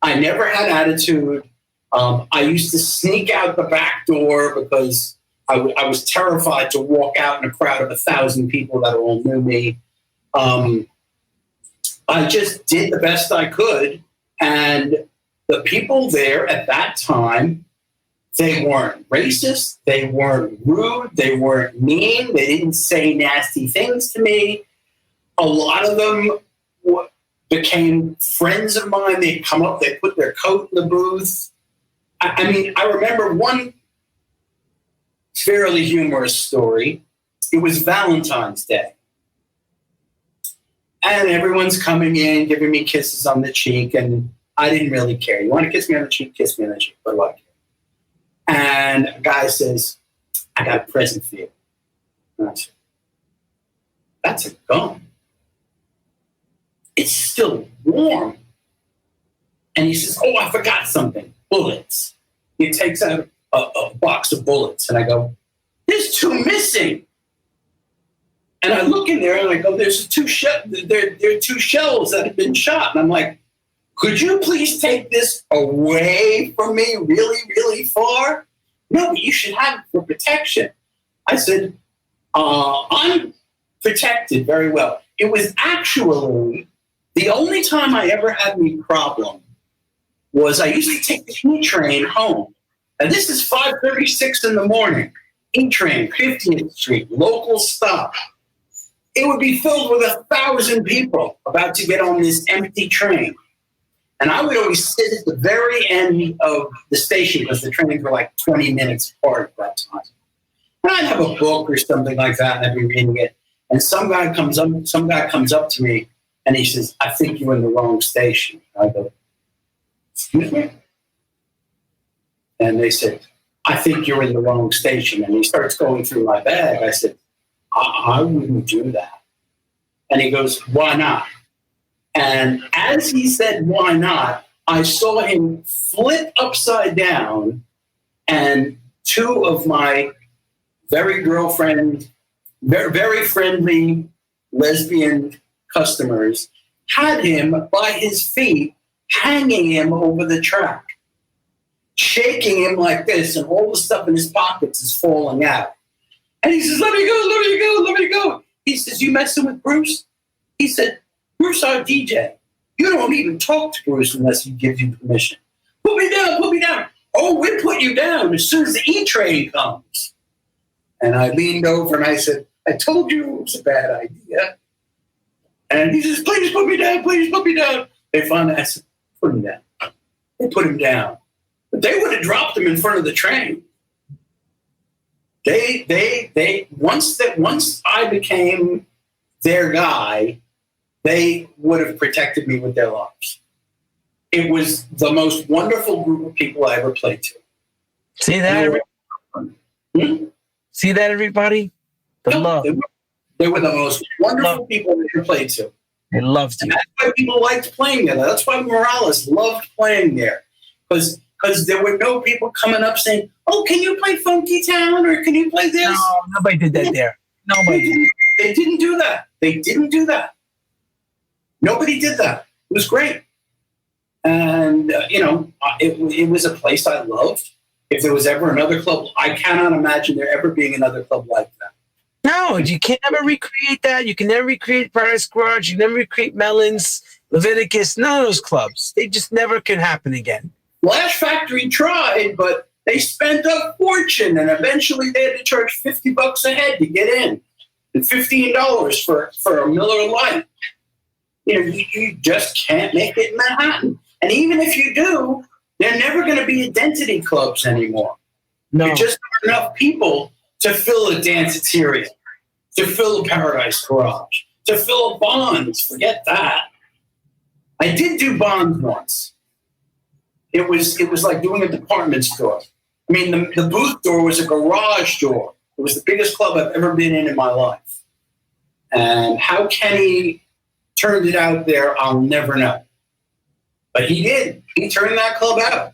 I never had attitude. I used to sneak out the back door because I was terrified to walk out in a crowd of 1,000 people that all knew me. I just did the best I could. And the people there at that time, they weren't racist. They weren't rude. They weren't mean. They didn't say nasty things to me. A lot of them became friends of mine. They'd come up, they'd put their coat in the booth. I mean, I remember one fairly humorous story. It was Valentine's Day. And everyone's coming in, giving me kisses on the cheek, and I didn't really care. You want to kiss me on the cheek? Kiss me on the cheek. What do I care? And a guy says, I got a present for you. And I said, that's a gun. It's still warm. And he says, oh, I forgot something. Bullets. He takes out a box of bullets. And I go, there's 2 missing. And I look in there and I go, there are 2 shells that have been shot. And I'm like, could you please take this away from me really, really far? No, but you should have it for protection. I said, I'm protected very well. It was actually the only time I ever had any problem was I used to take the E-train home. And this is 5:36 in the morning. E-train, 50th Street, local stop. It would be filled with 1,000 people about to get on this empty train. And I would always sit at the very end of the station because the trains were like 20 minutes apart at that time. And I'd have a book or something like that, and I'd be reading it. And some guy comes up to me and he says, "I think you're in the wrong station." I go, "Excuse me?" And they said, "I think you're in the wrong station." And he starts going through my bag. I said, I wouldn't do that. And he goes, "Why not?" And as he said, "Why not?" I saw him flip upside down, and two of my very friendly lesbian customers had him by his feet, hanging him over the track, shaking him like this, and all the stuff in his pockets is falling out. And he says, "Let me go, let me go, let me go." He says, "You messing with Bruce?" He said, "Bruce, our DJ. You don't even talk to Bruce unless he gives you permission. Put me down, put me down." "Oh, we'll put you down as soon as the E-train comes." And I leaned over and I said, "I told you it was a bad idea." And he says, "Please put me down, please put me down." They finally, I said, "Put him down." They put him down. But they would have dropped him in front of the train. Once I became their guy, they would have protected me with their lives. It was the most wonderful group of people I ever played to. See that? See that, everybody? The love. They were the most wonderful people I ever played to. They loved you. And that's why people liked playing there. That's why Morales loved playing there. Because there were no people coming up saying, "Oh, can you play Funky Town?" or "Can you play this?" No, nobody did that there. Nobody. They didn't do that. They didn't do that. Nobody did that. It was great. And, it was a place I loved. If there was ever another club, I cannot imagine there ever being another club like that. No, you can never recreate that. You can never recreate Paradise Garage. You can never recreate Melons, Leviticus, none of those clubs. They just never can happen again. Lash Factory tried, but they spent a fortune, and eventually they had to charge $50 a head to get in, and $15 for a Miller Lite. You just can't make it in Manhattan. And even if you do, they're never going to be identity clubs anymore. No. There just aren't enough people to fill a Danceteria, to fill a Paradise Garage, to fill a Bonds. Forget that. I did do Bonds once. It was like doing a department store. I mean, the booth door was a garage door. It was the biggest club I've ever been in my life. And how Kenny turned it out there, I'll never know. But he did. He turned that club out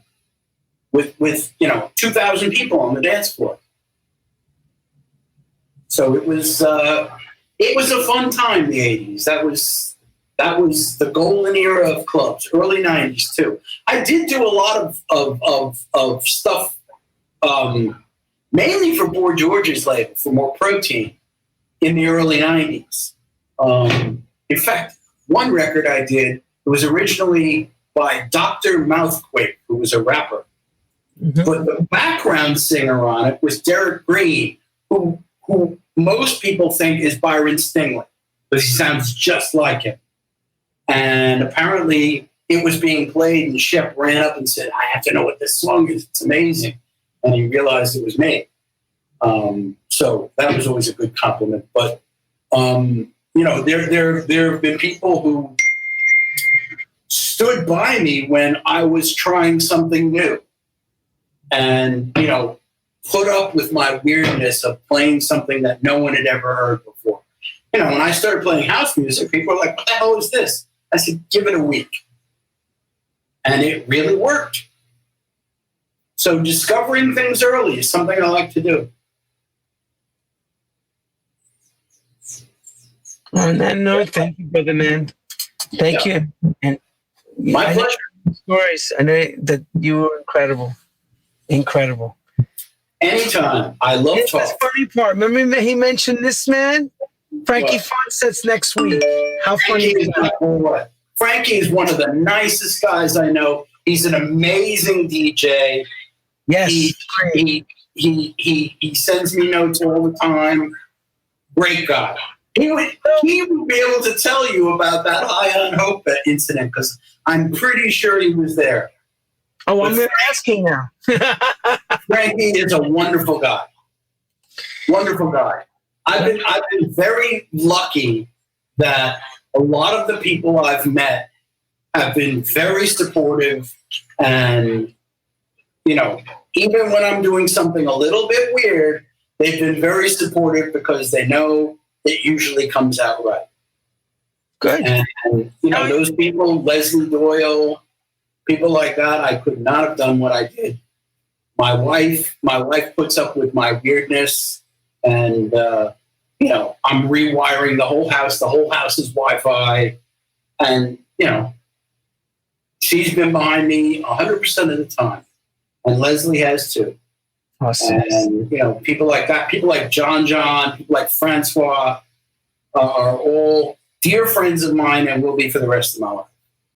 with 2,000 people on the dance floor. So it was a fun time, the 80s. That was the golden era of clubs, early 90s too. I did do a lot of stuff, mainly for Boy George's label, for More Protein, in the early 90s. In fact, one record I did, it was originally by Dr. Mouthquake, who was a rapper. Mm-hmm. But the background singer on it was Derek Green, who most people think is Byron Stingley, because he sounds just like him. And apparently it was being played, and Shep ran up and said, "I have to know what this song is. It's amazing." And he realized it was me. So that was always a good compliment. But, there have been people who stood by me when I was trying something new and, put up with my weirdness of playing something that no one had ever heard before. When I started playing house music, people were like, "What the hell is this?" I said, "Give it a week." And it really worked. So discovering things early is something I like to do. On that note, thank you, brother man. Thank you. And my pleasure. Stories. I know that you were incredible. Incredible. Anytime. I love talking. That's the funny part. Remember he mentioned this man? Frankie Fonset's next week. How funny is that? Frankie is one of the nicest guys I know. He's an amazing DJ. Yes. He sends me notes all the time. Great guy. He would be able to tell you about that High on Hope incident, because I'm pretty sure he was there. Oh, I'm asking now. Frankie is a wonderful guy. Wonderful guy. I've been very lucky that a lot of the people I've met have been very supportive, and even when I'm doing something a little bit weird, they've been very supportive because they know it usually comes out right. Good. And those people, Leslie Doyle, people like that, I could not have done what I did. My wife puts up with my weirdness, and I'm rewiring the whole house. The whole house is Wi-Fi, and she's been behind me 100% of the time, and Leslie has too. Awesome. And people like that, people like John, people like Francois, are all dear friends of mine, and will be for the rest of my life.